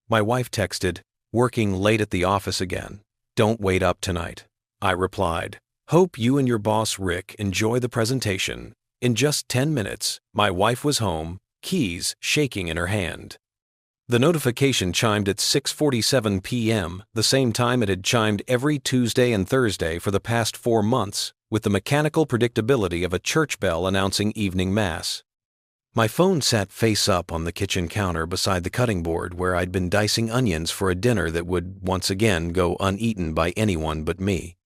My wife texted, "Working late at the office again. Don't wait up tonight." I replied, "Hope you and your boss Rick enjoy the presentation." In just 10 minutes, my wife was home, keys shaking in her hand. The notification chimed at 6:47 p.m., the same time it had chimed every Tuesday and Thursday for the past 4 months, with the mechanical predictability of a church bell announcing evening mass. My phone sat face up on the kitchen counter beside the cutting board where I'd been dicing onions for a dinner that would once again go uneaten by anyone but me.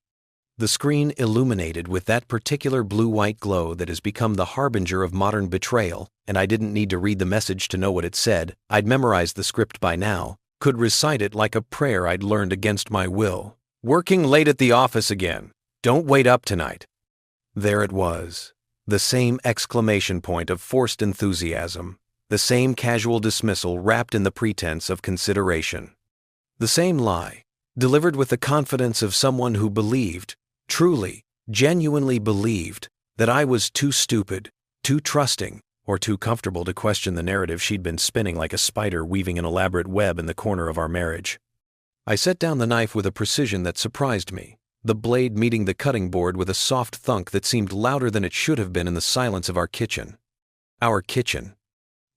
The screen illuminated with that particular blue-white glow that has become the harbinger of modern betrayal, and I didn't need to read the message to know what it said. I'd memorized the script by now, could recite it like a prayer I'd learned against my will. "Working late at the office again. Don't wait up tonight." There it was, the same exclamation point of forced enthusiasm, the same casual dismissal wrapped in the pretense of consideration. The same lie, delivered with the confidence of someone who believed, truly, genuinely believed, that I was too stupid, too trusting, or too comfortable to question the narrative she'd been spinning like a spider weaving an elaborate web in the corner of our marriage. I set down the knife with a precision that surprised me, the blade meeting the cutting board with a soft thunk that seemed louder than it should have been in the silence of our kitchen. Our kitchen.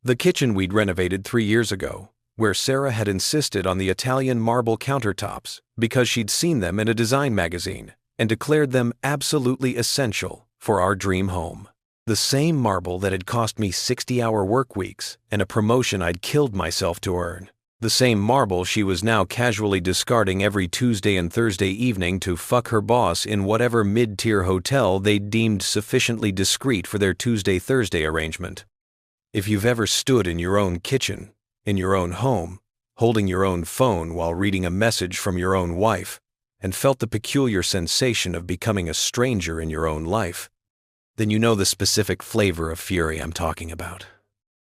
The kitchen we'd renovated 3 years ago, where Sarah had insisted on the Italian marble countertops because she'd seen them in a design magazine and declared them absolutely essential for our dream home. The same marble that had cost me 60-hour work weeks and a promotion I'd killed myself to earn. The same marble she was now casually discarding every Tuesday and Thursday evening to fuck her boss in whatever mid-tier hotel they'd deemed sufficiently discreet for their Tuesday-Thursday arrangement. If you've ever stood in your own kitchen, in your own home, holding your own phone while reading a message from your own wife, and felt the peculiar sensation of becoming a stranger in your own life, then you know the specific flavor of fury I'm talking about.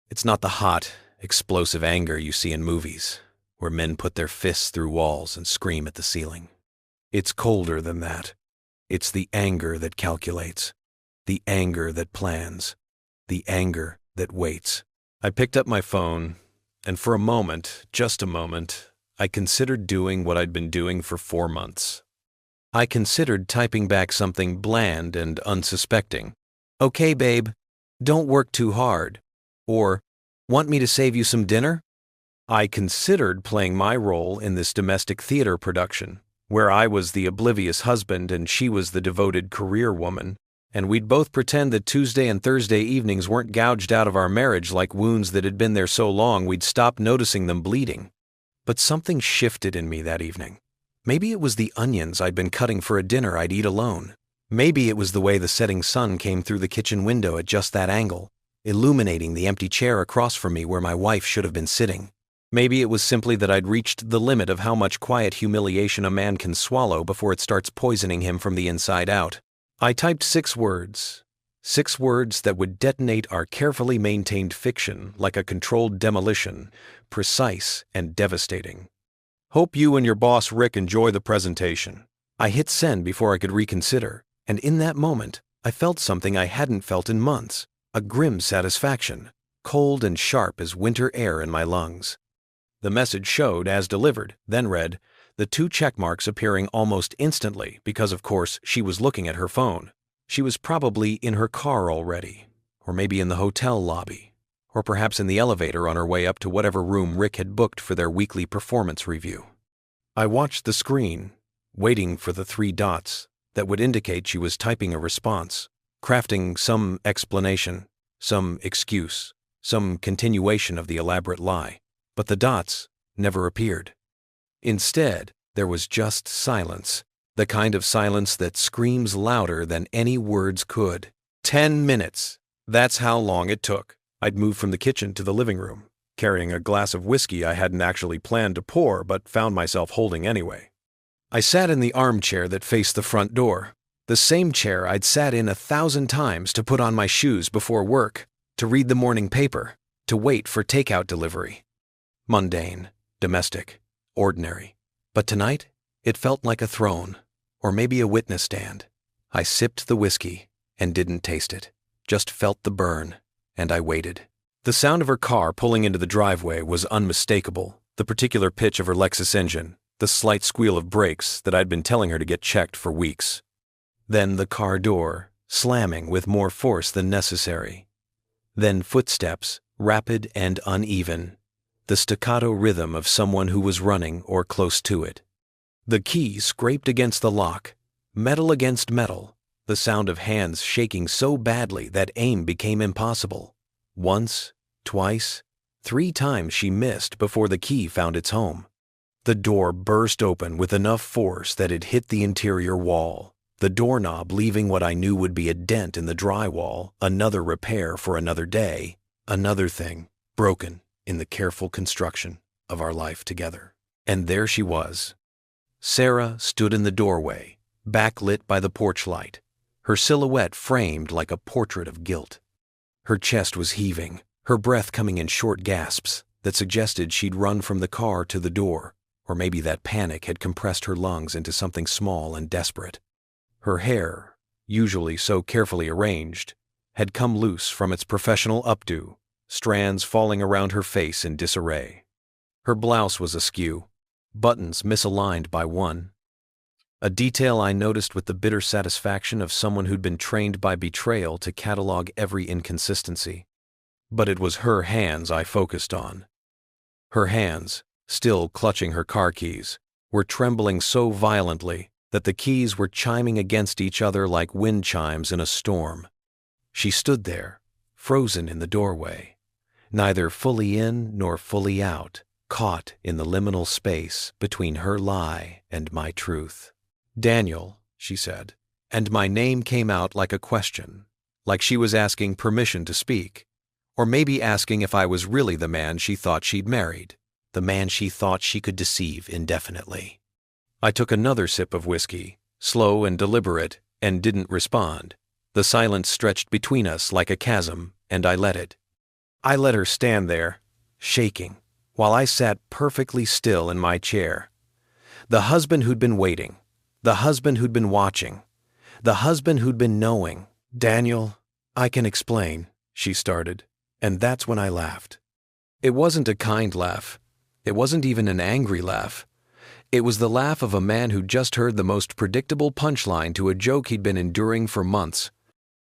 It's not the hot, explosive anger you see in movies, where men put their fists through walls and scream at the ceiling. It's colder than that. It's the anger that calculates, the anger that plans, the anger that waits. I picked up my phone, and for a moment, just a moment, I considered doing what I'd been doing for 4 months. I considered typing back something bland and unsuspecting. "Okay, babe, don't work too hard." Or, "Want me to save you some dinner?" I considered playing my role in this domestic theater production, where I was the oblivious husband and she was the devoted career woman, and we'd both pretend that Tuesday and Thursday evenings weren't gouged out of our marriage like wounds that had been there so long we'd stopped noticing them bleeding. But something shifted in me that evening. Maybe it was the onions I'd been cutting for a dinner I'd eat alone. Maybe it was the way the setting sun came through the kitchen window at just that angle, illuminating the empty chair across from me where my wife should have been sitting. Maybe it was simply that I'd reached the limit of how much quiet humiliation a man can swallow before it starts poisoning him from the inside out. I typed 6 words. 6 words that would detonate our carefully maintained fiction like a controlled demolition, precise and devastating. "Hope you and your boss Rick enjoy the presentation." I hit send before I could reconsider, and in that moment, I felt something I hadn't felt in months, a grim satisfaction, cold and sharp as winter air in my lungs. The message showed as delivered, then read, the 2 check marks appearing almost instantly because, of course, she was looking at her phone. She was probably in her car already, or maybe in the hotel lobby, or perhaps in the elevator on her way up to whatever room Rick had booked for their weekly performance review. I watched the screen, waiting for the 3 dots that would indicate she was typing a response, crafting some explanation, some excuse, some continuation of the elaborate lie. But the dots never appeared. Instead, there was just silence, the kind of silence that screams louder than any words could. 10 minutes. That's how long it took. I'd moved from the kitchen to the living room, carrying a glass of whiskey I hadn't actually planned to pour but found myself holding anyway. I sat in the armchair that faced the front door, the same chair I'd sat in 1,000 times to put on my shoes before work, to read the morning paper, to wait for takeout delivery. Mundane, domestic, ordinary. But tonight, it felt like a throne, or maybe a witness stand. I sipped the whiskey and didn't taste it, just felt the burn, and I waited. The sound of her car pulling into the driveway was unmistakable, The particular pitch of her Lexus engine, the slight squeal of brakes that I'd been telling her to get checked for weeks. Then the car door, slamming with more force than necessary. Then footsteps, rapid and uneven, the staccato rhythm of someone who was running or close to it. The key scraped against the lock, metal against metal, the sound of hands shaking so badly that aim became impossible. Once, twice, 3 times she missed before the key found its home. The door burst open with enough force that it hit the interior wall, the doorknob leaving what I knew would be a dent in the drywall, another repair for another day, another thing broken in the careful construction of our life together. And there she was. Sarah stood in the doorway, backlit by the porch light, her silhouette framed like a portrait of guilt. Her chest was heaving, her breath coming in short gasps that suggested she'd run from the car to the door, or maybe that panic had compressed her lungs into something small and desperate. Her hair, usually so carefully arranged, had come loose from its professional updo, strands falling around her face in disarray. Her blouse was askew, buttons misaligned by one. A detail I noticed with the bitter satisfaction of someone who'd been trained by betrayal to catalog every inconsistency. But it was her hands I focused on. Her hands, still clutching her car keys, were trembling so violently that the keys were chiming against each other like wind chimes in a storm. She stood there, frozen in the doorway, neither fully in nor fully out, caught in the liminal space between her lie and my truth. "Daniel," she said, and my name came out like a question, like she was asking permission to speak, or maybe asking if I was really the man she thought she'd married, the man she thought she could deceive indefinitely. I took another sip of whiskey, slow and deliberate, and didn't respond. The silence stretched between us like a chasm, and I let it. I let her stand there, shaking, while I sat perfectly still in my chair. The husband who'd been waiting, the husband who'd been watching, the husband who'd been knowing. "Daniel, I can explain," she started, and that's when I laughed. It wasn't a kind laugh. It wasn't even an angry laugh. It was the laugh of a man who'd just heard the most predictable punchline to a joke he'd been enduring for months.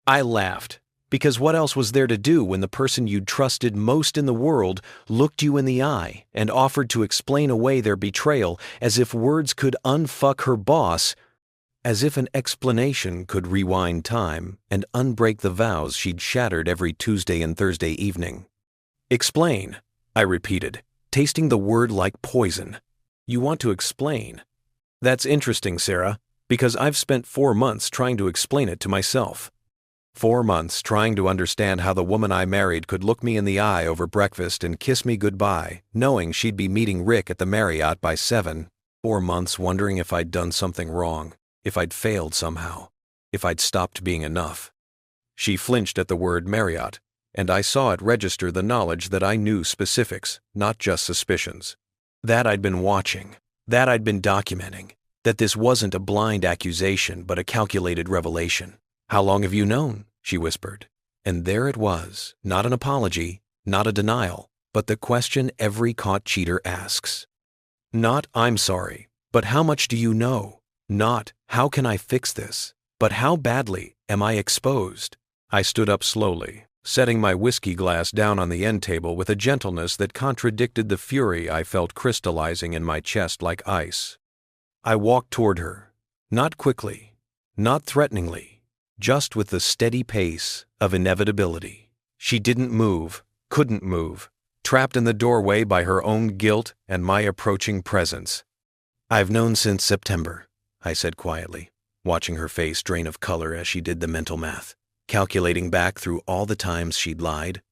I laughed, because what else was there to do when the person you'd trusted most in the world looked you in the eye and offered to explain away their betrayal as if words could unfuck her boss, as if an explanation could rewind time and unbreak the vows she'd shattered every Tuesday and Thursday evening. "Explain," I repeated, tasting the word like poison. "You want to explain? That's interesting, Sarah, because I've spent 4 months trying to explain it to myself. 4 months trying to understand how the woman I married could look me in the eye over breakfast and kiss me goodbye, knowing she'd be meeting Rick at the Marriott by 7. 4 months wondering if I'd done something wrong, if I'd failed somehow, if I'd stopped being enough." She flinched at the word Marriott, and I saw it register the knowledge that I knew specifics, not just suspicions. That I'd been watching, that I'd been documenting, that this wasn't a blind accusation but a calculated revelation. "How long have you known?" she whispered. And there it was, not an apology, not a denial, but the question every caught cheater asks. Not "I'm sorry," but "how much do you know?" Not "how can I fix this?" but "how badly am I exposed?" I stood up slowly, setting my whiskey glass down on the end table with a gentleness that contradicted the fury I felt crystallizing in my chest like ice. I walked toward her, not quickly, not threateningly, just with the steady pace of inevitability. She didn't move, couldn't move, trapped in the doorway by her own guilt and my approaching presence. "I've known since September," I said quietly, watching her face drain of color as she did the mental math, calculating back through all the times she'd lied,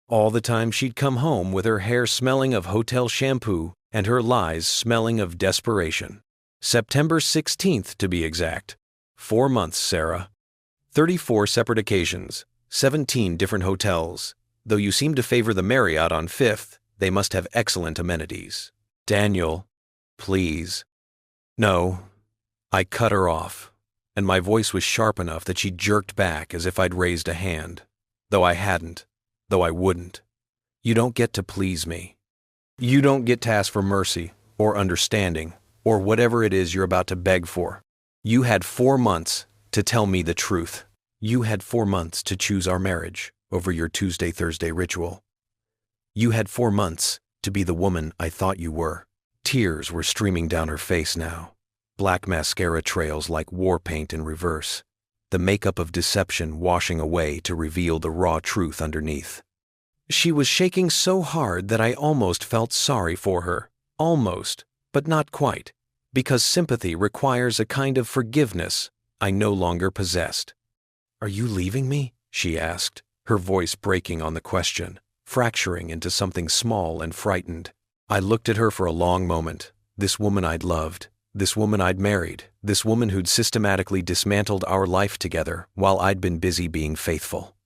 all the times she'd come home with her hair smelling of hotel shampoo and her lies smelling of desperation. September 16th, to be exact. 4 months, Sarah. 34 separate occasions, 17 different hotels. Though you seem to favor the Marriott on 5th, they must have excellent amenities. "Daniel, please." "No." I cut her off, and my voice was sharp enough that she jerked back as if I'd raised a hand, though I hadn't, though I wouldn't. "You don't get to please me." You don't get to ask for mercy or understanding or whatever it is you're about to beg for. You had 4 months to tell me the truth. You had 4 months to choose our marriage over your Tuesday-Thursday ritual. You had 4 months to be the woman I thought you were. Tears were streaming down her face now. Black mascara trails like war paint in reverse. The makeup of deception washing away to reveal the raw truth underneath. She was shaking so hard that I almost felt sorry for her. Almost, but not quite, because sympathy requires a kind of forgiveness I no longer possessed. "Are you leaving me?" she asked, her voice breaking on the question, fracturing into something small and frightened. I looked at her for a long moment. This woman I'd loved, this woman I'd married, this woman who'd systematically dismantled our life together while I'd been busy being faithful.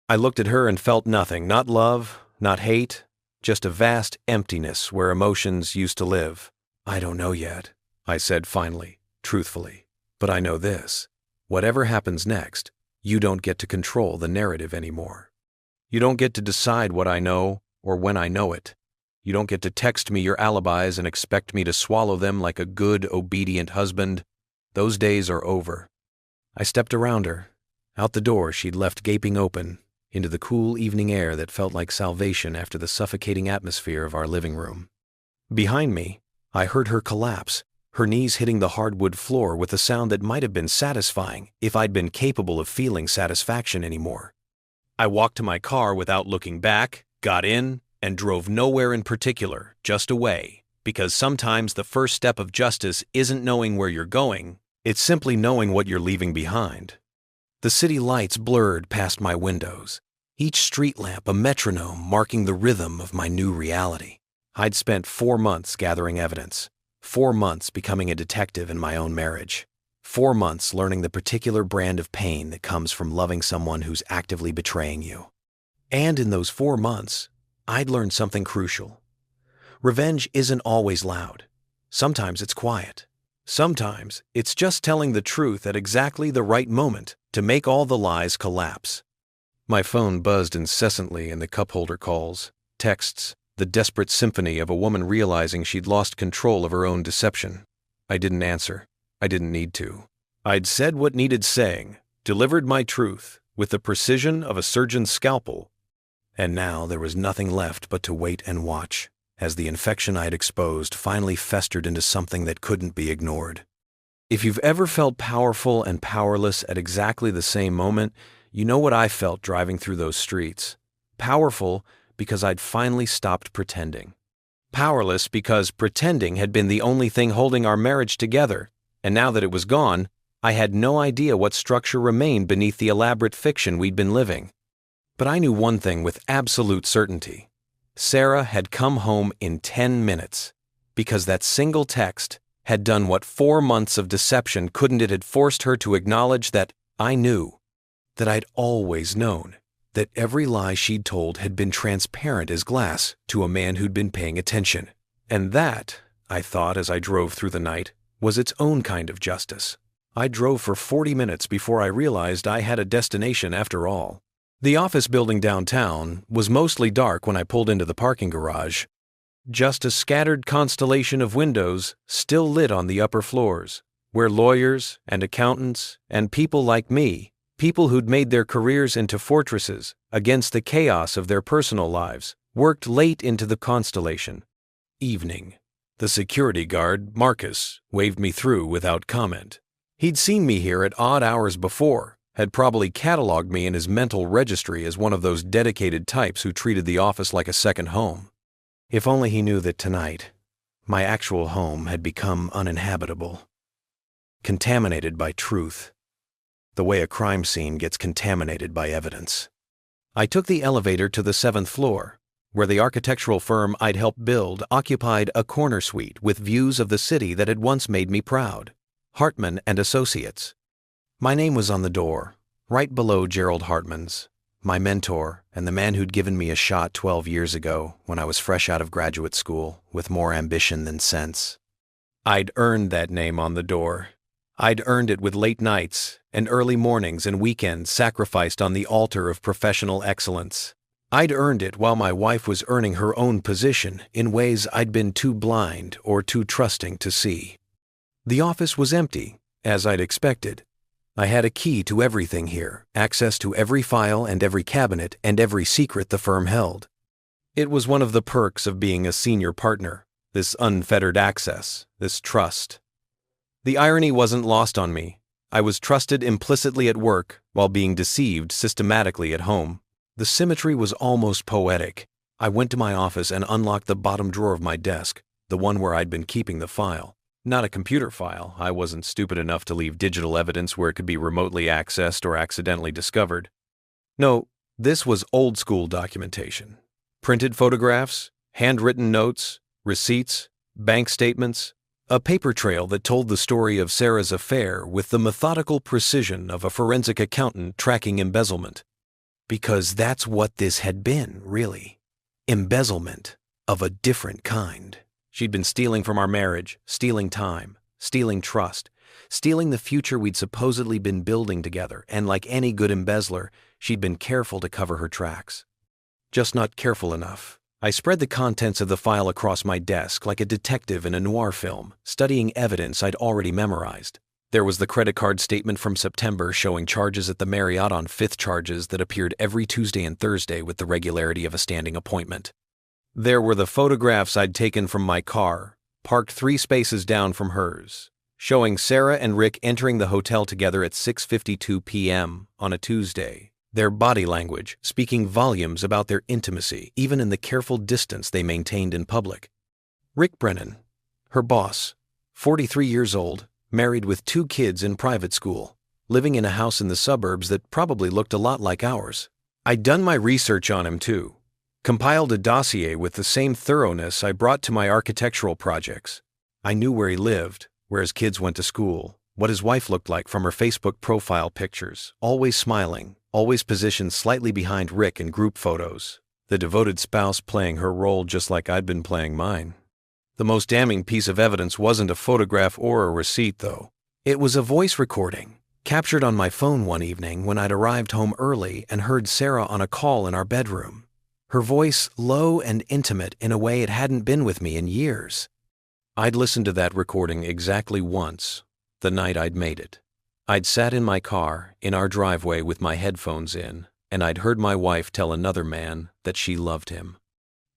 I looked at her and felt nothing, not love, not hate, just a vast emptiness where emotions used to live. "I don't know yet," I said finally, truthfully. "But I know this. Whatever happens next, you don't get to control the narrative anymore. You don't get to decide what I know or when I know it. You don't get to text me your alibis and expect me to swallow them like a good, obedient husband. Those days are over." I stepped around her. Out the door she'd left gaping open, into the cool evening air that felt like salvation after the suffocating atmosphere of our living room. Behind me, I heard her collapse, her knees hitting the hardwood floor with a sound that might have been satisfying if I'd been capable of feeling satisfaction anymore. I walked to my car without looking back, got in, and drove nowhere in particular, just away, because sometimes the first step of justice isn't knowing where you're going, it's simply knowing what you're leaving behind. The city lights blurred past my windows, each street lamp a metronome marking the rhythm of my new reality. I'd spent 4 months gathering evidence, 4 months becoming a detective in my own marriage, 4 months learning the particular brand of pain that comes from loving someone who's actively betraying you. And in those 4 months, I'd learned something crucial. Revenge isn't always loud. Sometimes it's quiet. Sometimes it's just telling the truth at exactly the right moment to make all the lies collapse. My phone buzzed incessantly in the cup-holder calls, texts, the desperate symphony of a woman realizing she'd lost control of her own deception. I didn't answer. I didn't need to. I'd said what needed saying, delivered my truth with the precision of a surgeon's scalpel, and now there was nothing left but to wait and watch as the infection I'd exposed finally festered into something that couldn't be ignored. If you've ever felt powerful and powerless at exactly the same moment, you know what I felt driving through those streets. Powerful because I'd finally stopped pretending. Powerless because pretending had been the only thing holding our marriage together, and now that it was gone, I had no idea what structure remained beneath the elaborate fiction we'd been living. But I knew one thing with absolute certainty. Sarah had come home in 10 minutes, because that single text had done what 4 months of deception couldn't. It had forced her to acknowledge that I knew, that I'd always known, that every lie she'd told had been transparent as glass to a man who'd been paying attention. And that, I thought as I drove through the night, was its own kind of justice. I drove for 40 minutes before I realized I had a destination after all. The office building downtown was mostly dark when I pulled into the parking garage. Just a scattered constellation of windows still lit on the upper floors, where lawyers and accountants and people like me, people who'd made their careers into fortresses against the chaos of their personal lives, worked late into the constellation. Evening. The security guard, Marcus, waved me through without comment. He'd seen me here at odd hours before, had probably cataloged me in his mental registry as one of those dedicated types who treated the office like a second home. If only he knew that tonight, my actual home had become uninhabitable, contaminated by truth, the way a crime scene gets contaminated by evidence. I took the elevator to the 7th floor, where the architectural firm I'd helped build occupied a corner suite with views of the city that had once made me proud, Hartman and Associates. My name was on the door, right below Gerald Hartman's, my mentor and the man who'd given me a shot 12 years ago when I was fresh out of graduate school with more ambition than sense. I'd earned that name on the door. I'd earned it with late nights and early mornings and weekends sacrificed on the altar of professional excellence. I'd earned it while my wife was earning her own position in ways I'd been too blind or too trusting to see. The office was empty, as I'd expected. I had a key to everything here, access to every file and every cabinet and every secret the firm held. It was one of the perks of being a senior partner, this unfettered access, this trust. The irony wasn't lost on me. I was trusted implicitly at work while being deceived systematically at home. The symmetry was almost poetic. I went to my office and unlocked the bottom drawer of my desk, the one where I'd been keeping the file. Not a computer file. I wasn't stupid enough to leave digital evidence where it could be remotely accessed or accidentally discovered. No, this was old-school documentation. Printed photographs, handwritten notes, receipts, bank statements, a paper trail that told the story of Sarah's affair with the methodical precision of a forensic accountant tracking embezzlement. Because that's what this had been, really. Embezzlement of a different kind. She'd been stealing from our marriage, stealing time, stealing trust, stealing the future we'd supposedly been building together, and like any good embezzler, she'd been careful to cover her tracks. Just not careful enough. I spread the contents of the file across my desk like a detective in a noir film, studying evidence I'd already memorized. There was the credit card statement from September showing charges at the Marriott on fifth charges that appeared every Tuesday and Thursday with the regularity of a standing appointment. There were the photographs I'd taken from my car, parked 3 spaces down from hers, showing Sarah and Rick entering the hotel together at 6:52 p.m. on a Tuesday, their body language speaking volumes about their intimacy even in the careful distance they maintained in public. Rick Brennan, her boss, 43 years old, married with 2 kids in private school, living in a house in the suburbs that probably looked a lot like ours. I'd done my research on him too, compiled a dossier with the same thoroughness I brought to my architectural projects. I knew where he lived, where his kids went to school, what his wife looked like from her Facebook profile pictures, always smiling, always positioned slightly behind Rick in group photos, the devoted spouse playing her role just like I'd been playing mine. The most damning piece of evidence wasn't a photograph or a receipt, though. It was a voice recording, captured on my phone one evening when I'd arrived home early and heard Sarah on a call in our bedroom. Her voice low and intimate in a way it hadn't been with me in years. I'd listened to that recording exactly once, the night I'd made it. I'd sat in my car, in our driveway with my headphones in, and I'd heard my wife tell another man that she loved him.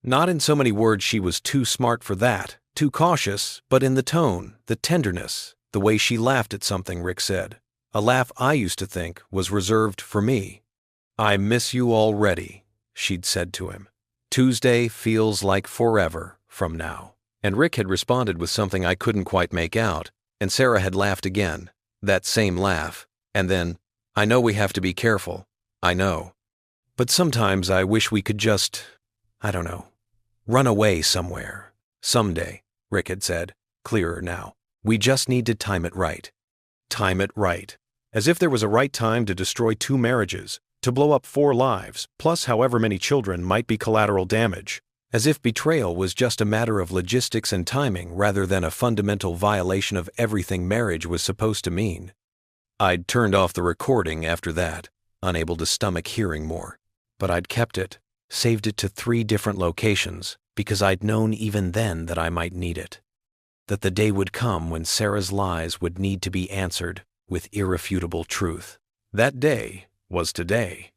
Not in so many words she was too smart for that, too cautious, but in the tone, the tenderness, the way she laughed at something Rick said. A laugh I used to think was reserved for me. "I miss you already," she'd said to him. "Tuesday feels like forever from now." And Rick had responded with something I couldn't quite make out, and Sarah had laughed again, that same laugh, and then, "I know we have to be careful, I know. But sometimes I wish we could just, I don't know, run away somewhere. Someday," Rick had said, clearer now. "We just need to time it right." Time it right. As if there was a right time to destroy 2 marriages, to blow up 4 lives, plus however many children might be collateral damage. As if betrayal was just a matter of logistics and timing rather than a fundamental violation of everything marriage was supposed to mean. I'd turned off the recording after that, unable to stomach hearing more. But I'd kept it, saved it to 3 different locations, because I'd known even then that I might need it. That the day would come when Sarah's lies would need to be answered with irrefutable truth. That day was today.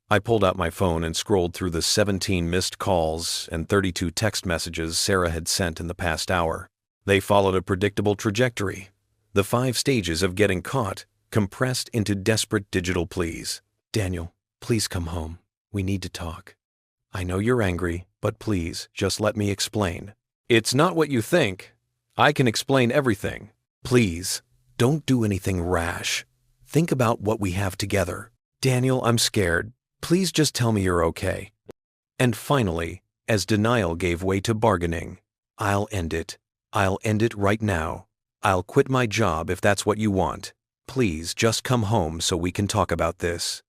I pulled out my phone and scrolled through the 17 missed calls and 32 text messages Sarah had sent in the past hour. They followed a predictable trajectory. The 5 stages of getting caught, compressed into desperate digital pleas. "Daniel, please come home. We need to talk. I know you're angry, but please, just let me explain. It's not what you think. I can explain everything. Please, don't do anything rash. Think about what we have together. Daniel, I'm scared. Please just tell me you're okay." And finally, as denial gave way to bargaining, "I'll end it. I'll end it right now. I'll quit my job if that's what you want. Please just come home so we can talk about this."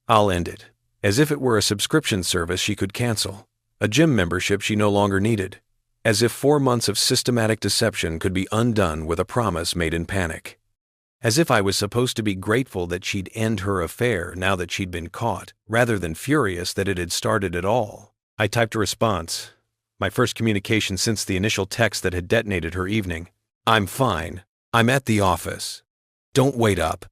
I'll end it. As if it were a subscription service she could cancel, a gym membership she no longer needed. As if 4 months of systematic deception could be undone with a promise made in panic. As if I was supposed to be grateful that she'd end her affair now that she'd been caught, rather than furious that it had started at all. I typed a response, my first communication since the initial text that had detonated her evening. "I'm fine. I'm at the office. Don't wait up."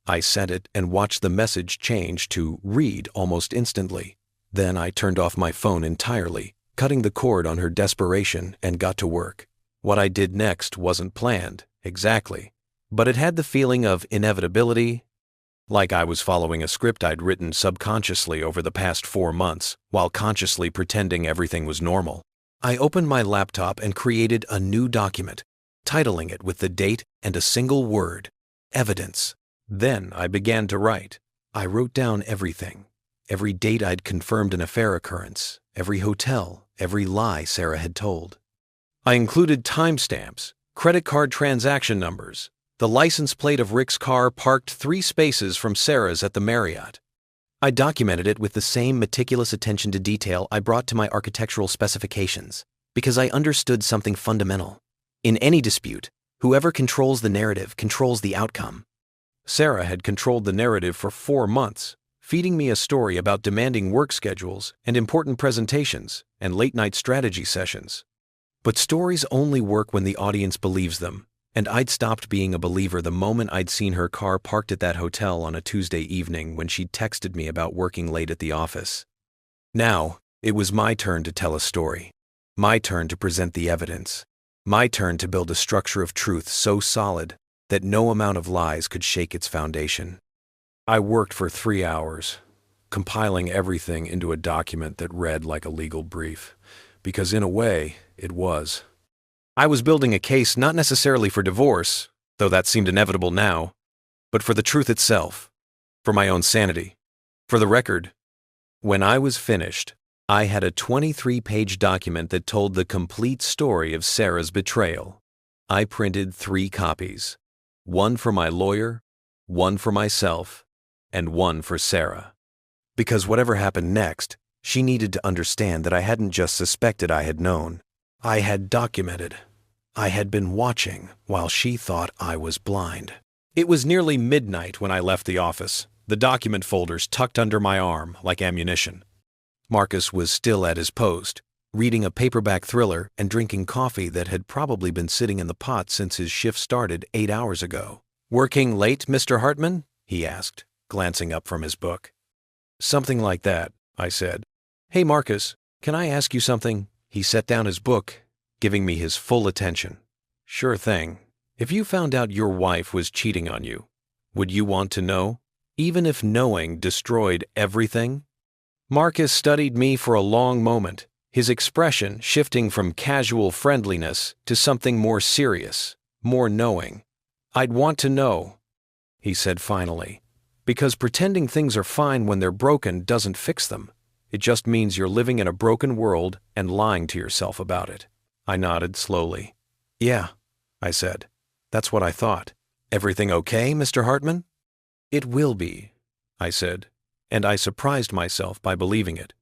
I sent it and watched the message change to read almost instantly. Then I turned off my phone entirely, cutting the cord on her desperation, and got to work. What I did next wasn't planned, exactly, but it had the feeling of inevitability, like I was following a script I'd written subconsciously over the past 4 months, while consciously pretending everything was normal. I opened my laptop and created a new document, titling it with the date and a single word, evidence. Then I began to write. I wrote down everything. Every date I'd confirmed an affair occurrence, every hotel, every lie Sarah had told. I included timestamps, credit card transaction numbers, the license plate of Rick's car parked 3 spaces from Sarah's at the Marriott. I documented it with the same meticulous attention to detail I brought to my architectural specifications, because I understood something fundamental. In any dispute, whoever controls the narrative controls the outcome. Sarah had controlled the narrative for 4 months, feeding me a story about demanding work schedules and important presentations and late-night strategy sessions. But stories only work when the audience believes them, and I'd stopped being a believer the moment I'd seen her car parked at that hotel on a Tuesday evening when she'd texted me about working late at the office. Now, it was my turn to tell a story, my turn to present the evidence, my turn to build a structure of truth so solid that no amount of lies could shake its foundation. I worked for 3 hours, compiling everything into a document that read like a legal brief, because in a way, it was. I was building a case not necessarily for divorce, though that seemed inevitable now, but for the truth itself, for my own sanity. For the record, when I was finished, I had a 23-page document that told the complete story of Sarah's betrayal. I printed 3 copies, one for my lawyer, one for myself, and one for Sarah. Because whatever happened next, she needed to understand that I hadn't just suspected I had known. I had documented. I had been watching while she thought I was blind. It was nearly midnight when I left the office, the document folders tucked under my arm like ammunition. Marcus was still at his post, reading a paperback thriller and drinking coffee that had probably been sitting in the pot since his shift started 8 hours ago. "Working late, Mr. Hartman?" he asked, glancing up from his book. "Something like that," I said. "Hey, Marcus, can I ask you something?" He set down his book, giving me his full attention. "Sure thing. If you found out your wife was cheating on you, would you want to know, even if knowing destroyed everything?" Marcus studied me for a long moment, his expression shifting from casual friendliness to something more serious, more knowing. "I'd want to know," he said finally, "because pretending things are fine when they're broken doesn't fix them. It just means you're living in a broken world and lying to yourself about it." I nodded slowly. "Yeah," I said. "That's what I thought." "Everything okay, Mr. Hartman?" "It will be," I said, and I surprised myself by believing it.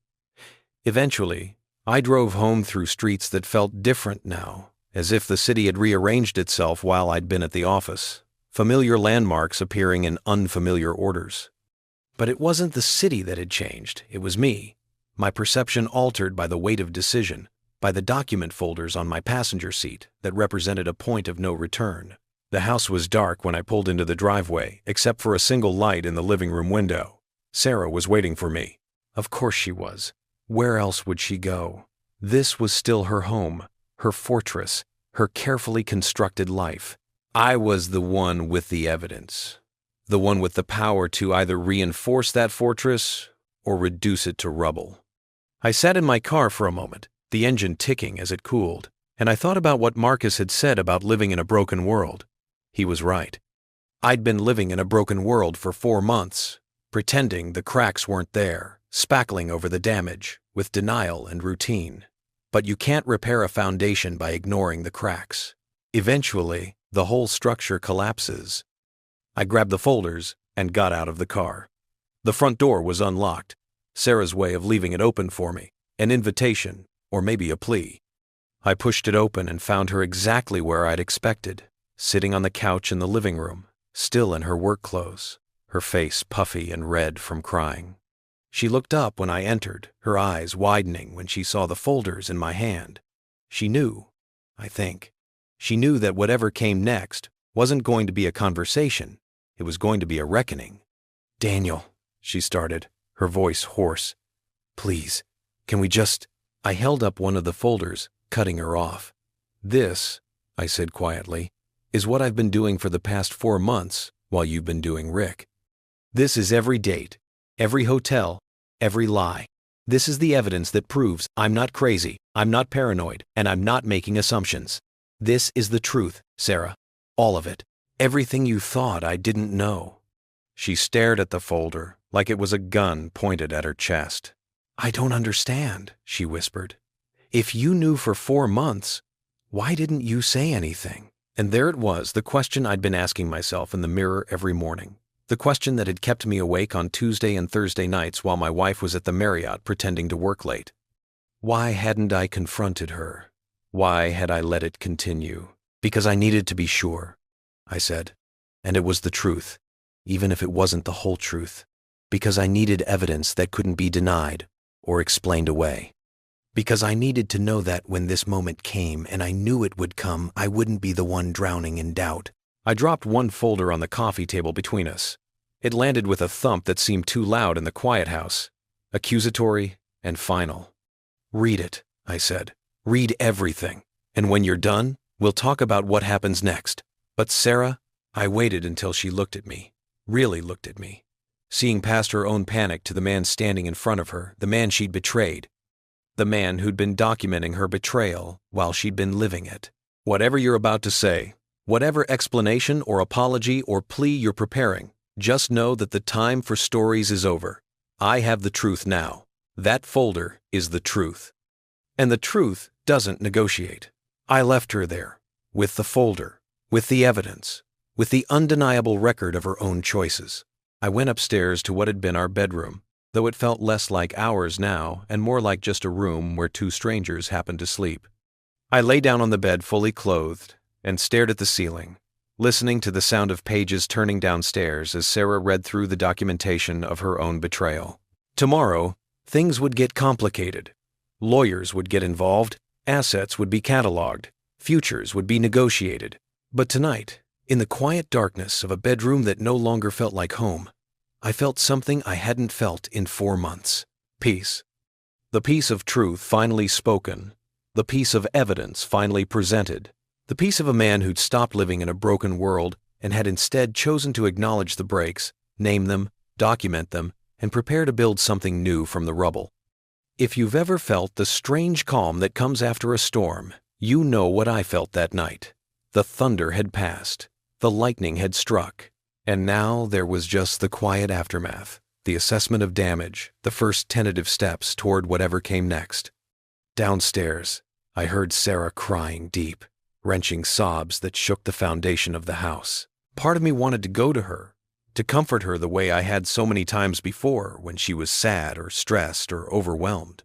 Eventually, I drove home through streets that felt different now, as if the city had rearranged itself while I'd been at the office, familiar landmarks appearing in unfamiliar orders. But it wasn't the city that had changed, it was me, my perception altered by the weight of decision, by the document folders on my passenger seat that represented a point of no return. The house was dark when I pulled into the driveway, except for a single light in the living room window. Sarah was waiting for me. Of course she was. Where else would she go? This was still her home, her fortress, her carefully constructed life. I was the one with the evidence, the one with the power to either reinforce that fortress or reduce it to rubble. I sat in my car for a moment, the engine ticking as it cooled, and I thought about what Marcus had said about living in a broken world. He was right. I'd been living in a broken world for 4 months, pretending the cracks weren't there, spackling over the damage, with denial and routine. But you can't repair a foundation by ignoring the cracks. Eventually, the whole structure collapses. I grabbed the folders and got out of the car. The front door was unlocked, Sarah's way of leaving it open for me, an invitation, or maybe a plea. I pushed it open and found her exactly where I'd expected, sitting on the couch in the living room, still in her work clothes, her face puffy and red from crying. She looked up when I entered, her eyes widening when she saw the folders in my hand. She knew, I think. She knew that whatever came next wasn't going to be a conversation. It was going to be a reckoning. "Daniel," she started, her voice hoarse. "Please, can we just—" I held up one of the folders, cutting her off. "This," I said quietly, "is what I've been doing for the past 4 months while you've been doing Rick. This is every date, every hotel, every lie. This is the evidence that proves I'm not crazy, I'm not paranoid, and I'm not making assumptions. This is the truth, Sarah. All of it. Everything you thought I didn't know." She stared at the folder like it was a gun pointed at her chest. "I don't understand," she whispered. "If you knew for 4 months, why didn't you say anything?" And there it was, the question I'd been asking myself in the mirror every morning. The question that had kept me awake on Tuesday and Thursday nights while my wife was at the Marriott pretending to work late. Why hadn't I confronted her? Why had I let it continue? "Because I needed to be sure," I said. And it was the truth, even if it wasn't the whole truth. Because I needed evidence that couldn't be denied or explained away. Because I needed to know that when this moment came, and I knew it would come, I wouldn't be the one drowning in doubt. I dropped one folder on the coffee table between us. It landed with a thump that seemed too loud in the quiet house, accusatory and final. "Read it," I said. "Read everything. And when you're done, we'll talk about what happens next." But Sarah, I waited until she looked at me, really looked at me, seeing past her own panic to the man standing in front of her, the man she'd betrayed, the man who'd been documenting her betrayal while she'd been living it. "Whatever you're about to say, whatever explanation or apology or plea you're preparing, just know that the time for stories is over. I have the truth now. That folder is the truth. And the truth doesn't negotiate." I left her there, with the folder, with the evidence, with the undeniable record of her own choices. I went upstairs to what had been our bedroom, though it felt less like ours now and more like just a room where 2 strangers happened to sleep. I lay down on the bed fully clothed and stared at the ceiling, listening to the sound of pages turning downstairs as Sarah read through the documentation of her own betrayal. Tomorrow, things would get complicated. Lawyers would get involved, assets would be cataloged, futures would be negotiated. But tonight, in the quiet darkness of a bedroom that no longer felt like home, I felt something I hadn't felt in 4 months. Peace. The peace of truth finally spoken, the peace of evidence finally presented, the peace of a man who'd stopped living in a broken world and had instead chosen to acknowledge the breaks, name them, document them, and prepare to build something new from the rubble. If you've ever felt the strange calm that comes after a storm, you know what I felt that night. The thunder had passed, the lightning had struck, and now there was just the quiet aftermath, the assessment of damage, the first tentative steps toward whatever came next. Downstairs, I heard Sarah crying deep, wrenching sobs that shook the foundation of the house. Part of me wanted to go to her, to comfort her the way I had so many times before when she was sad or stressed or overwhelmed.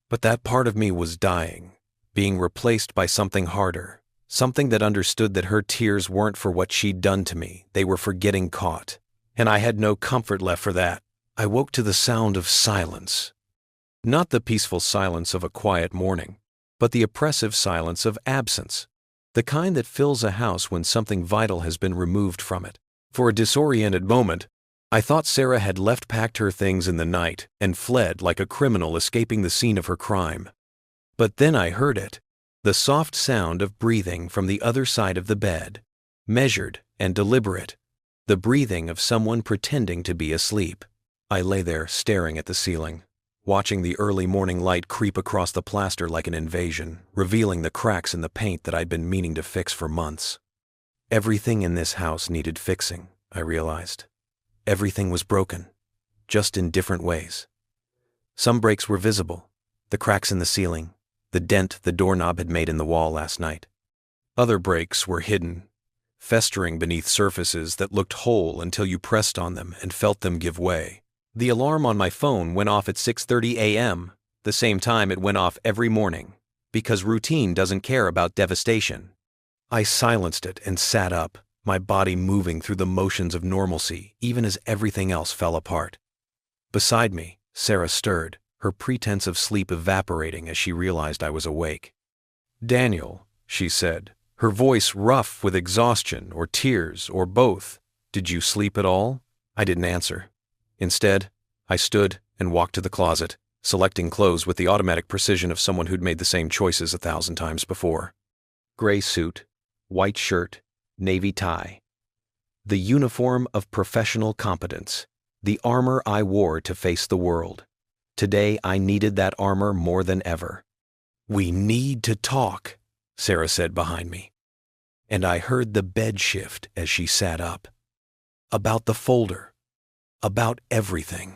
But that part of me was dying, being replaced by something harder, something that understood that her tears weren't for what she'd done to me, they were for getting caught. And I had no comfort left for that. I woke to the sound of silence. Not the peaceful silence of a quiet morning, but the oppressive silence of absence, the kind that fills a house when something vital has been removed from it. For a disoriented moment, I thought Sarah had packed her things in the night and fled like a criminal escaping the scene of her crime. But then I heard it, the soft sound of breathing from the other side of the bed, measured and deliberate, the breathing of someone pretending to be asleep. I lay there staring at the ceiling, watching the early morning light creep across the plaster like an invasion, revealing the cracks in the paint that I'd been meaning to fix for months. Everything in this house needed fixing, I realized. Everything was broken, just in different ways. Some breaks were visible, the cracks in the ceiling, the dent the doorknob had made in the wall last night. Other breaks were hidden, festering beneath surfaces that looked whole until you pressed on them and felt them give way. The alarm on my phone went off at 6:30 a.m., the same time it went off every morning, because routine doesn't care about devastation. I silenced it and sat up, my body moving through the motions of normalcy even as everything else fell apart. Beside me, Sarah stirred, her pretense of sleep evaporating as she realized I was awake. "Daniel," she said, her voice rough with exhaustion or tears or both, "did you sleep at all?" I didn't answer. Instead, I stood and walked to the closet, selecting clothes with the automatic precision of someone who'd made the same choices 1,000 times before. Gray suit, white shirt, navy tie. The uniform of professional competence, the armor I wore to face the world. Today I needed that armor more than ever. "We need to talk," Sarah said behind me. And I heard the bed shift as she sat up. "About the folder. About everything."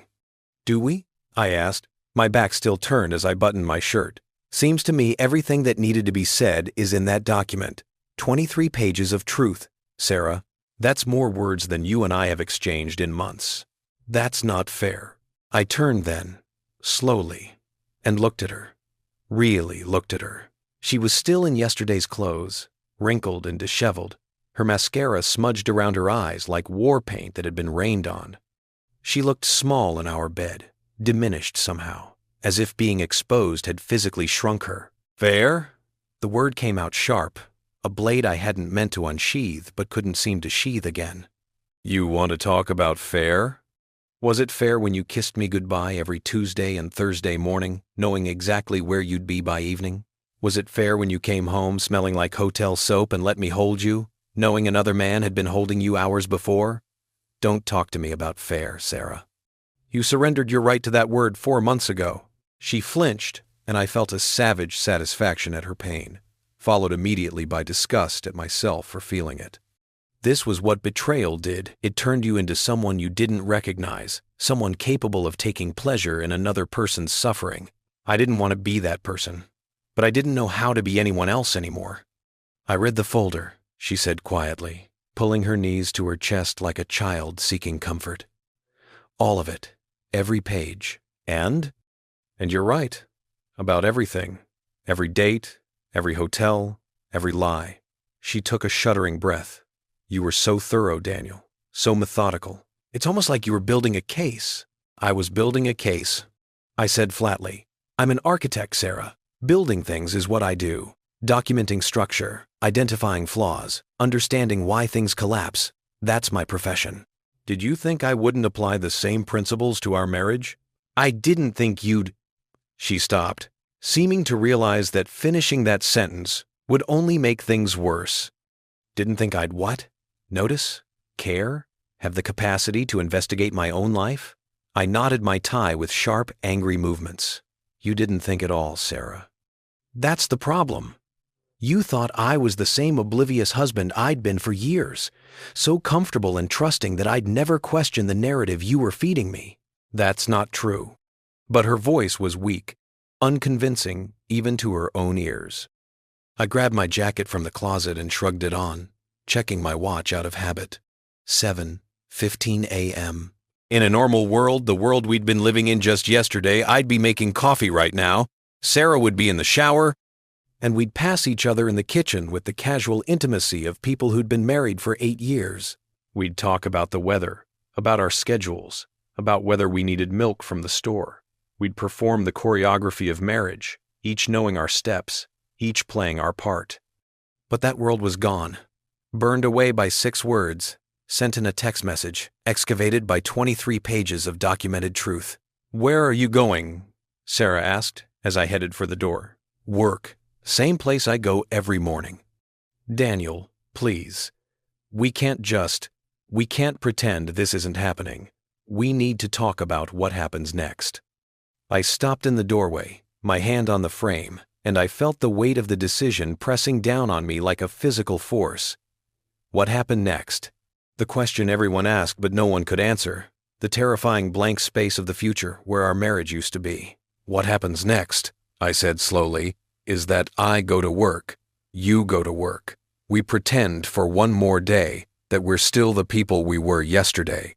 "Do we?" I asked, my back still turned as I buttoned my shirt. "Seems to me everything that needed to be said is in that document. 23 pages of truth, Sarah. That's more words than you and I have exchanged in months. That's not fair." I turned then, slowly, and looked at her. Really looked at her. She was still in yesterday's clothes, wrinkled and disheveled, her mascara smudged around her eyes like war paint that had been rained on. She looked small in our bed, diminished somehow, as if being exposed had physically shrunk her. "Fair?" The word came out sharp, a blade I hadn't meant to unsheath but couldn't seem to sheath again. "You want to talk about fair? Was it fair when you kissed me goodbye every Tuesday and Thursday morning, knowing exactly where you'd be by evening? Was it fair when you came home smelling like hotel soap and let me hold you, knowing another man had been holding you hours before? Don't talk to me about fair, Sarah. You surrendered your right to that word 4 months ago." She flinched, and I felt a savage satisfaction at her pain, followed immediately by disgust at myself for feeling it. This was what betrayal did. It turned you into someone you didn't recognize, someone capable of taking pleasure in another person's suffering. I didn't want to be that person, but I didn't know how to be anyone else anymore. "I read the folder," she said quietly, pulling her knees to her chest like a child seeking comfort. "All of it, every page, and you're right, about everything, every date, every hotel, every lie." She took a shuddering breath. "You were so thorough, Daniel, so methodical. It's almost like you were building a case." "I was building a case," I said flatly. "I'm an architect, Sarah. Building things is what I do. Documenting structure, identifying flaws, understanding why things collapse. That's my profession." "Did you think I wouldn't apply the same principles to our marriage?" "I didn't think you'd—" She stopped, seeming to realize that finishing that sentence would only make things worse. "Didn't think I'd what? Notice? Care? Have the capacity to investigate my own life?" I knotted my tie with sharp, angry movements. "You didn't think at all, Sarah. That's the problem. You thought I was the same oblivious husband I'd been for years, so comfortable and trusting that I'd never question the narrative you were feeding me. That's not true." But her voice was weak, unconvincing even to her own ears. I grabbed my jacket from the closet and shrugged it on, checking my watch out of habit. 7:15 a.m. In a normal world, the world we'd been living in just yesterday, I'd be making coffee right now, Sarah would be in the shower, and we'd pass each other in the kitchen with the casual intimacy of people who'd been married for 8 years. We'd talk about the weather, about our schedules, about whether we needed milk from the store. We'd perform the choreography of marriage, each knowing our steps, each playing our part. But that world was gone, burned away by 6 words, sent in a text message, excavated by 23 pages of documented truth. "Where are you going?" Sarah asked as I headed for the door. "Work. Same place I go every morning." "Daniel, please. We can't pretend this isn't happening. We need to talk about what happens next." I stopped in the doorway, my hand on the frame, and I felt the weight of the decision pressing down on me like a physical force. What happened next? The question everyone asked but no one could answer. The terrifying blank space of the future where our marriage used to be. "What happens next," I said slowly, "is that I go to work, you go to work. We pretend for one more day that we're still the people we were yesterday.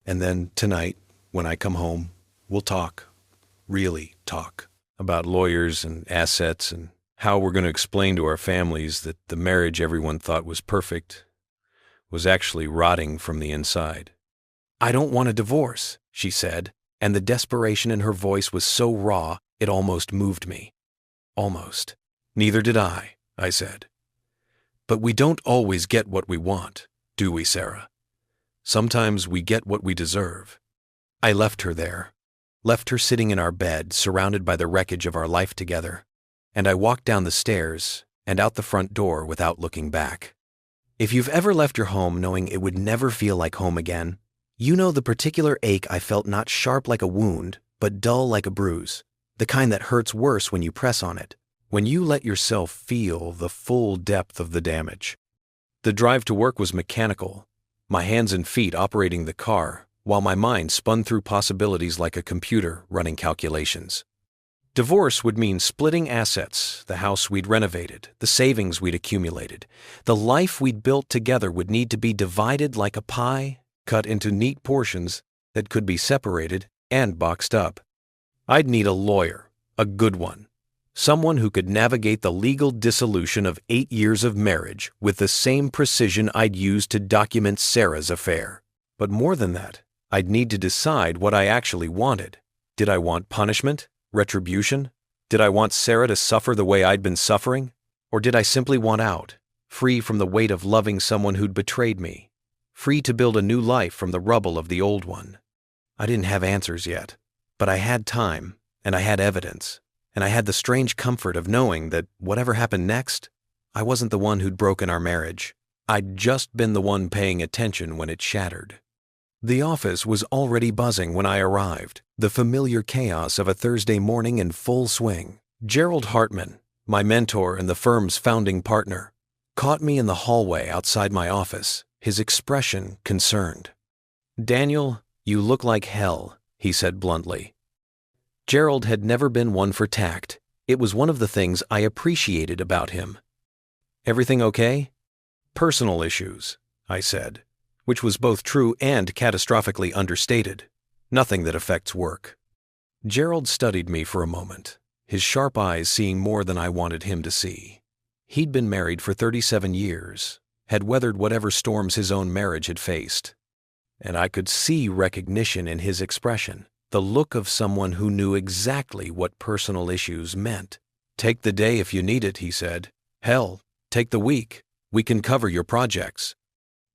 And then tonight, when I come home, we'll talk. Really talk. About lawyers and assets and how we're going to explain to our families that the marriage everyone thought was perfect was actually rotting from the inside. "I don't want a divorce," she said, and the desperation in her voice was so raw it almost moved me. Almost. "Neither did I said. "But we don't always get what we want, do we, Sarah? Sometimes we get what we deserve." I left her there, left her sitting in our bed, surrounded by the wreckage of our life together, and I walked down the stairs and out the front door without looking back. If you've ever left your home knowing it would never feel like home again, you know the particular ache I felt, not sharp like a wound, but dull like a bruise, the kind that hurts worse when you press on it, when you let yourself feel the full depth of the damage. The drive to work was mechanical, my hands and feet operating the car, while my mind spun through possibilities like a computer running calculations. Divorce would mean splitting assets, the house we'd renovated, the savings we'd accumulated. The life we'd built together would need to be divided like a pie, cut into neat portions that could be separated and boxed up. I'd need a lawyer, a good one, someone who could navigate the legal dissolution of 8 years of marriage with the same precision I'd used to document Sarah's affair. But more than that, I'd need to decide what I actually wanted. Did I want punishment? Retribution? Did I want Sarah to suffer the way I'd been suffering? Or did I simply want out, free from the weight of loving someone who'd betrayed me, free to build a new life from the rubble of the old one? I didn't have answers yet, but I had time, and I had evidence, and I had the strange comfort of knowing that whatever happened next, I wasn't the one who'd broken our marriage. I'd just been the one paying attention when it shattered. The office was already buzzing when I arrived, the familiar chaos of a Thursday morning in full swing. Gerald Hartman, my mentor and the firm's founding partner, caught me in the hallway outside my office, his expression concerned. "Daniel, you look like hell," he said bluntly. Gerald had never been one for tact. It was one of the things I appreciated about him. "Everything okay?" "Personal issues," I said, which was both true and catastrophically understated. "Nothing that affects work." Gerald studied me for a moment, his sharp eyes seeing more than I wanted him to see. He'd been married for 37 years, had weathered whatever storms his own marriage had faced. And I could see recognition in his expression, the look of someone who knew exactly what personal issues meant. "Take the day if you need it," he said. "Hell, take the week. We can cover your projects."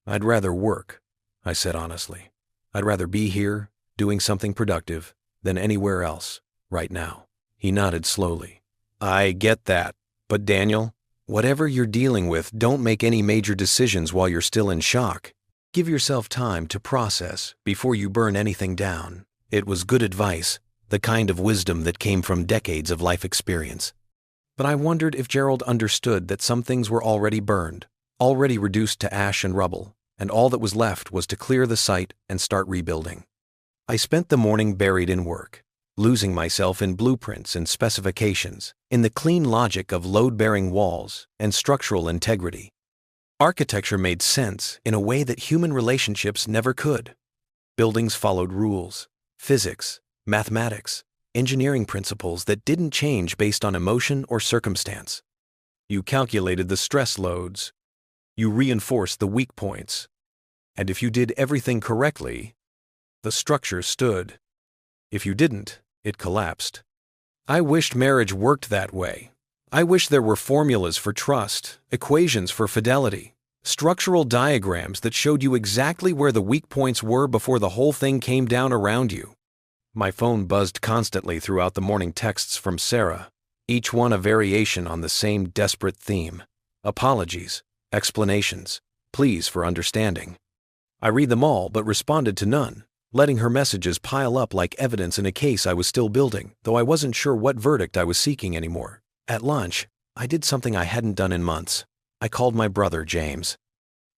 "I'd rather work," I said honestly. "I'd rather be here, doing something productive, than anywhere else, right now." He nodded slowly. "I get that. But Daniel, whatever you're dealing with, don't make any major decisions while you're still in shock. Give yourself time to process before you burn anything down." It was good advice, the kind of wisdom that came from decades of life experience. But I wondered if Gerald understood that some things were already burned, already reduced to ash and rubble, and all that was left was to clear the site and start rebuilding. I spent the morning buried in work, losing myself in blueprints and specifications, in the clean logic of load-bearing walls and structural integrity. Architecture made sense in a way that human relationships never could. Buildings followed rules, physics, mathematics, engineering principles that didn't change based on emotion or circumstance. You calculated the stress loads. You reinforced the weak points. And if you did everything correctly, the structure stood. If you didn't, it collapsed. I wished marriage worked that way. I wish there were formulas for trust, equations for fidelity, structural diagrams that showed you exactly where the weak points were before the whole thing came down around you. My phone buzzed constantly throughout the morning texts from Sarah, each one a variation on the same desperate theme. Apologies, explanations, pleas for understanding. I read them all but responded to none, letting her messages pile up like evidence in a case I was still building, though I wasn't sure what verdict I was seeking anymore. At lunch, I did something I hadn't done in months. I called my brother, James.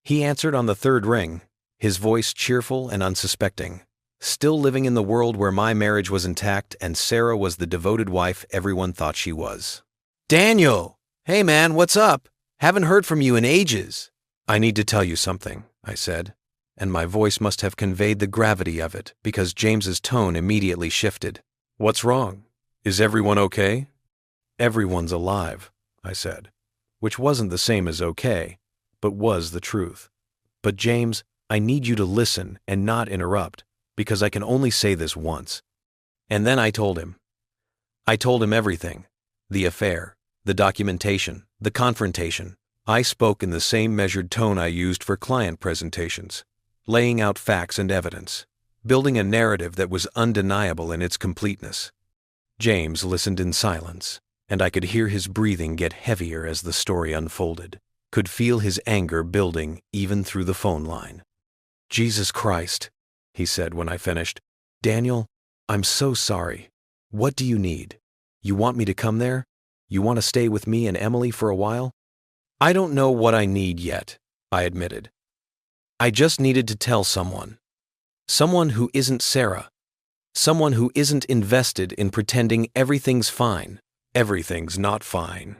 He answered on the third ring, his voice cheerful and unsuspecting, still living in the world where my marriage was intact and Sarah was the devoted wife everyone thought she was. "Daniel! Hey man, what's up? Haven't heard from you in ages." "I need to tell you something," I said, and my voice must have conveyed the gravity of it because James's tone immediately shifted. "What's wrong? Is everyone okay?" "Everyone's alive," I said, which wasn't the same as okay, but was the truth. But James, I need you to listen and not interrupt, because I can only say this once. And then I told him. I told him everything. The affair, the documentation, the confrontation. I spoke in the same measured tone I used for client presentations, laying out facts and evidence, building a narrative that was undeniable in its completeness. James listened in silence, and I could hear his breathing get heavier as the story unfolded, could feel his anger building even through the phone line. "Jesus Christ," he said when I finished. "Daniel, I'm so sorry. What do you need? You want me to come there? You want to stay with me and Emily for a while?" "I don't know what I need yet," I admitted. "I just needed to tell someone. Someone who isn't Sarah. Someone who isn't invested in pretending everything's fine. Everything's not fine,"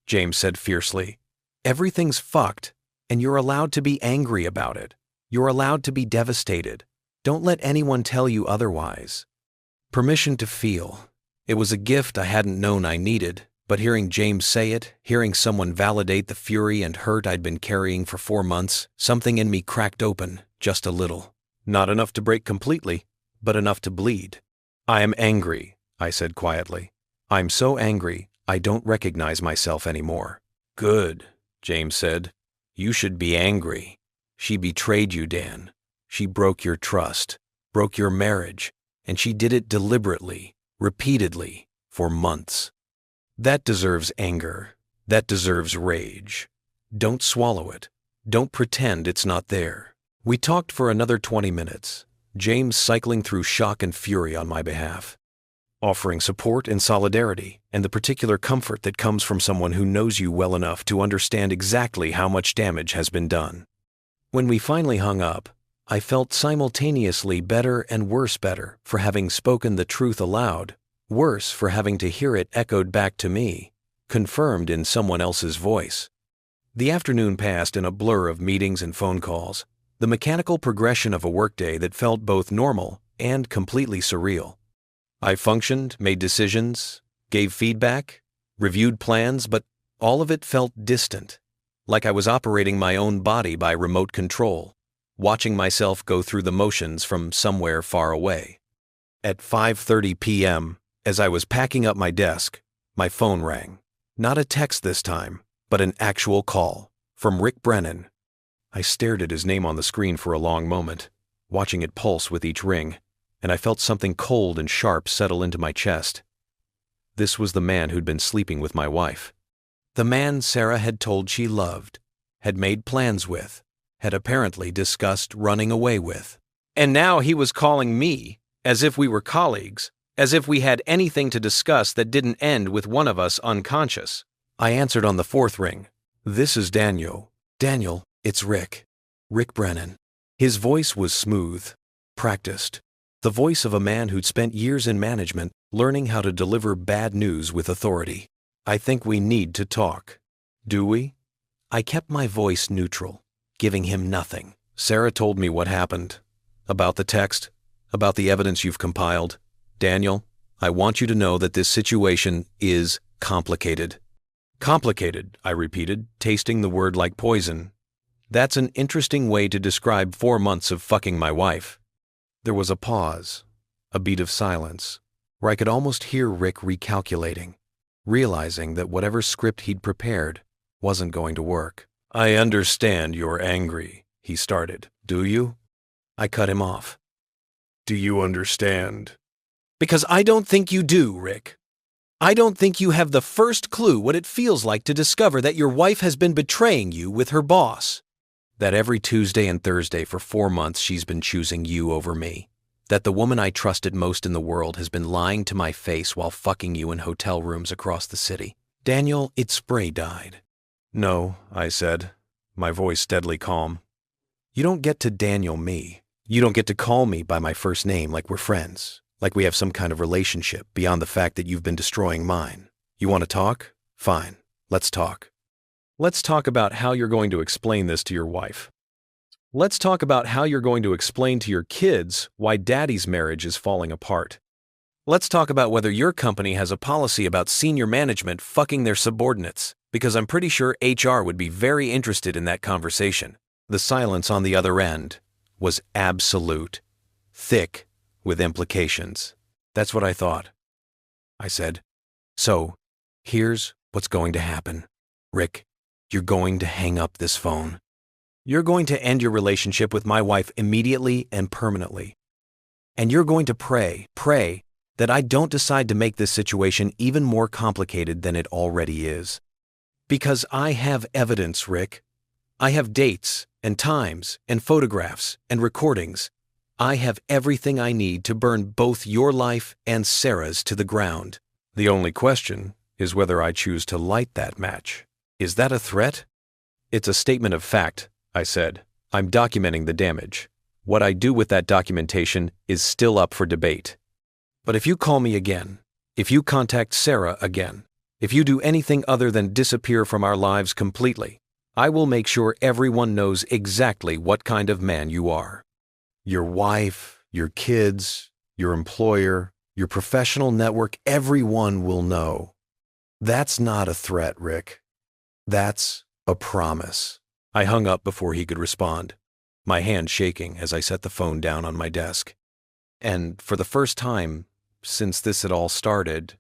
James said fiercely. "Everything's fucked, and you're allowed to be angry about it. You're allowed to be devastated. Don't let anyone tell you otherwise." Permission to feel. It was a gift I hadn't known I needed, but hearing James say it, hearing someone validate the fury and hurt I'd been carrying for 4 months, something in me cracked open, just a little. Not enough to break completely, but enough to bleed. "I am angry," I said quietly. "I'm so angry, I don't recognize myself anymore." "Good," James said. "You should be angry. She betrayed you, Dan. She broke your trust, broke your marriage, and she did it deliberately, repeatedly, for months. That deserves anger. That deserves rage. Don't swallow it. Don't pretend it's not there." We talked for another 20 minutes, James cycling through shock and fury on my behalf, offering support and solidarity and the particular comfort that comes from someone who knows you well enough to understand exactly how much damage has been done. When we finally hung up, I felt simultaneously better and worse better for having spoken the truth aloud, worse for having to hear it echoed back to me, confirmed in someone else's voice. The afternoon passed in a blur of meetings and phone calls, the mechanical progression of a workday that felt both normal and completely surreal. I functioned, made decisions, gave feedback, reviewed plans, but all of it felt distant, like I was operating my own body by remote control, watching myself go through the motions from somewhere far away. At 5:30 p.m., as I was packing up my desk, my phone rang. Not a text this time, but an actual call, from Rick Brennan. I stared at his name on the screen for a long moment, watching it pulse with each ring, and I felt something cold and sharp settle into my chest. This was the man who'd been sleeping with my wife. The man Sarah had told she loved, had made plans with, had apparently discussed running away with. And now he was calling me, as if we were colleagues, as if we had anything to discuss that didn't end with one of us unconscious. I answered on the 4th ring. "This is Daniel. Daniel, it's Rick. Rick Brennan." His voice was smooth, practiced, the voice of a man who'd spent years in management learning how to deliver bad news with authority. "I think we need to talk." "Do we?" I kept my voice neutral, giving him nothing. "Sarah told me what happened. About the text, about the evidence you've compiled. Daniel, I want you to know that this situation is complicated." "Complicated," I repeated, tasting the word like poison. That's an interesting way to describe 4 months of fucking my wife. There was a pause, a beat of silence, where I could almost hear Rick recalculating, realizing that whatever script he'd prepared wasn't going to work. "I understand you're angry," he started. "Do you?" I cut him off. "Do you understand?" "Because I don't think you do, Rick. I don't think you have the first clue what it feels like to discover that your wife has been betraying you with her boss. That every Tuesday and Thursday for 4 months she's been choosing you over me. That the woman I trusted most in the world has been lying to my face while fucking you in hotel rooms across the city. Daniel, it spray dyed." "No," I said, my voice deadly calm. "You don't get to Daniel me. You don't get to call me by my first name like we're friends, like we have some kind of relationship beyond the fact that you've been destroying mine. You want to talk? Fine, let's talk. Let's talk about how you're going to explain this to your wife. Let's talk about how you're going to explain to your kids why daddy's marriage is falling apart. Let's talk about whether your company has a policy about senior management fucking their subordinates, because I'm pretty sure HR would be very interested in that conversation. The silence on the other end was absolute, thick with implications. "That's what I thought," I said. "So, here's what's going to happen. Rick, you're going to hang up this phone. You're going to end your relationship with my wife immediately and permanently. And you're going to pray that I don't decide to make this situation even more complicated than it already is. Because I have evidence, Rick. I have dates and times and photographs and recordings. I have everything I need to burn both your life and Sarah's to the ground. The only question is whether I choose to light that match. Is that a threat?" "It's a statement of fact," I said. "I'm documenting the damage. What I do with that documentation is still up for debate. But if you call me again, if you contact Sarah again, if you do anything other than disappear from our lives completely, I will make sure everyone knows exactly what kind of man you are. Your wife, your kids, your employer, your professional network, everyone will know. That's not a threat, Rick. That's a promise." I hung up before he could respond, my hand shaking as I set the phone down on my desk. And for the first time since this had all started,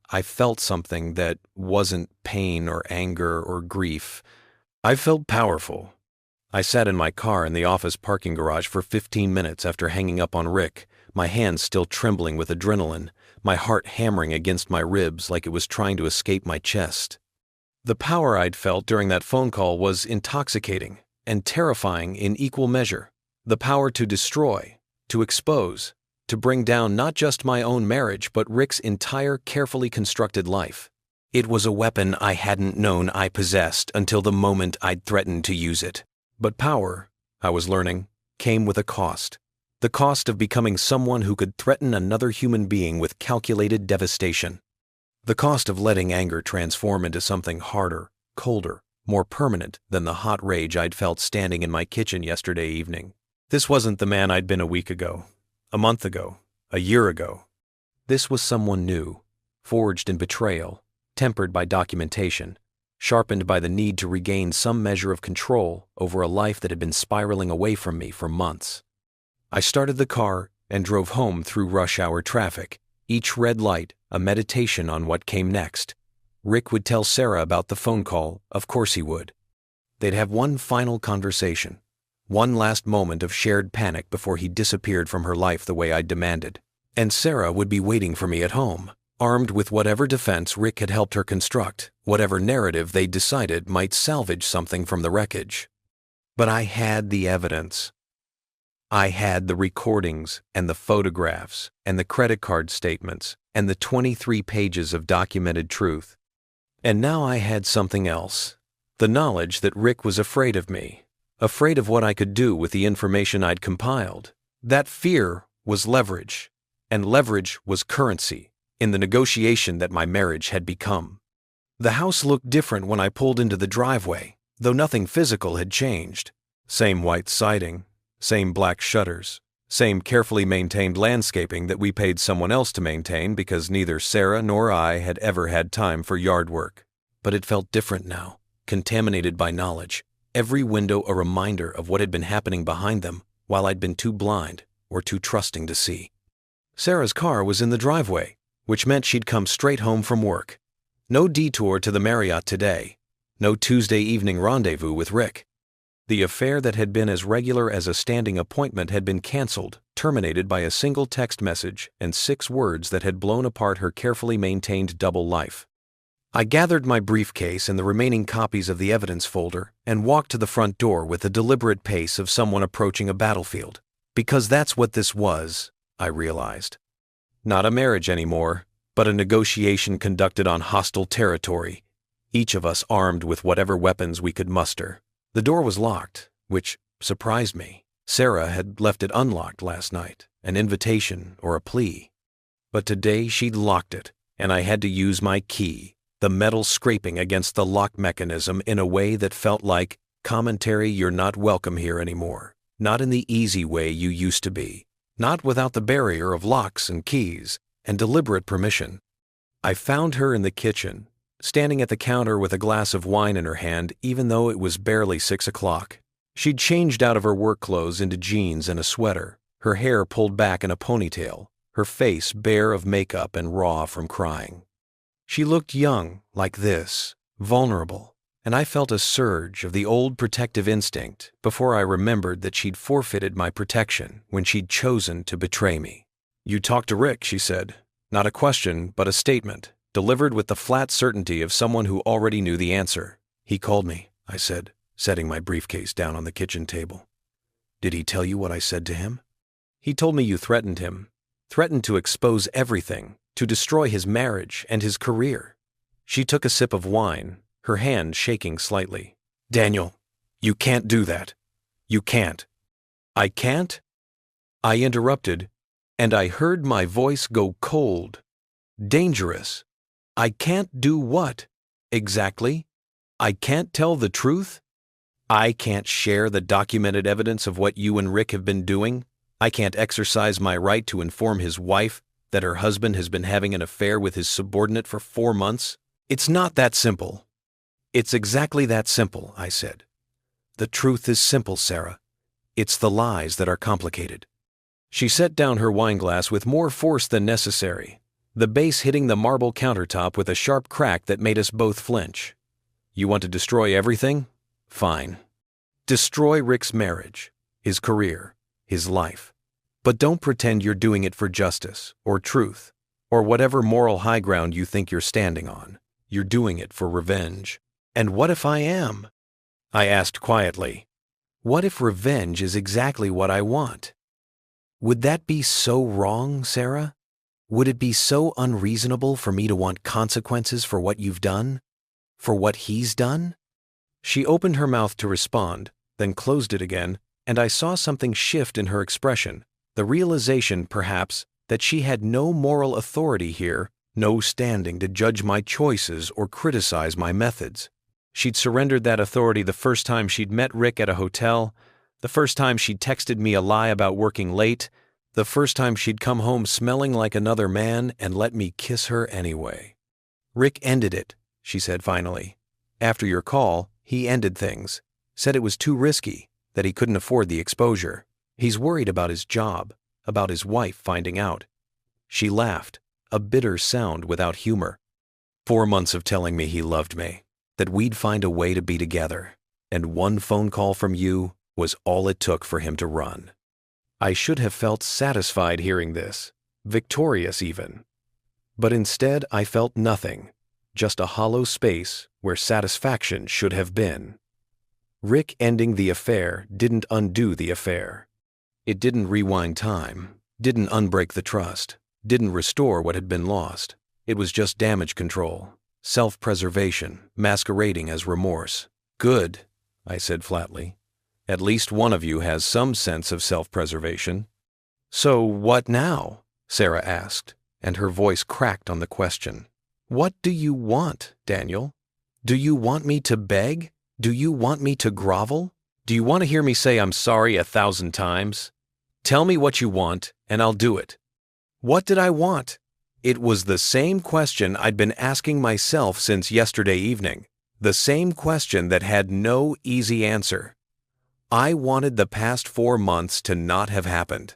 I felt something that wasn't pain or anger or grief. I felt powerful. I sat in my car in the office parking garage for 15 minutes after hanging up on Rick, my hands still trembling with adrenaline, my heart hammering against my ribs like it was trying to escape my chest. The power I'd felt during that phone call was intoxicating and terrifying in equal measure. The power to destroy, to expose, to bring down not just my own marriage but Rick's entire carefully constructed life. It was a weapon I hadn't known I possessed until the moment I'd threatened to use it. But power, I was learning, came with a cost. The cost of becoming someone who could threaten another human being with calculated devastation. The cost of letting anger transform into something harder, colder, more permanent than the hot rage I'd felt standing in my kitchen yesterday evening. This wasn't the man I'd been a week ago, a month ago, a year ago. This was someone new, forged in betrayal, tempered by documentation, sharpened by the need to regain some measure of control over a life that had been spiraling away from me for months. I started the car and drove home through rush hour traffic, each red light a meditation on what came next. Rick would tell Sarah about the phone call, of course he would. They'd have one final conversation, one last moment of shared panic before he disappeared from her life the way I'd demanded. And Sarah would be waiting for me at home, armed with whatever defense Rick had helped her construct, whatever narrative they decided might salvage something from the wreckage. But I had the evidence. I had the recordings and the photographs and the credit card statements and the 23 pages of documented truth. And now I had something else, the knowledge that Rick was afraid of me, afraid of what I could do with the information I'd compiled. That fear was leverage, and leverage was currency in the negotiation that my marriage had become. The house looked different when I pulled into the driveway, though nothing physical had changed. Same white siding, same black shutters, same carefully maintained landscaping that we paid someone else to maintain because neither Sarah nor I had ever had time for yard work. But it felt different now, contaminated by knowledge, every window a reminder of what had been happening behind them while I'd been too blind or too trusting to see. Sarah's car was in the driveway, which meant she'd come straight home from work. No detour to the Marriott today, no Tuesday evening rendezvous with Rick. The affair that had been as regular as a standing appointment had been canceled, terminated by a single text message and 6 words that had blown apart her carefully maintained double life. I gathered my briefcase and the remaining copies of the evidence folder and walked to the front door with the deliberate pace of someone approaching a battlefield. Because that's what this was, I realized. Not a marriage anymore, but a negotiation conducted on hostile territory, each of us armed with whatever weapons we could muster. The door was locked, which surprised me. Sarah had left it unlocked last night, an invitation or a plea. But today she'd locked it, and I had to use my key, the metal scraping against the lock mechanism in a way that felt like commentary. You're not welcome here anymore. Not in the easy way you used to be. Not without the barrier of locks and keys and deliberate permission. I found her in the kitchen, standing at the counter with a glass of wine in her hand even though it was barely 6 o'clock. She'd changed out of her work clothes into jeans and a sweater, her hair pulled back in a ponytail, her face bare of makeup and raw from crying. She looked young, like this, vulnerable, and I felt a surge of the old protective instinct before I remembered that she'd forfeited my protection when she'd chosen to betray me. "You talked to Rick," she said. Not a question, but a statement, delivered with the flat certainty of someone who already knew the answer. "He called me," I said, setting my briefcase down on the kitchen table. "Did he tell you what I said to him?" "He told me you threatened him. Threatened to expose everything, to destroy his marriage and his career." She took a sip of wine, her hand shaking slightly. "Daniel, you can't do that. You can't." "I can't?" I interrupted, and I heard my voice go cold. "Dangerous. I can't do what? Exactly? I can't tell the truth? I can't share the documented evidence of what you and Rick have been doing? I can't exercise my right to inform his wife that her husband has been having an affair with his subordinate for 4 months? It's not that simple." "It's exactly that simple," I said. "The truth is simple, Sarah. It's the lies that are complicated." She set down her wineglass with more force than necessary, the base hitting the marble countertop with a sharp crack that made us both flinch. "You want to destroy everything? Fine. Destroy Rick's marriage, his career, his life. But don't pretend you're doing it for justice, or truth, or whatever moral high ground you think you're standing on. You're doing it for revenge." "And what if I am?" I asked quietly. "What if revenge is exactly what I want? Would that be so wrong, Sarah? Would it be so unreasonable for me to want consequences for what you've done? For what he's done?" She opened her mouth to respond, then closed it again, and I saw something shift in her expression, the realization, perhaps, that she had no moral authority here, no standing to judge my choices or criticize my methods. She'd surrendered that authority the first time she'd met Rick at a hotel, the first time she'd texted me a lie about working late, the first time she'd come home smelling like another man and let me kiss her anyway. "Rick ended it," she said finally. "After your call, he ended things. Said it was too risky, that he couldn't afford the exposure. He's worried about his job, about his wife finding out." She laughed, a bitter sound without humor. 4 months of telling me he loved me, that we'd find a way to be together, and one phone call from you was all it took for him to run. I should have felt satisfied hearing this, victorious even. But instead I felt nothing, just a hollow space where satisfaction should have been. Rick ending the affair didn't undo the affair. It didn't rewind time, didn't unbreak the trust, didn't restore what had been lost. It was just damage control, self-preservation, masquerading as remorse. "Good," I said flatly. "At least one of you has some sense of self-preservation." "So what now?" Sarah asked, and her voice cracked on the question. "What do you want, Daniel? Do you want me to beg? Do you want me to grovel? Do you want to hear me say I'm sorry 1,000 times? Tell me what you want, and I'll do it." What did I want? It was the same question I'd been asking myself since yesterday evening, the same question that had no easy answer. I wanted the past 4 months to not have happened.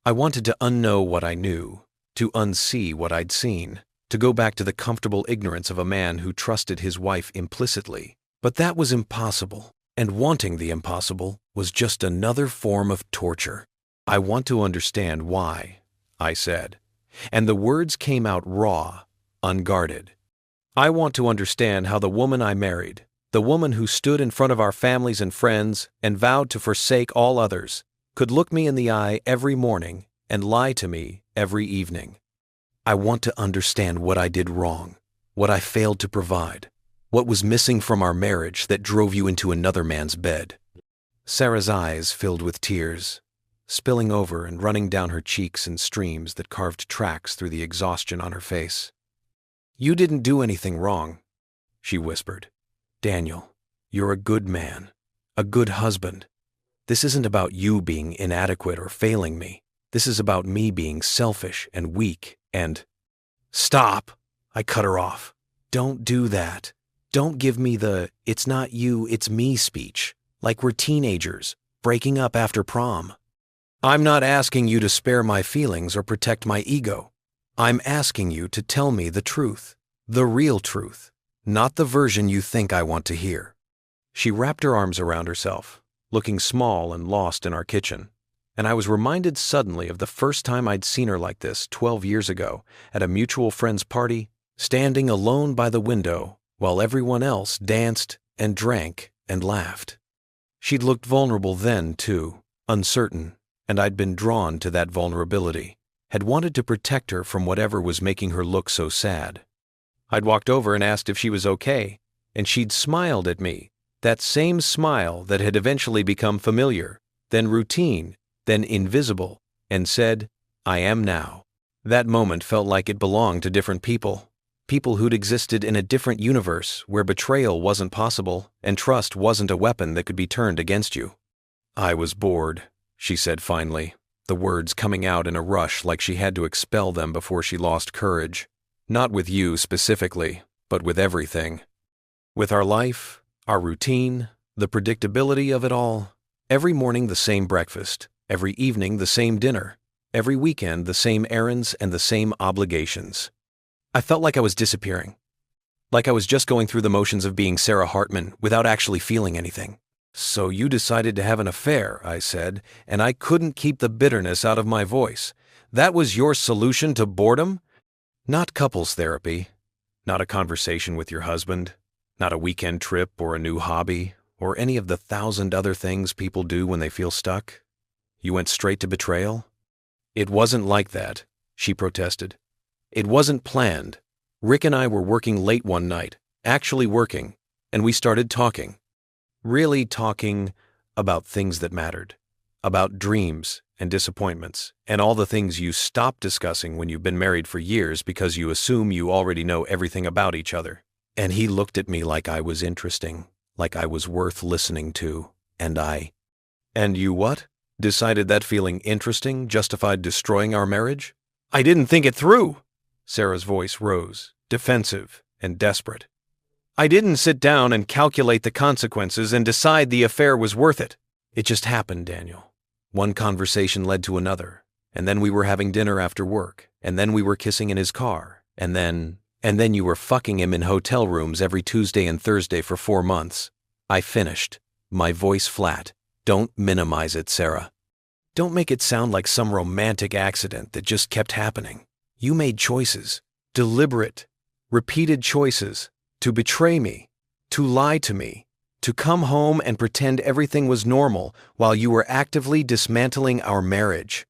I wanted to unknow what I knew, to unsee what I'd seen, to go back to the comfortable ignorance of a man who trusted his wife implicitly. But that was impossible, and wanting the impossible was just another form of torture. "I want to understand why," I said, and the words came out raw, unguarded. "I want to understand how the woman I married, the woman who stood in front of our families and friends and vowed to forsake all others, could look me in the eye every morning and lie to me every evening. I want to understand what I did wrong, what I failed to provide, what was missing from our marriage that drove you into another man's bed." Sarah's eyes filled with tears, spilling over and running down her cheeks in streams that carved tracks through the exhaustion on her face. "You didn't do anything wrong," she whispered. "Daniel, you're a good man, a good husband. This isn't about you being inadequate or failing me. This is about me being selfish and weak and—" "Stop!" I cut her off. "Don't do that. Don't give me the 'it's not you, it's me' speech. like we're teenagers, breaking up after prom. I'm not asking you to spare my feelings or protect my ego. I'm asking you to tell me the truth, the real truth, not the version you think I want to hear." She wrapped her arms around herself, looking small and lost in our kitchen, and I was reminded suddenly of the first time I'd seen her like this 12 years ago at a mutual friend's party, standing alone by the window while everyone else danced and drank and laughed. She'd looked vulnerable then, too, uncertain, and I'd been drawn to that vulnerability, had wanted to protect her from whatever was making her look so sad. I'd walked over and asked if she was okay, and she'd smiled at me, that same smile that had eventually become familiar, then routine, then invisible, and said, "I am now." That moment felt like it belonged to different people, people who'd existed in a different universe where betrayal wasn't possible and trust wasn't a weapon that could be turned against you. "I was bored," she said finally, the words coming out in a rush like she had to expel them before she lost courage. "Not with you specifically, but with everything. With our life, our routine, the predictability of it all. Every morning the same breakfast, every evening the same dinner, every weekend the same errands and the same obligations. I felt like I was disappearing, like I was just going through the motions of being Sarah Hartman without actually feeling anything." "So you decided to have an affair," I said, and I couldn't keep the bitterness out of my voice. "That was your solution to boredom? Not couples therapy, not a conversation with your husband, not a weekend trip or a new hobby, or any of the 1,000 other things people do when they feel stuck. You went straight to betrayal?" "It wasn't like that," she protested. "It wasn't planned. Rick and I were working late one night, actually working, and we started talking. Really talking about things that mattered, about dreams and disappointments, and all the things you stop discussing when you've been married for years because you assume you already know everything about each other. And he looked at me like I was interesting, like I was worth listening to, and you what? Decided that feeling interesting justified destroying our marriage? I didn't think it through." Sarah's voice rose, defensive and desperate. "I didn't sit down and calculate the consequences and decide the affair was worth it. It just happened, Daniel. One conversation led to another, and then we were having dinner after work, and then we were kissing in his car, and then you were fucking him in hotel rooms every Tuesday and Thursday for 4 months. I finished, my voice flat. Don't minimize it, Sarah. Don't make it sound like some romantic accident that just kept happening. You made choices, deliberate, repeated choices, to betray me, to lie to me, to come home and pretend everything was normal while you were actively dismantling our marriage."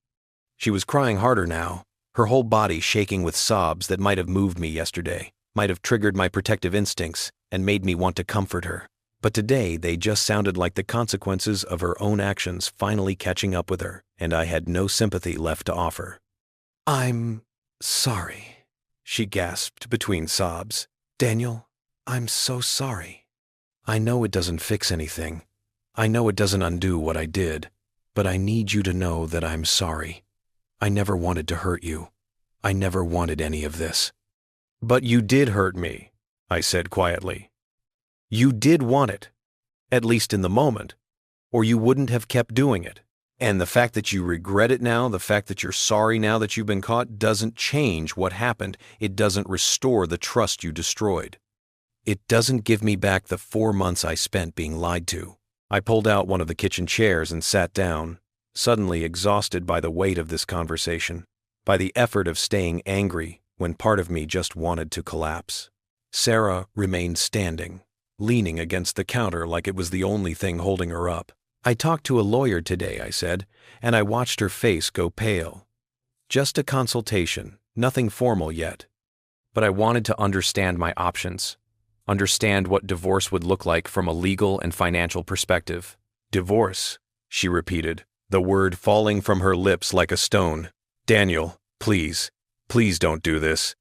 She was crying harder now, her whole body shaking with sobs that might have moved me yesterday, might have triggered my protective instincts and made me want to comfort her. But today they just sounded like the consequences of her own actions finally catching up with her, and I had no sympathy left to offer. "I'm sorry," she gasped between sobs. "Daniel, I'm so sorry. I know it doesn't fix anything. I know it doesn't undo what I did, but I need you to know that I'm sorry. I never wanted to hurt you. I never wanted any of this." "But you did hurt me," I said quietly. "You did want it, at least in the moment, or you wouldn't have kept doing it. And the fact that you regret it now, the fact that you're sorry now that you've been caught, doesn't change what happened. It doesn't restore the trust you destroyed. It doesn't give me back the 4 months I spent being lied to." I pulled out one of the kitchen chairs and sat down, suddenly exhausted by the weight of this conversation, by the effort of staying angry when part of me just wanted to collapse. Sarah remained standing, leaning against the counter like it was the only thing holding her up. "I talked to a lawyer today," I said, and I watched her face go pale. "Just a consultation, nothing formal yet. But I wanted to understand my options, understand what divorce would look like from a legal and financial perspective." "Divorce," she repeated, the word falling from her lips like a stone. "Daniel, please, please don't do this.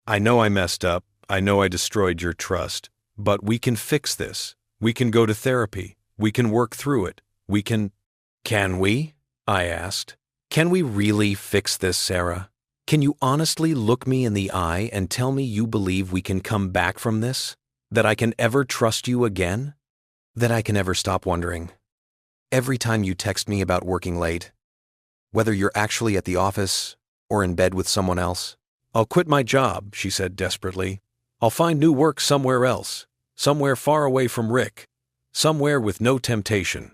I know I messed up. I know I destroyed your trust. But we can fix this. We can go to therapy. We can work through it. We can—" "Can we?" I asked. "Can we really fix this, Sarah? Can you honestly look me in the eye and tell me you believe we can come back from this? That I can ever trust you again?" That I can ever stop wondering. Every time you text me about working late, whether you're actually at the office or in bed with someone else. I'll quit my job, she said desperately. I'll find new work somewhere else, somewhere far away from Rick, somewhere with no temptation.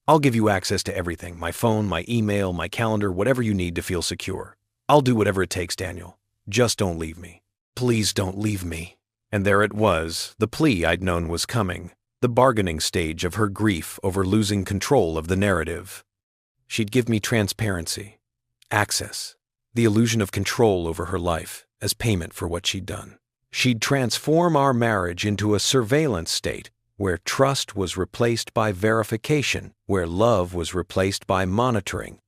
I'll give you access to everything, my phone, my email, my calendar, whatever you need to feel secure. I'll do whatever it takes, Daniel. Just don't leave me. Please don't leave me. And there it was, the plea I'd known was coming, the bargaining stage of her grief over losing control of the narrative. She'd give me transparency, access, the illusion of control over her life as payment for what she'd done. She'd transform our marriage into a surveillance state where trust was replaced by verification, where love was replaced by monitoring,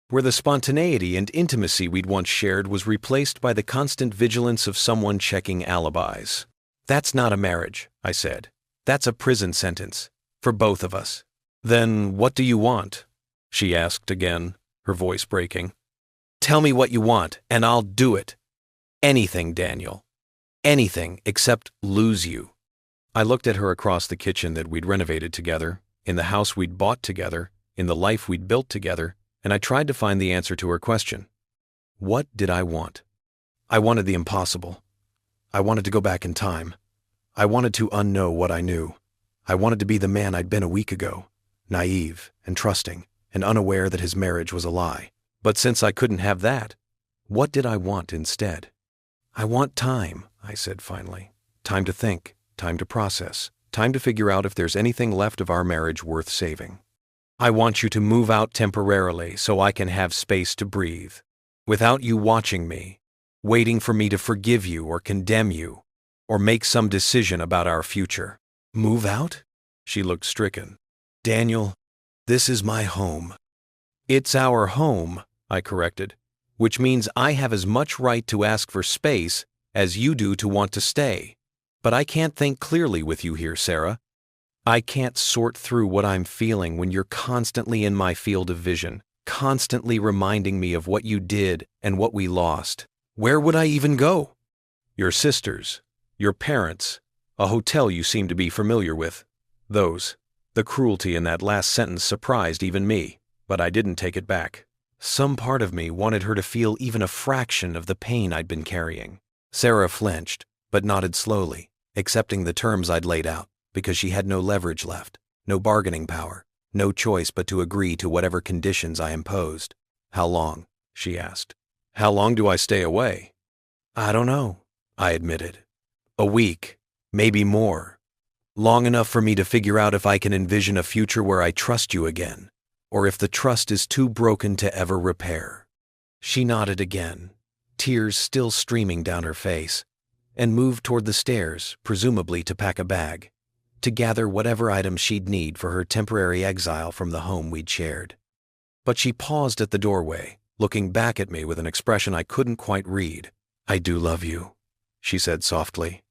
where the spontaneity and intimacy we'd once shared was replaced by the constant vigilance of someone checking alibis. That's not a marriage, I said. That's a prison sentence, for both of us. Then what do you want? She asked again, her voice breaking. Tell me what you want, and I'll do it. Anything, Daniel. Anything except lose you. I looked at her across the kitchen that we'd renovated together, in the house we'd bought together, in the life we'd built together, and I tried to find the answer to her question. What did I want? I wanted the impossible. I wanted to go back in time. I wanted to unknow what I knew. I wanted to be the man I'd been a week ago, naive and trusting and unaware that his marriage was a lie. But since I couldn't have that, what did I want instead? I want time, I said finally. Time to think, time to process, time to figure out if there's anything left of our marriage worth saving. I want you to move out temporarily so I can have space to breathe, without you watching me, waiting for me to forgive you or condemn you, or make some decision about our future. Move out? She looked stricken. Daniel, this is my home. It's our home, I corrected, which means I have as much right to ask for space as you do to want to stay. But I can't think clearly with you here, Sarah. I can't sort through what I'm feeling when you're constantly in my field of vision, constantly reminding me of what you did and what we lost. Where would I even go? Your sisters, your parents, a hotel you seem to be familiar with. The cruelty in that last sentence surprised even me, but I didn't take it back. Some part of me wanted her to feel even a fraction of the pain I'd been carrying. Sarah flinched, but nodded slowly, accepting the terms I'd laid out, because she had no leverage left, no bargaining power, no choice but to agree to whatever conditions I imposed. How long? She asked. How long do I stay away? I don't know, I admitted. A week, maybe more. Long enough for me to figure out if I can envision a future where I trust you again, or if the trust is too broken to ever repair. She nodded again, tears still streaming down her face, and moved toward the stairs, presumably to pack a bag, to gather whatever items she'd need for her temporary exile from the home we'd shared. But she paused at the doorway, looking back at me with an expression I couldn't quite read. I do love you, she said softly.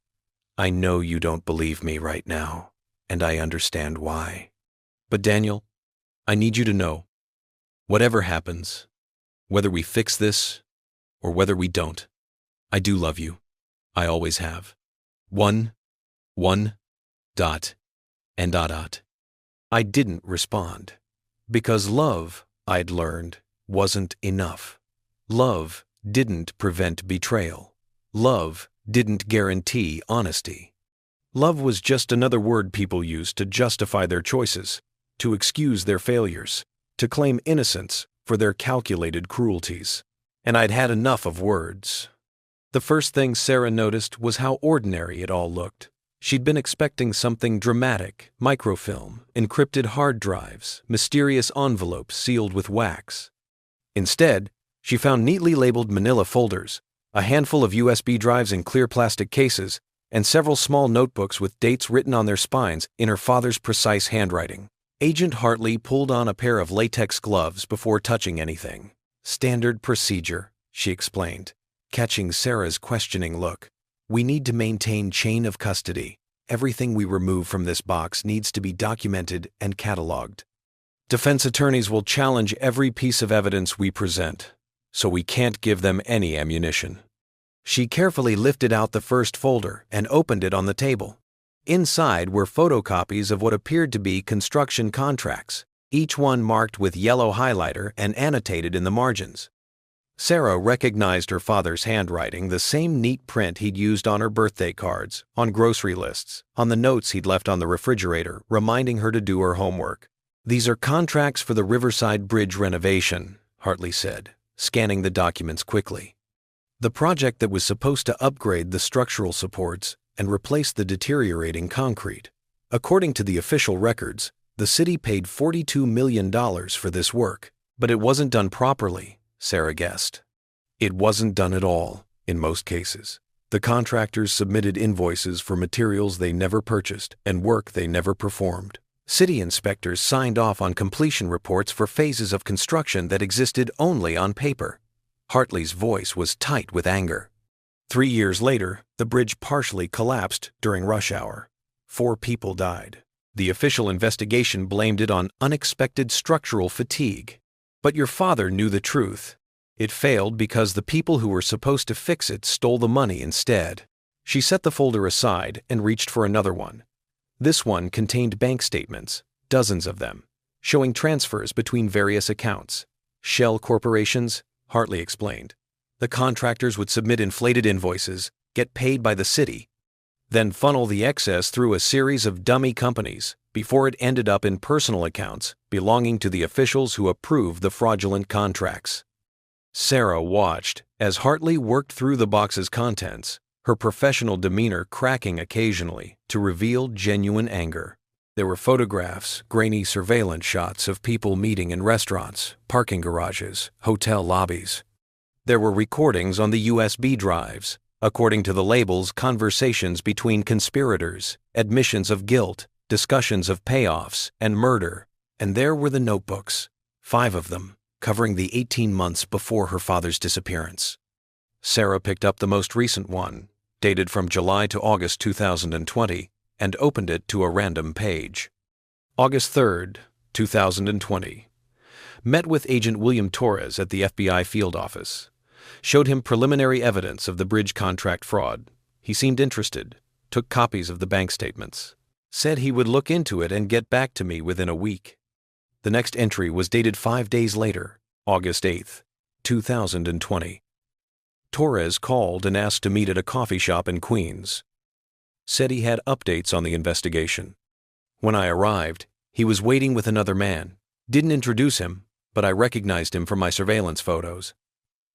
I know you don't believe me right now, and I understand why. But Daniel, I need you to know, whatever happens, whether we fix this or whether we don't, I do love you. I always have. One, dot, and dot. I didn't respond, because love, I'd learned, wasn't enough. Love didn't prevent betrayal. Love didn't guarantee honesty. Love was just another word people used to justify their choices, to excuse their failures, to claim innocence for their calculated cruelties. And I'd had enough of words. The first thing Sarah noticed was how ordinary it all looked. She'd been expecting something dramatic, microfilm, encrypted hard drives, mysterious envelopes sealed with wax. Instead, she found neatly labeled manila folders, a handful of USB drives in clear plastic cases, and several small notebooks with dates written on their spines in her father's precise handwriting. Agent Hartley pulled on a pair of latex gloves before touching anything. Standard procedure, she explained, catching Sarah's questioning look. We need to maintain chain of custody. Everything we remove from this box needs to be documented and cataloged. Defense attorneys will challenge every piece of evidence we present, so we can't give them any ammunition. She carefully lifted out the first folder and opened it on the table. Inside were photocopies of what appeared to be construction contracts, each one marked with yellow highlighter and annotated in the margins. Sarah recognized her father's handwriting, the same neat print he'd used on her birthday cards, on grocery lists, on the notes he'd left on the refrigerator, reminding her to do her homework. "These are contracts for the Riverside Bridge renovation," Hartley said, scanning the documents quickly. The project that was supposed to upgrade the structural supports and replace the deteriorating concrete. According to the official records, the city paid $42 million for this work, but it wasn't done properly, Sarah guessed. It wasn't done at all, in most cases. The contractors submitted invoices for materials they never purchased and work they never performed. City inspectors signed off on completion reports for phases of construction that existed only on paper. Hartley's voice was tight with anger. 3 years later, the bridge partially collapsed during rush hour. 4 people died. The official investigation blamed it on unexpected structural fatigue. But your father knew the truth. It failed because the people who were supposed to fix it stole the money instead. She set the folder aside and reached for another one. This one contained bank statements, dozens of them, showing transfers between various accounts. Shell corporations, Hartley explained. The contractors would submit inflated invoices, get paid by the city, then funnel the excess through a series of dummy companies before it ended up in personal accounts belonging to the officials who approved the fraudulent contracts. Sarah watched as Hartley worked through the box's contents, her professional demeanor cracking occasionally to reveal genuine anger. There were photographs, grainy surveillance shots of people meeting in restaurants, parking garages, hotel lobbies. There were recordings on the USB drives, according to the labels, conversations between conspirators, admissions of guilt, discussions of payoffs, and murder. And there were the notebooks, 5 of them, covering the 18 months before her father's disappearance. Sarah picked up the most recent one, dated from July to August 2020, and opened it to a random page. August 3rd, 2020. Met with Agent William Torres at the FBI field office. Showed him preliminary evidence of the bridge contract fraud. He seemed interested, took copies of the bank statements. Said he would look into it and get back to me within a week. The next entry was dated 5 days later, August 8th, 2020. Torres called and asked to meet at a coffee shop in Queens. Said he had updates on the investigation. When I arrived, he was waiting with another man. Didn't introduce him, but I recognized him from my surveillance photos.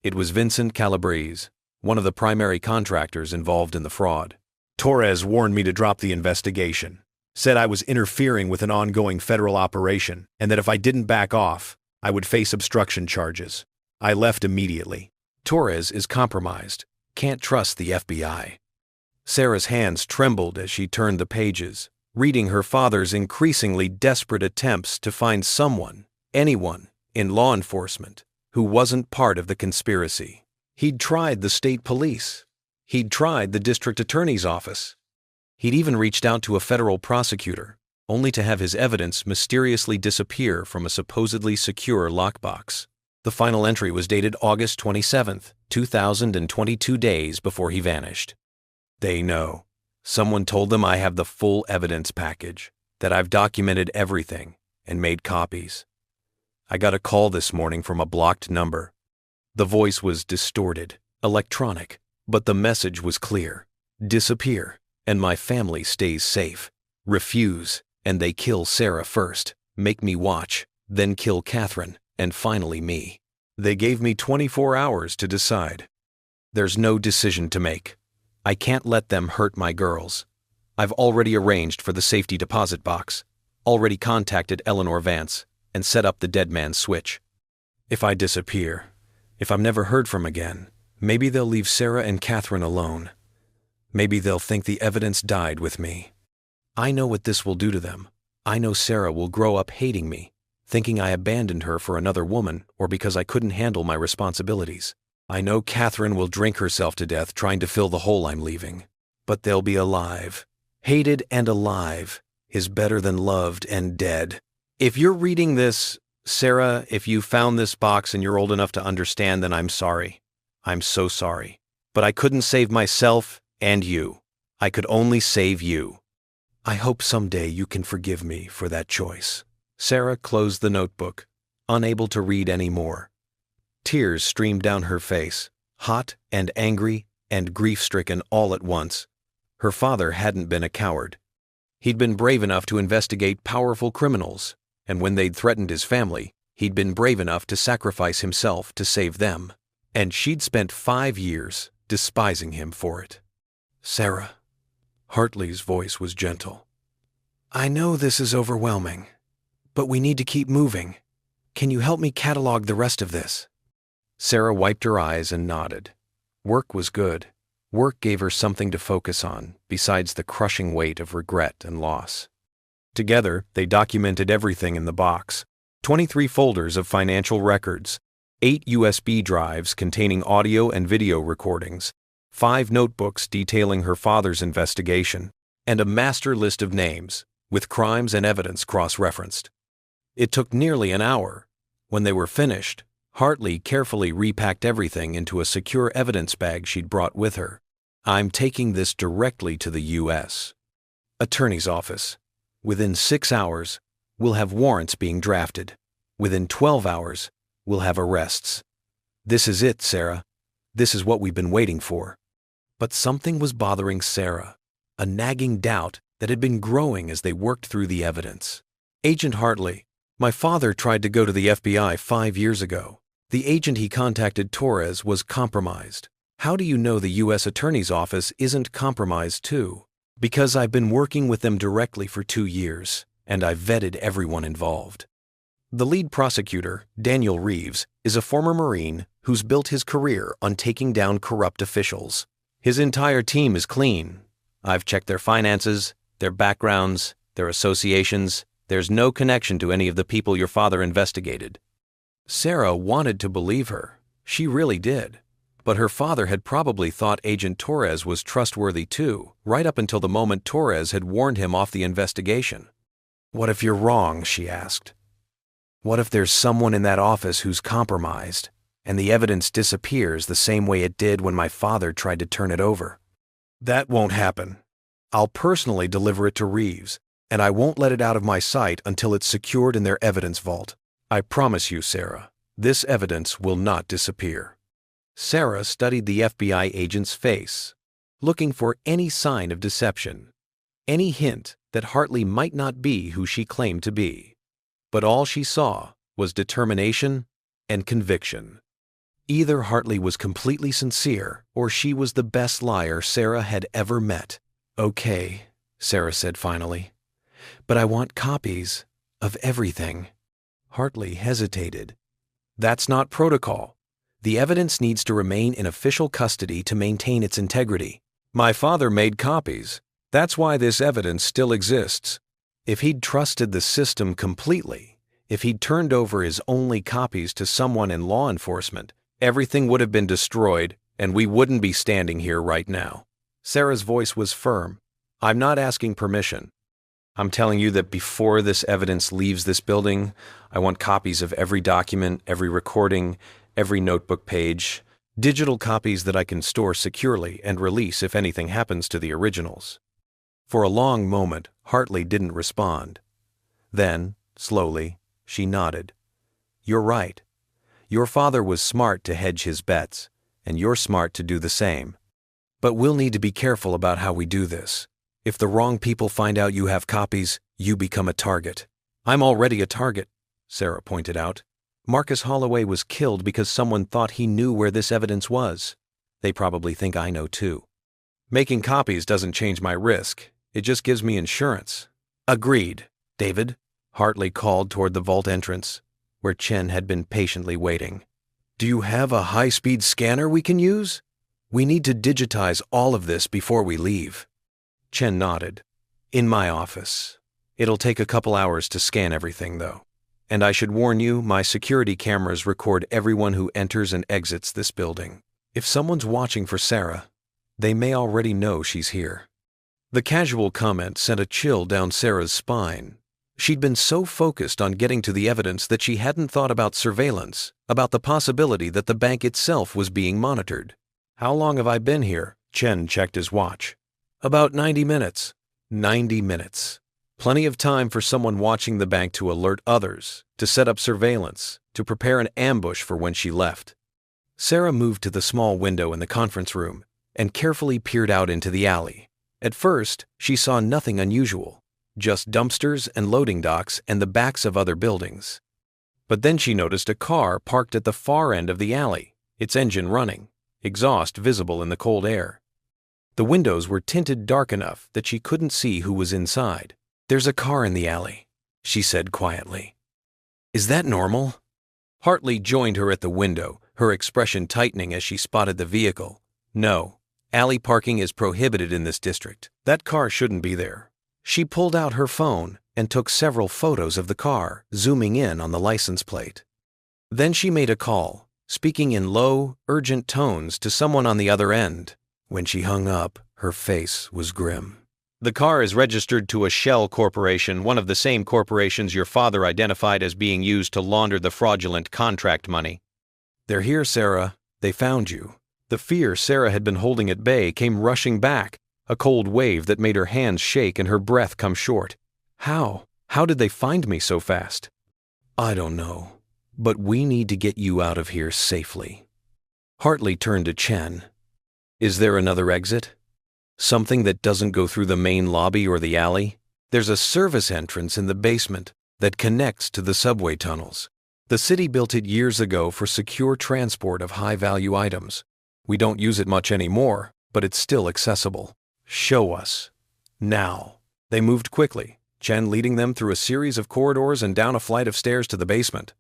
It was Vincent Calabrese, one of the primary contractors involved in the fraud. Torres warned me to drop the investigation. Said I was interfering with an ongoing federal operation and that if I didn't back off, I would face obstruction charges. I left immediately. Torres is compromised. Can't trust the FBI. Sarah's hands trembled as she turned the pages, reading her father's increasingly desperate attempts to find someone, anyone, in law enforcement who wasn't part of the conspiracy. He'd tried the state police. He'd tried the district attorney's office. He'd even reached out to a federal prosecutor, only to have his evidence mysteriously disappear from a supposedly secure lockbox. The final entry was dated August 27th, 2022 days before he vanished. They know. Someone told them I have the full evidence package, that I've documented everything and made copies. I got a call this morning from a blocked number. The voice was distorted, electronic, but the message was clear. Disappear, and my family stays safe. Refuse, and they kill Sarah first, make me watch, then kill Catherine, and finally me. They gave me 24 hours to decide. There's no decision to make. I can't let them hurt my girls. I've already arranged for the safety deposit box, already contacted Eleanor Vance, and set up the dead man's switch. If I disappear, if I'm never heard from again, maybe they'll leave Sarah and Catherine alone. Maybe they'll think the evidence died with me. I know what this will do to them. I know Sarah will grow up hating me, thinking I abandoned her for another woman or because I couldn't handle my responsibilities. I know Catherine will drink herself to death trying to fill the hole I'm leaving. But they'll be alive. Hated and alive is better than loved and dead. If you're reading this, Sarah, if you found this box and you're old enough to understand, then I'm sorry. I'm so sorry. But I couldn't save myself and you. I could only save you. I hope someday you can forgive me for that choice. Sarah closed the notebook, unable to read any more. Tears streamed down her face, hot and angry and grief-stricken all at once. Her father hadn't been a coward. He'd been brave enough to investigate powerful criminals, and when they'd threatened his family, he'd been brave enough to sacrifice himself to save them. And she'd spent 5 years despising him for it. Sarah. Hartley's voice was gentle. I know this is overwhelming, but we need to keep moving. Can you help me catalog the rest of this? Sarah wiped her eyes and nodded. Work was good. Work gave her something to focus on, besides the crushing weight of regret and loss. Together, they documented everything in the box. 23 folders of financial records, 8 USB drives containing audio and video recordings, 5 notebooks detailing her father's investigation, and a master list of names, with crimes and evidence cross-referenced. It took nearly an hour. When they were finished, Hartley carefully repacked everything into a secure evidence bag she'd brought with her. I'm taking this directly to the U.S. Attorney's office. Within 6 hours, we'll have warrants being drafted. Within 12 hours, we'll have arrests. This is it, Sarah. This is what we've been waiting for. But something was bothering Sarah, a nagging doubt that had been growing as they worked through the evidence. Agent Hartley, my father tried to go to the FBI 5 years ago. The agent he contacted, Torres, was compromised. How do you know the U.S. Attorney's Office isn't compromised too? Because I've been working with them directly for 2 years, and I've vetted everyone involved. The lead prosecutor, Daniel Reeves, is a former Marine who's built his career on taking down corrupt officials. His entire team is clean. I've checked their finances, their backgrounds, their associations. There's no connection to any of the people your father investigated. Sarah wanted to believe her. She really did. But her father had probably thought Agent Torres was trustworthy too, right up until the moment Torres had warned him off the investigation. What if you're wrong, she asked. What if there's someone in that office who's compromised, and the evidence disappears the same way it did when my father tried to turn it over? That won't happen. I'll personally deliver it to Reeves, and I won't let it out of my sight until it's secured in their evidence vault. I promise you, Sarah, this evidence will not disappear. Sarah studied the FBI agent's face, looking for any sign of deception, any hint that Hartley might not be who she claimed to be. But all she saw was determination and conviction. Either Hartley was completely sincere, or she was the best liar Sarah had ever met. Okay, Sarah said finally, but I want copies of everything. Hartley hesitated. That's not protocol. The evidence needs to remain in official custody to maintain its integrity. My father made copies. That's why this evidence still exists. If he'd trusted the system completely, if he'd turned over his only copies to someone in law enforcement, everything would have been destroyed and we wouldn't be standing here right now. Sarah's voice was firm. I'm not asking permission. I'm telling you that before this evidence leaves this building, I want copies of every document, every recording, every notebook page, digital copies that I can store securely and release if anything happens to the originals. For a long moment, Hartley didn't respond. Then, slowly, she nodded. You're right. Your father was smart to hedge his bets, and you're smart to do the same. But we'll need to be careful about how we do this. If the wrong people find out you have copies, you become a target. I'm already a target, Sarah pointed out. Marcus Holloway was killed because someone thought he knew where this evidence was. They probably think I know too. Making copies doesn't change my risk. It just gives me insurance. Agreed, David, Hartley called toward the vault entrance, where Chen had been patiently waiting. Do you have a high-speed scanner we can use? We need to digitize all of this before we leave. Chen nodded. In my office. It'll take a couple hours to scan everything, though. And I should warn you, my security cameras record everyone who enters and exits this building. If someone's watching for Sarah, they may already know she's here. The casual comment sent a chill down Sarah's spine. She'd been so focused on getting to the evidence that she hadn't thought about surveillance, about the possibility that the bank itself was being monitored. How long have I been here? Chen checked his watch. About 90 minutes. 90 minutes. Plenty of time for someone watching the bank to alert others, to set up surveillance, to prepare an ambush for when she left. Sarah moved to the small window in the conference room and carefully peered out into the alley. At first, she saw nothing unusual, just dumpsters and loading docks and the backs of other buildings. But then she noticed a car parked at the far end of the alley, its engine running, exhaust visible in the cold air. The windows were tinted dark enough that she couldn't see who was inside. "There's a car in the alley," she said quietly. "Is that normal?" Hartley joined her at the window, her expression tightening as she spotted the vehicle. "No, alley parking is prohibited in this district. That car shouldn't be there." She pulled out her phone and took several photos of the car, zooming in on the license plate. Then she made a call, speaking in low, urgent tones to someone on the other end. When she hung up, her face was grim. "The car is registered to a shell corporation, one of the same corporations your father identified as being used to launder the fraudulent contract money." "They're here, Sarah. They found you." The fear Sarah had been holding at bay came rushing back, a cold wave that made her hands shake and her breath come short. How? How did they find me so fast?" "I don't know, but we need to get you out of here safely." Hartley turned to Chen. "Is there another exit? Something that doesn't go through the main lobby or the alley? There's a service entrance in the basement that connects to the subway tunnels. The city built it years ago for secure transport of high-value items. We don't use it much anymore, but it's still accessible. Show us. Now." They moved quickly, Chen leading them through a series of corridors and down a flight of stairs to the basement.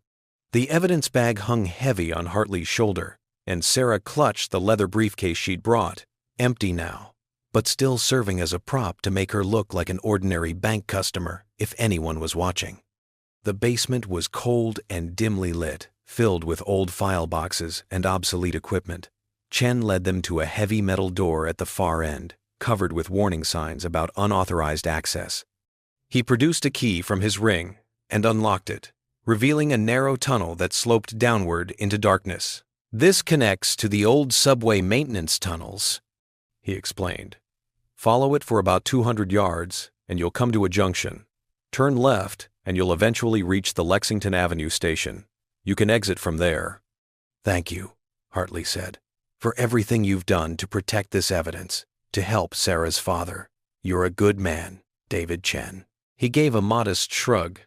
The evidence bag hung heavy on Hartley's shoulder, and Sarah clutched the leather briefcase she'd brought, empty now, but still serving as a prop to make her look like an ordinary bank customer if anyone was watching. The basement was cold and dimly lit, filled with old file boxes and obsolete equipment. Chen led them to a heavy metal door at the far end, covered with warning signs about unauthorized access. He produced a key from his ring and unlocked it, revealing a narrow tunnel that sloped downward into darkness. "This connects to the old subway maintenance tunnels," he explained. "Follow it for about 200 yards, and you'll come to a junction. Turn left, and you'll eventually reach the Lexington Avenue station. You can exit from there." "Thank you," Hartley said, "for everything you've done to protect this evidence, to help Sarah's father. You're a good man, David Chen." He gave a modest shrug.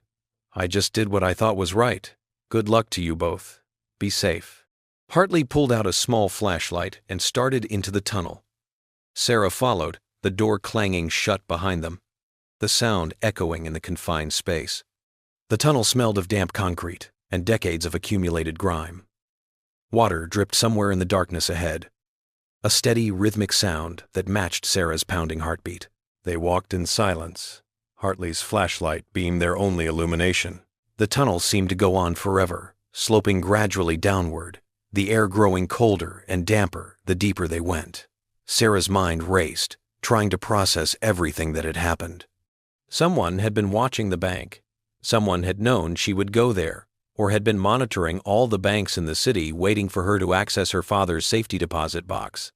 "I just did what I thought was right. Good luck to you both. Be safe." Hartley pulled out a small flashlight and started into the tunnel. Sarah followed, the door clanging shut behind them, the sound echoing in the confined space. The tunnel smelled of damp concrete and decades of accumulated grime. Water dripped somewhere in the darkness ahead, a steady, rhythmic sound that matched Sarah's pounding heartbeat. They walked in silence. Hartley's flashlight beamed their only illumination. The tunnel seemed to go on forever, sloping gradually downward, the air growing colder and damper the deeper they went. Sarah's mind raced, trying to process everything that had happened. Someone had been watching the bank. Someone had known she would go there, or had been monitoring all the banks in the city waiting for her to access her father's safety deposit box,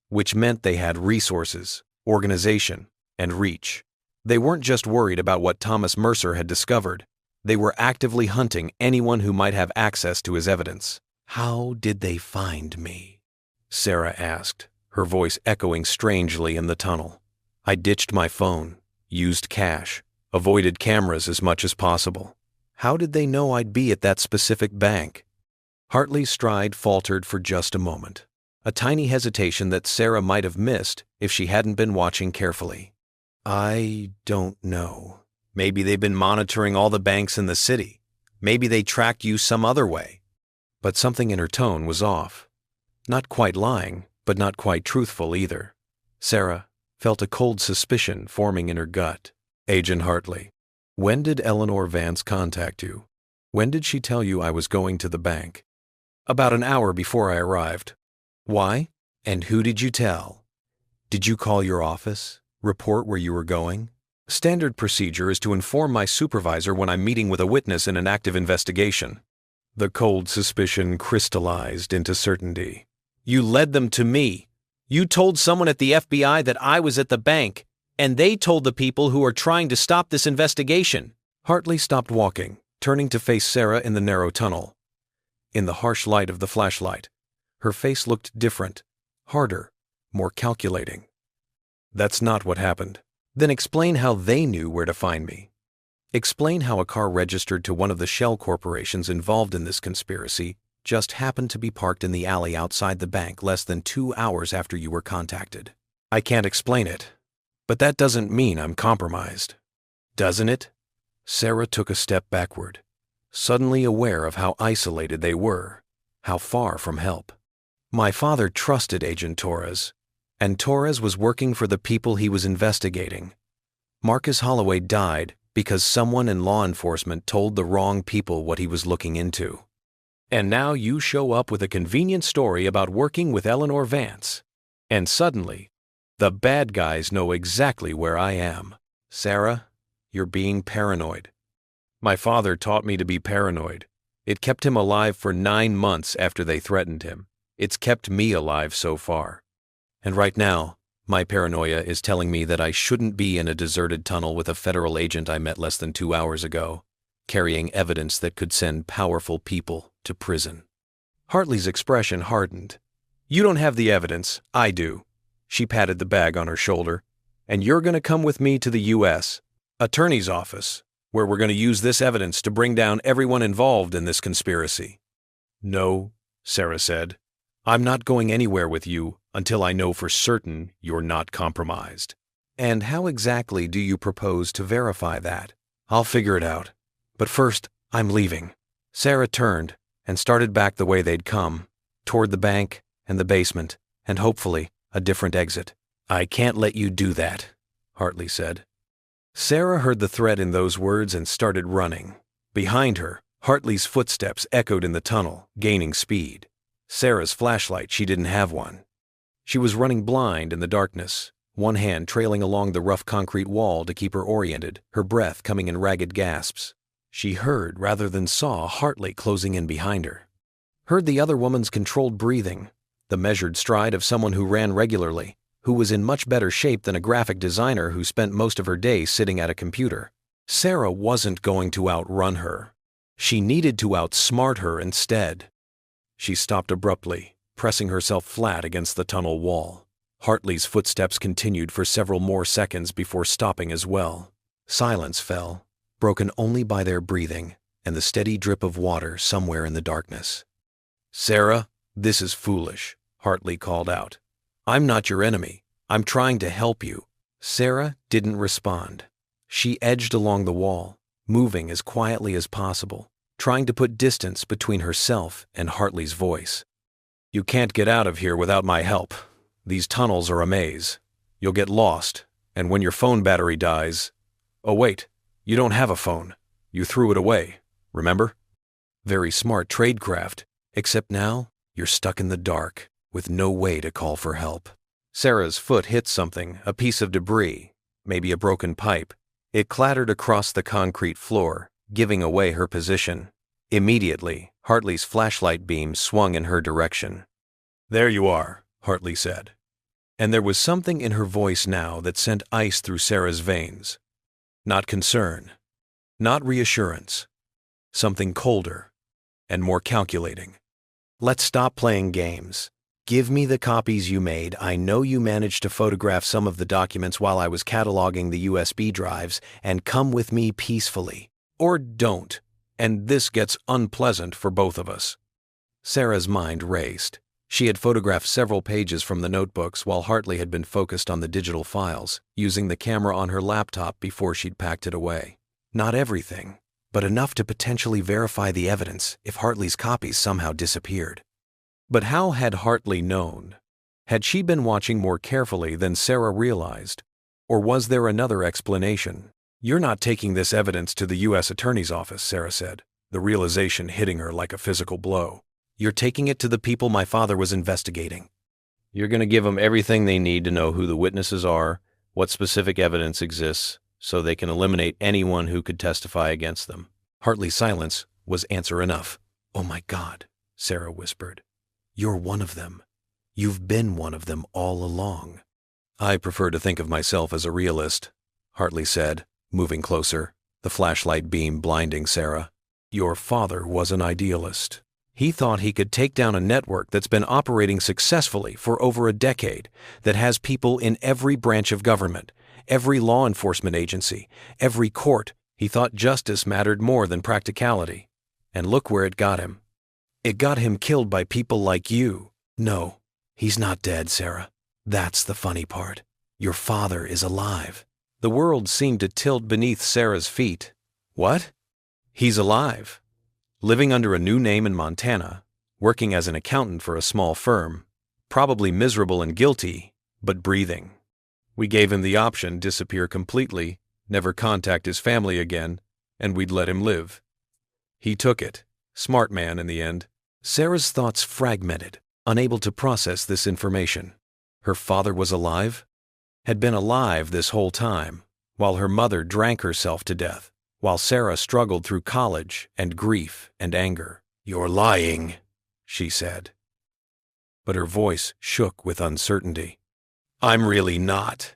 which meant they had resources, organization, and reach. They weren't just worried about what Thomas Mercer had discovered. They were actively hunting anyone who might have access to his evidence. "How did they find me?" Sarah asked, her voice echoing strangely in the tunnel. "I ditched my phone, used cash, avoided cameras as much as possible. How did they know I'd be at that specific bank?" Hartley's stride faltered for just a moment, a tiny hesitation that Sarah might have missed if she hadn't been watching carefully. "I don't know. Maybe they've been monitoring all the banks in the city. Maybe they tracked you some other way." But something in her tone was off. Not quite lying, but not quite truthful either. Sarah felt a cold suspicion forming in her gut. "Agent Hartley, when did Eleanor Vance contact you? When did she tell you I was going to the bank?" "About an hour before I arrived." "Why? And who did you tell? Did you call your office? Report where you were going?" "Standard procedure is to inform my supervisor when I'm meeting with a witness in an active investigation." The cold suspicion crystallized into certainty. "You led them to me. You told someone at the FBI that I was at the bank. And they told the people who are trying to stop this investigation. Hartley stopped walking, turning to face Sarah in the narrow tunnel. In the harsh light of the flashlight, her face looked different, harder, more calculating. That's not what happened. Then explain how they knew where to find me. Explain how a car registered to one of the shell corporations involved in this conspiracy just happened to be parked in the alley outside the bank less than 2 hours after you were contacted. I can't explain it, but that doesn't mean I'm compromised. Doesn't it? Sarah took a step backward, suddenly aware of how isolated they were, how far from help. My father trusted Agent Torres, and Torres was working for the people he was investigating. Marcus Holloway died because someone in law enforcement told the wrong people what he was looking into. And now you show up with a convenient story about working with Eleanor Vance. And suddenly, the bad guys know exactly where I am. Sarah, you're being paranoid. My father taught me to be paranoid. It kept him alive for 9 months after they threatened him. It's kept me alive so far. And right now, my paranoia is telling me that I shouldn't be in a deserted tunnel with a federal agent I met less than 2 hours ago, carrying evidence that could send powerful people to prison. Hartley's expression hardened. You don't have the evidence, I do. She patted the bag on her shoulder. And you're going to come with me to the U.S. Attorney's office, where we're going to use this evidence to bring down everyone involved in this conspiracy. No, Sarah said. I'm not going anywhere with you until I know for certain you're not compromised. And how exactly do you propose to verify that? I'll figure it out. But first, I'm leaving. Sarah turned and started back the way they'd come, toward the bank and the basement, and hopefully a different exit. I can't let you do that, Hartley said. Sarah heard the threat in those words and started running. Behind her, Hartley's footsteps echoed in the tunnel, gaining speed. Sarah's flashlight, she didn't have one. She was running blind in the darkness, one hand trailing along the rough concrete wall to keep her oriented, her breath coming in ragged gasps. She heard rather than saw Hartley closing in behind her. Heard the other woman's controlled breathing, the measured stride of someone who ran regularly, who was in much better shape than a graphic designer who spent most of her day sitting at a computer. Sarah wasn't going to outrun her. She needed to outsmart her instead. She stopped abruptly, pressing herself flat against the tunnel wall. Hartley's footsteps continued for several more seconds before stopping as well. Silence fell, broken only by their breathing and the steady drip of water somewhere in the darkness. Sarah, this is foolish, Hartley called out. I'm not your enemy. I'm trying to help you. Sarah didn't respond. She edged along the wall, moving as quietly as possible, trying to put distance between herself and Hartley's voice. You can't get out of here without my help. These tunnels are a maze. You'll get lost, and when your phone battery dies... Oh wait, you don't have a phone. You threw it away, remember? Very smart tradecraft, except now you're stuck in the dark, with no way to call for help. Sarah's foot hit something, a piece of debris, maybe a broken pipe. It clattered across the concrete floor, giving away her position. Immediately, Hartley's flashlight beam swung in her direction. There you are, Hartley said. And there was something in her voice now that sent ice through Sarah's veins. Not concern, not reassurance. Something colder and more calculating. Let's stop playing games. Give me the copies you made. I know you managed to photograph some of the documents while I was cataloging the USB drives, and come with me peacefully. Or don't, and this gets unpleasant for both of us. Sarah's mind raced. She had photographed several pages from the notebooks while Hartley had been focused on the digital files, using the camera on her laptop before she'd packed it away. Not everything, but enough to potentially verify the evidence if Hartley's copies somehow disappeared. But how had Hartley known? Had she been watching more carefully than Sarah realized? Or was there another explanation? You're not taking this evidence to the U.S. Attorney's office, Sarah said, the realization hitting her like a physical blow. You're taking it to the people my father was investigating. You're going to give them everything they need to know who the witnesses are, what specific evidence exists, so they can eliminate anyone who could testify against them. Hartley's silence was answer enough. Oh my God, Sarah whispered. You're one of them. You've been one of them all along. I prefer to think of myself as a realist, Hartley said, moving closer, the flashlight beam blinding Sarah. Your father was an idealist. He thought he could take down a network that's been operating successfully for over a decade, that has people in every branch of government, every law enforcement agency, every court. He thought justice mattered more than practicality. And look where it got him. It got him killed by people like you. No, he's not dead, Sarah. That's the funny part. Your father is alive. The world seemed to tilt beneath Sarah's feet. What? He's alive. Living under a new name in Montana, working as an accountant for a small firm, probably miserable and guilty, but breathing. We gave him the option: disappear completely, never contact his family again, and we'd let him live. He took it. Smart man in the end. Sarah's thoughts fragmented, unable to process this information. Her father was alive? Had been alive this whole time, while her mother drank herself to death, while Sarah struggled through college and grief and anger. You're lying, she said. But her voice shook with uncertainty. I'm really not.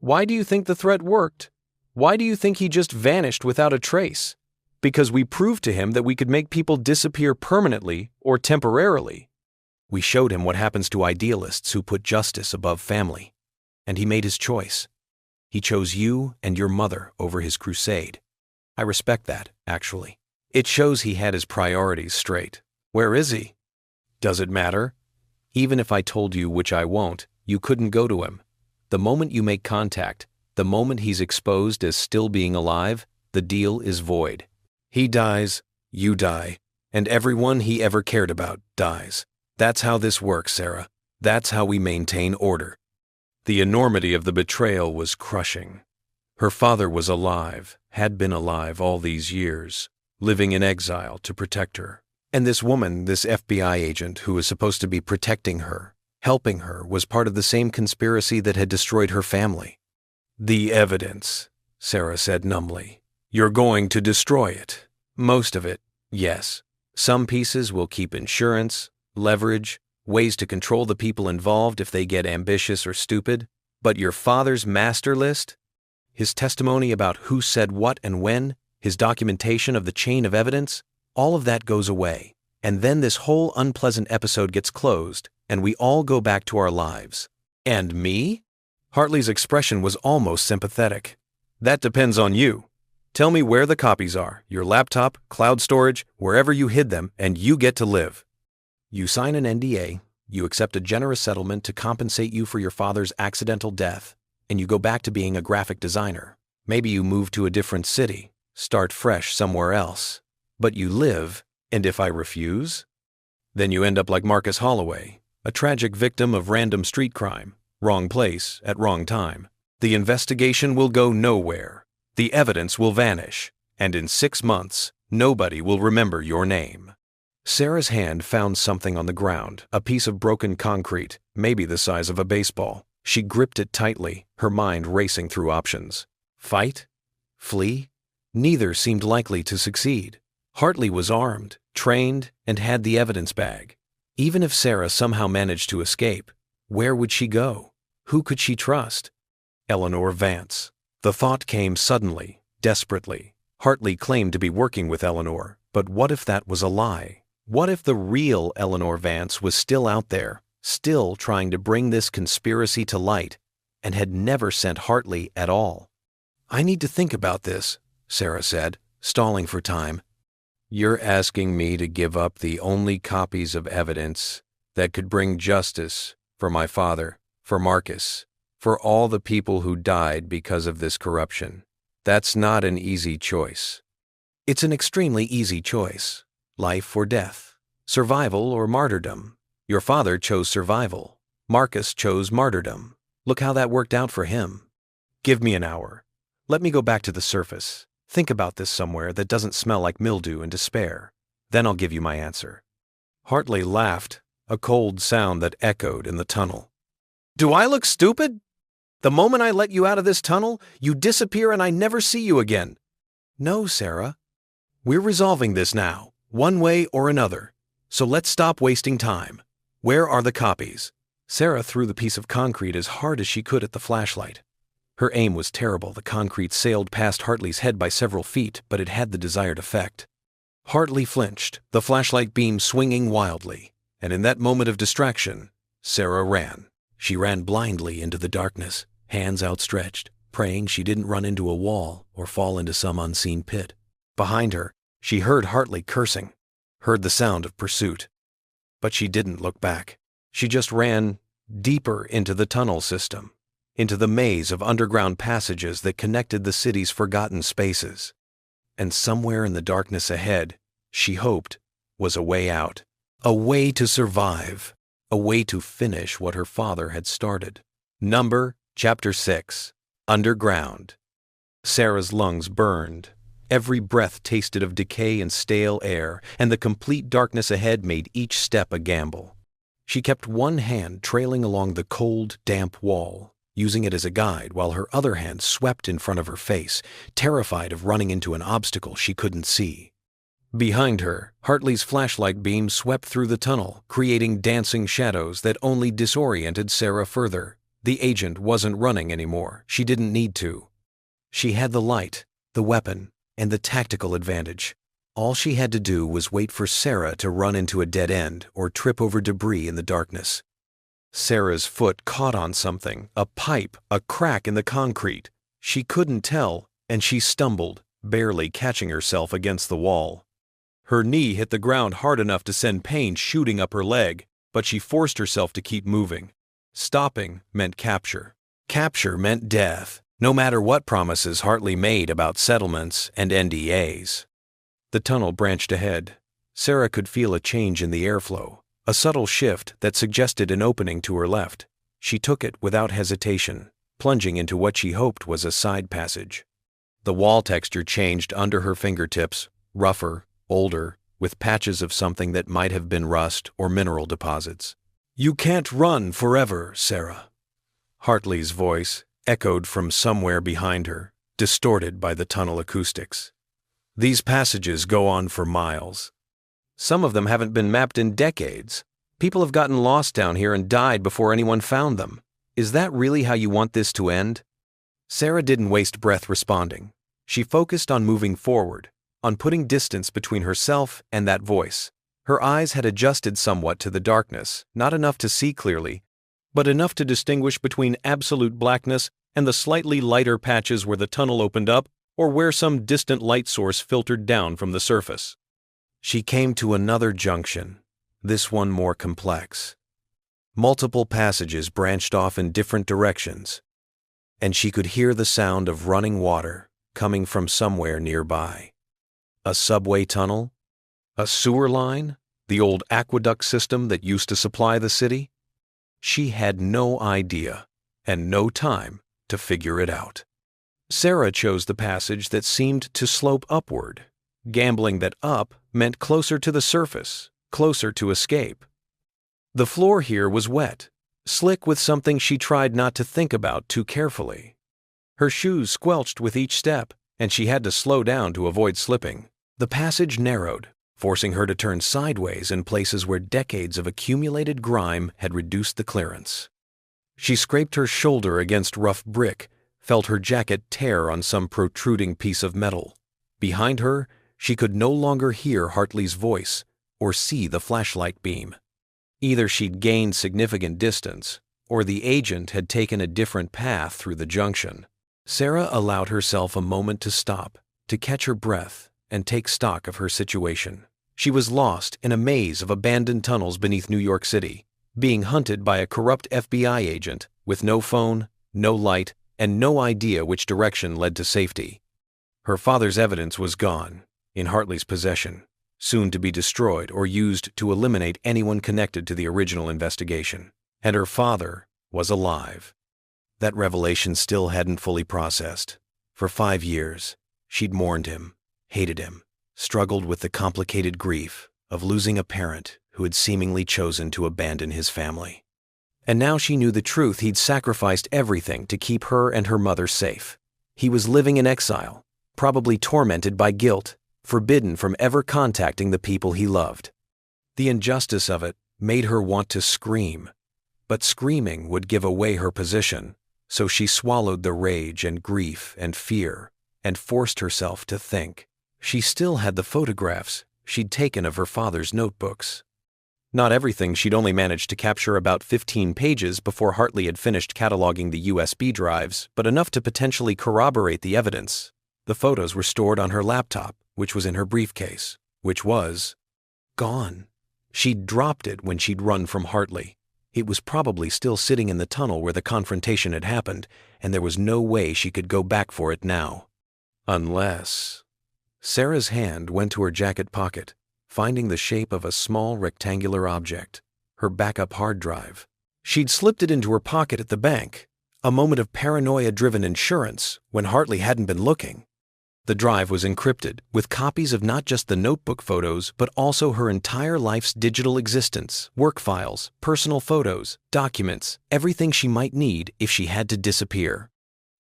Why do you think the threat worked? Why do you think he just vanished without a trace? Because we proved to him that we could make people disappear permanently or temporarily. We showed him what happens to idealists who put justice above family. And he made his choice. He chose you and your mother over his crusade. I respect that, actually. It shows he had his priorities straight. Where is he? Does it matter? Even if I told you, which I won't, you couldn't go to him. The moment you make contact, the moment he's exposed as still being alive, the deal is void. He dies, you die, and everyone he ever cared about dies. That's how this works, Sarah. That's how we maintain order. The enormity of the betrayal was crushing. Her father was alive, had been alive all these years, living in exile to protect her. And this woman, this FBI agent who was supposed to be protecting her, helping her, was part of the same conspiracy that had destroyed her family. The evidence, Sarah said numbly. You're going to destroy it. Most of it, yes. Some pieces will keep: insurance, leverage, ways to control the people involved if they get ambitious or stupid. But your father's master list? His testimony about who said what and when, his documentation of the chain of evidence, all of that goes away. And then this whole unpleasant episode gets closed, and we all go back to our lives. And me? Hartley's expression was almost sympathetic. That depends on you. Tell me where the copies are, your laptop, cloud storage, wherever you hid them, and you get to live. You sign an NDA, you accept a generous settlement to compensate you for your father's accidental death, and you go back to being a graphic designer. Maybe you move to a different city, start fresh somewhere else. But you live, and if I refuse? Then you end up like Marcus Holloway, a tragic victim of random street crime, wrong place at wrong time. The investigation will go nowhere. The evidence will vanish, and in 6 months, nobody will remember your name. Sarah's hand found something on the ground, a piece of broken concrete, maybe the size of a baseball. She gripped it tightly, her mind racing through options. Fight? Flee? Neither seemed likely to succeed. Hartley was armed, trained, and had the evidence bag. Even if Sarah somehow managed to escape, where would she go? Who could she trust? Eleanor Vance. The thought came suddenly, desperately. Hartley claimed to be working with Eleanor, but what if that was a lie? What if the real Eleanor Vance was still out there, still trying to bring this conspiracy to light, and had never sent Hartley at all? I need to think about this, Sarah said, stalling for time. You're asking me to give up the only copies of evidence that could bring justice for my father, for Marcus, for all the people who died because of this corruption. That's not an easy choice. It's an extremely easy choice. Life or death, survival or martyrdom. Your father chose survival. Marcus chose martyrdom. Look how that worked out for him. Give me an hour. Let me go back to the surface. Think about this somewhere that doesn't smell like mildew and despair. Then I'll give you my answer. Hartley laughed, a cold sound that echoed in the tunnel. Do I look stupid? The moment I let you out of this tunnel, you disappear and I never see you again. No, Sarah. We're resolving this now, one way or another. So let's stop wasting time. Where are the copies? Sarah threw the piece of concrete as hard as she could at the flashlight. Her aim was terrible. The concrete sailed past Hartley's head by several feet, but it had the desired effect. Hartley flinched, the flashlight beam swinging wildly, and in that moment of distraction, Sarah ran. She ran blindly into the darkness, hands outstretched, praying she didn't run into a wall or fall into some unseen pit. Behind her, she heard Hartley cursing, heard the sound of pursuit. But she didn't look back. She just ran deeper into the tunnel system, into the maze of underground passages that connected the city's forgotten spaces. And somewhere in the darkness ahead, she hoped, was a way out, a way to survive, a way to finish what her father had started. Chapter 6. Underground. Sarah's lungs burned. Every breath tasted of decay and stale air, and the complete darkness ahead made each step a gamble. She kept one hand trailing along the cold, damp wall, using it as a guide while her other hand swept in front of her face, terrified of running into an obstacle she couldn't see. Behind her, Hartley's flashlight beam swept through the tunnel, creating dancing shadows that only disoriented Sarah further. The agent wasn't running anymore. She didn't need to. She had the light, the weapon, and the tactical advantage. All she had to do was wait for Sarah to run into a dead end or trip over debris in the darkness. Sarah's foot caught on something, a pipe, a crack in the concrete. She couldn't tell, and she stumbled, barely catching herself against the wall. Her knee hit the ground hard enough to send pain shooting up her leg, but she forced herself to keep moving. Stopping meant capture. Capture meant death, no matter what promises Hartley made about settlements and NDAs. The tunnel branched ahead. Sarah could feel a change in the airflow, a subtle shift that suggested an opening to her left. She took it without hesitation, plunging into what she hoped was a side passage. The wall texture changed under her fingertips, rougher, older, with patches of something that might have been rust or mineral deposits. "You can't run forever, Sarah." Hartley's voice echoed from somewhere behind her, distorted by the tunnel acoustics. "These passages go on for miles. Some of them haven't been mapped in decades. People have gotten lost down here and died before anyone found them. Is that really how you want this to end?" Sarah didn't waste breath responding. She focused on moving forward, on putting distance between herself and that voice. Her eyes had adjusted somewhat to the darkness, not enough to see clearly, but enough to distinguish between absolute blackness and the slightly lighter patches where the tunnel opened up or where some distant light source filtered down from the surface. She came to another junction, this one more complex. Multiple passages branched off in different directions, and she could hear the sound of running water coming from somewhere nearby. A subway tunnel? A sewer line? The old aqueduct system that used to supply the city? She had no idea, and no time to figure it out. Sarah chose the passage that seemed to slope upward, gambling that up meant closer to the surface, closer to escape. The floor here was wet, slick with something she tried not to think about too carefully. Her shoes squelched with each step, and she had to slow down to avoid slipping. The passage narrowed, forcing her to turn sideways in places where decades of accumulated grime had reduced the clearance. She scraped her shoulder against rough brick, felt her jacket tear on some protruding piece of metal. Behind her, she could no longer hear Hartley's voice or see the flashlight beam. Either she'd gained significant distance, or the agent had taken a different path through the junction. Sarah allowed herself a moment to stop, to catch her breath, and take stock of her situation. She was lost in a maze of abandoned tunnels beneath New York City, being hunted by a corrupt FBI agent with no phone, no light, and no idea which direction led to safety. Her father's evidence was gone, in Hartley's possession, soon to be destroyed or used to eliminate anyone connected to the original investigation. And her father was alive. That revelation still hadn't fully processed. For 5 years, she'd mourned him, hated him, struggled with the complicated grief of losing a parent who had seemingly chosen to abandon his family. And now she knew the truth. He'd sacrificed everything to keep her and her mother safe. He was living in exile, probably tormented by guilt, forbidden from ever contacting the people he loved. The injustice of it made her want to scream. but screaming would give away her position, so she swallowed the rage and grief and fear and forced herself to think. She still had the photographs she'd taken of her father's notebooks. Not everything. She'd only managed to capture about 15 pages before Hartley had finished cataloging the USB drives, but enough to potentially corroborate the evidence. The photos were stored on her laptop, which was in her briefcase, which was gone. She'd dropped it when she'd run from Hartley. It was probably still sitting in the tunnel where the confrontation had happened, and there was no way she could go back for it now. Unless… Sarah's hand went to her jacket pocket, finding the shape of a small rectangular object, her backup hard drive. She'd slipped it into her pocket at the bank, a moment of paranoia-driven insurance when Hartley hadn't been looking. The drive was encrypted, with copies of not just the notebook photos, but also her entire life's digital existence, work files, personal photos, documents, everything she might need if she had to disappear.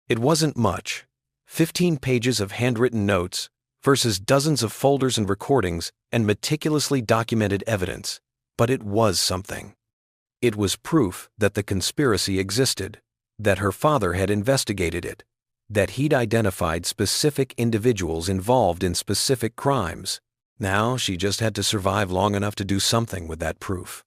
It wasn't much. 15 pages of handwritten notes versus dozens of folders and recordings and meticulously documented evidence, but it was something. It was proof that the conspiracy existed, that her father had investigated it, that he'd identified specific individuals involved in specific crimes. Now she just had to survive long enough to do something with that proof.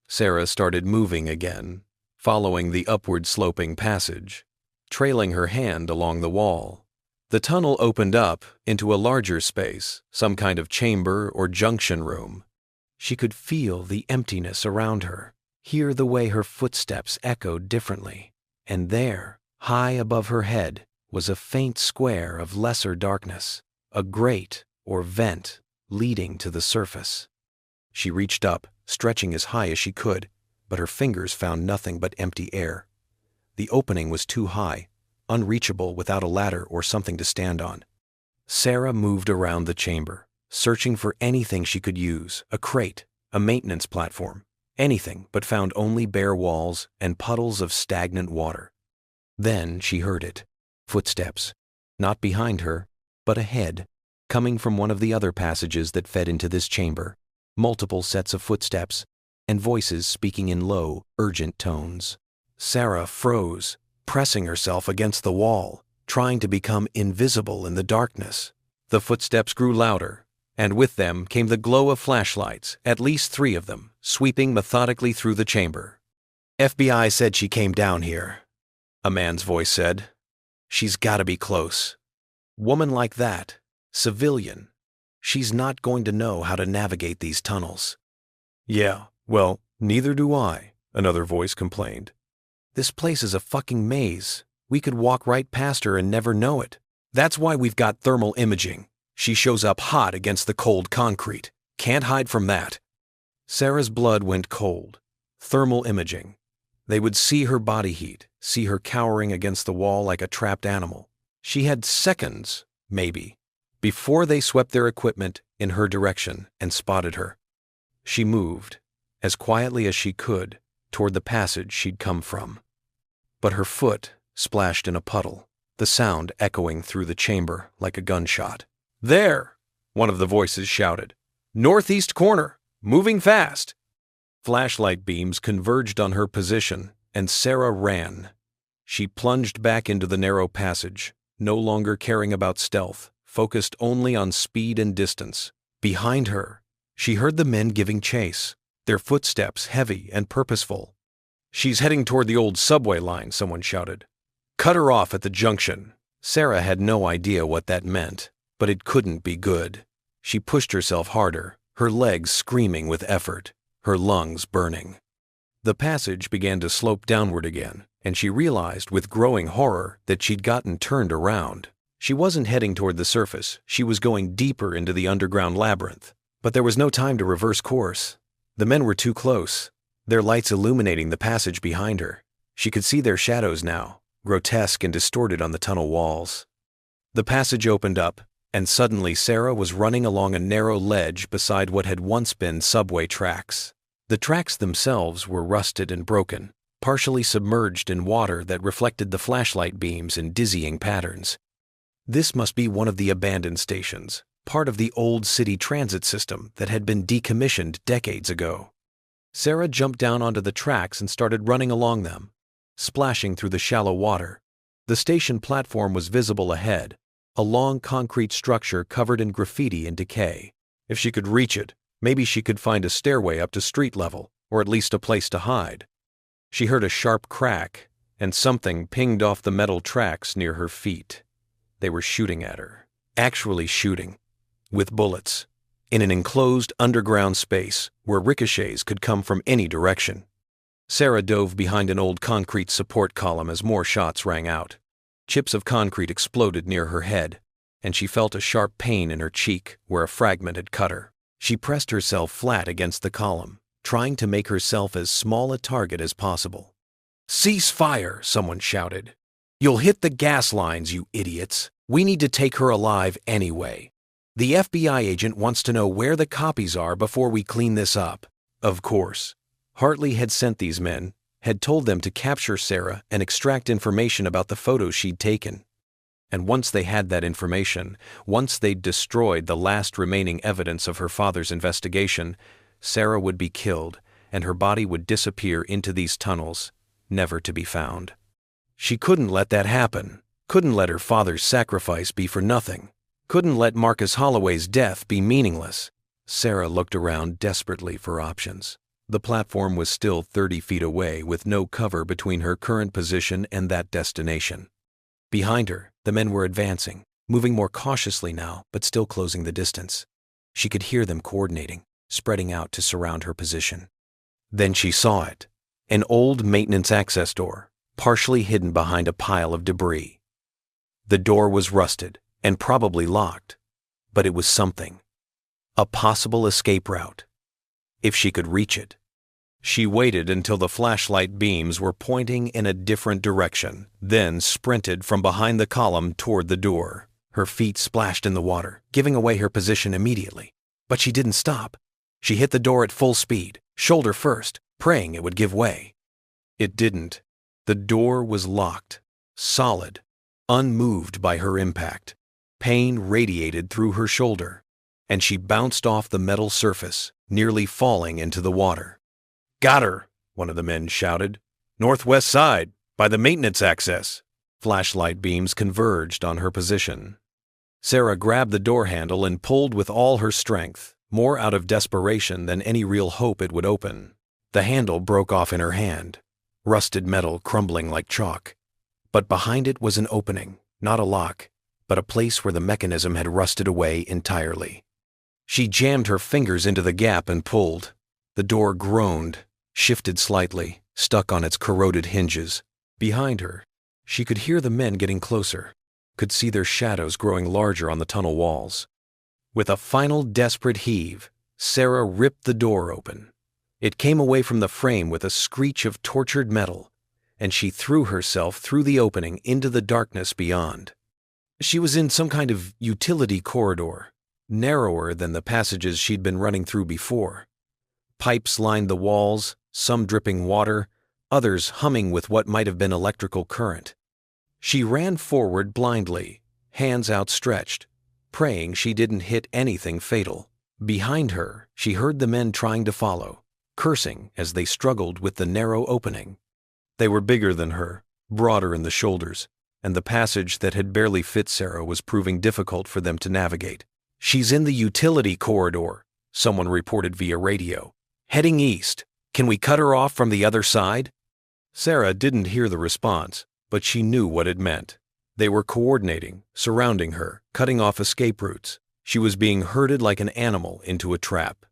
Sarah started moving again, following the upward-sloping passage, trailing her hand along the wall. The tunnel opened up into a larger space, some kind of chamber or junction room. She could feel the emptiness around her, hear the way her footsteps echoed differently, and there, high above her head, was a faint square of lesser darkness, a grate or vent leading to the surface. She reached up, stretching as high as she could, but her fingers found nothing but empty air. The opening was too high, unreachable without a ladder or something to stand on. Sarah moved around the chamber, searching for anything she could use, a crate, a maintenance platform, anything, but found only bare walls and puddles of stagnant water. Then she heard it. Footsteps, not behind her, but ahead, coming from one of the other passages that fed into this chamber. Multiple sets of footsteps, and voices speaking in low, urgent tones. Sarah froze, pressing herself against the wall, trying to become invisible in the darkness. The footsteps grew louder, and with them came the glow of flashlights, at least 3 of them, sweeping methodically through the chamber. FBI said she came down here, a man's voice said. She's gotta be close. Woman like that, civilian, she's not going to know how to navigate these tunnels. Yeah, well, neither do I, another voice complained. This place is a fucking maze. We could walk right past her and never know it. That's why we've got thermal imaging. She shows up hot against the cold concrete. Can't hide from that. Sarah's blood went cold. Thermal imaging. They would see her body heat, see her cowering against the wall like a trapped animal. She had seconds, maybe, before they swept their equipment in her direction and spotted her. She moved, as quietly as she could, toward the passage she'd come from. But her foot splashed in a puddle, the sound echoing through the chamber like a gunshot. There! One of the voices shouted. Northeast corner! Moving fast! Flashlight beams converged on her position, and Sarah ran. She plunged back into the narrow passage, no longer caring about stealth, focused only on speed and distance. Behind her, she heard the men giving chase, their footsteps heavy and purposeful. She's heading toward the old subway line, someone shouted. Cut her off at the junction. Sarah had no idea what that meant, but it couldn't be good. She pushed herself harder, her legs screaming with effort, her lungs burning. The passage began to slope downward again, and she realized with growing horror that she'd gotten turned around. She wasn't heading toward the surface, she was going deeper into the underground labyrinth. But there was no time to reverse course. The men were too close, their lights illuminating the passage behind her. She could see their shadows now, grotesque and distorted on the tunnel walls. The passage opened up, and suddenly Sarah was running along a narrow ledge beside what had once been subway tracks. The tracks themselves were rusted and broken, partially submerged in water that reflected the flashlight beams in dizzying patterns. This must be one of the abandoned stations, part of the old city transit system that had been decommissioned decades ago. Sarah jumped down onto the tracks and started running along them, splashing through the shallow water. The station platform was visible ahead, a long concrete structure covered in graffiti and decay. If she could reach it, maybe she could find a stairway up to street level, or at least a place to hide. She heard a sharp crack, and something pinged off the metal tracks near her feet. They were shooting at her. Actually shooting. With bullets. In an enclosed underground space where ricochets could come from any direction. Sarah dove behind an old concrete support column as more shots rang out. Chips of concrete exploded near her head, and she felt a sharp pain in her cheek where a fragment had cut her. She pressed herself flat against the column, trying to make herself as small a target as possible. "Cease fire!" someone shouted. "You'll hit the gas lines, you idiots. We need to take her alive anyway. The FBI agent wants to know where the copies are before we clean this up." Of course. Hartley had sent these men, had told them to capture Sarah and extract information about the photos she'd taken. And once they had that information, once they'd destroyed the last remaining evidence of her father's investigation, Sarah would be killed and her body would disappear into these tunnels, never to be found. She couldn't let that happen. Couldn't let her father's sacrifice be for nothing. Couldn't let Marcus Holloway's death be meaningless. Sarah looked around desperately for options. The platform was still 30 feet away with no cover between her current position and that destination. Behind her, the men were advancing, moving more cautiously now, but still closing the distance. She could hear them coordinating, spreading out to surround her position. Then she saw it. An old maintenance access door, partially hidden behind a pile of debris. The door was rusted and probably locked, but it was something. A possible escape route. If she could reach it. She waited until the flashlight beams were pointing in a different direction, then sprinted from behind the column toward the door. Her feet splashed in the water, giving away her position immediately. But she didn't stop. She hit the door at full speed, shoulder first, praying it would give way. It didn't. The door was locked, solid, unmoved by her impact. Pain radiated through her shoulder, and she bounced off the metal surface, nearly falling into the water. "Got her!" one of the men shouted. "Northwest side, by the maintenance access." Flashlight beams converged on her position. Sarah grabbed the door handle and pulled with all her strength, more out of desperation than any real hope it would open. The handle broke off in her hand, rusted metal crumbling like chalk. But behind it was an opening, not a lock, but a place where the mechanism had rusted away entirely. She jammed her fingers into the gap and pulled. The door groaned, shifted slightly, stuck on its corroded hinges. Behind her, she could hear the men getting closer, could see their shadows growing larger on the tunnel walls. With a final desperate heave, Sarah ripped the door open. It came away from the frame with a screech of tortured metal, and she threw herself through the opening into the darkness beyond. She was in some kind of utility corridor, narrower than the passages she'd been running through before. Pipes lined the walls, some dripping water, others humming with what might have been electrical current. She ran forward blindly, hands outstretched, praying she didn't hit anything fatal. Behind her, she heard the men trying to follow, cursing as they struggled with the narrow opening. They were bigger than her, broader in the shoulders, and the passage that had barely fit Sarah was proving difficult for them to navigate. "She's in the utility corridor," someone reported via radio. "Heading east. Can we cut her off from the other side?" Sarah didn't hear the response, but she knew what it meant. They were coordinating, surrounding her, cutting off escape routes. She was being herded like an animal into a trap.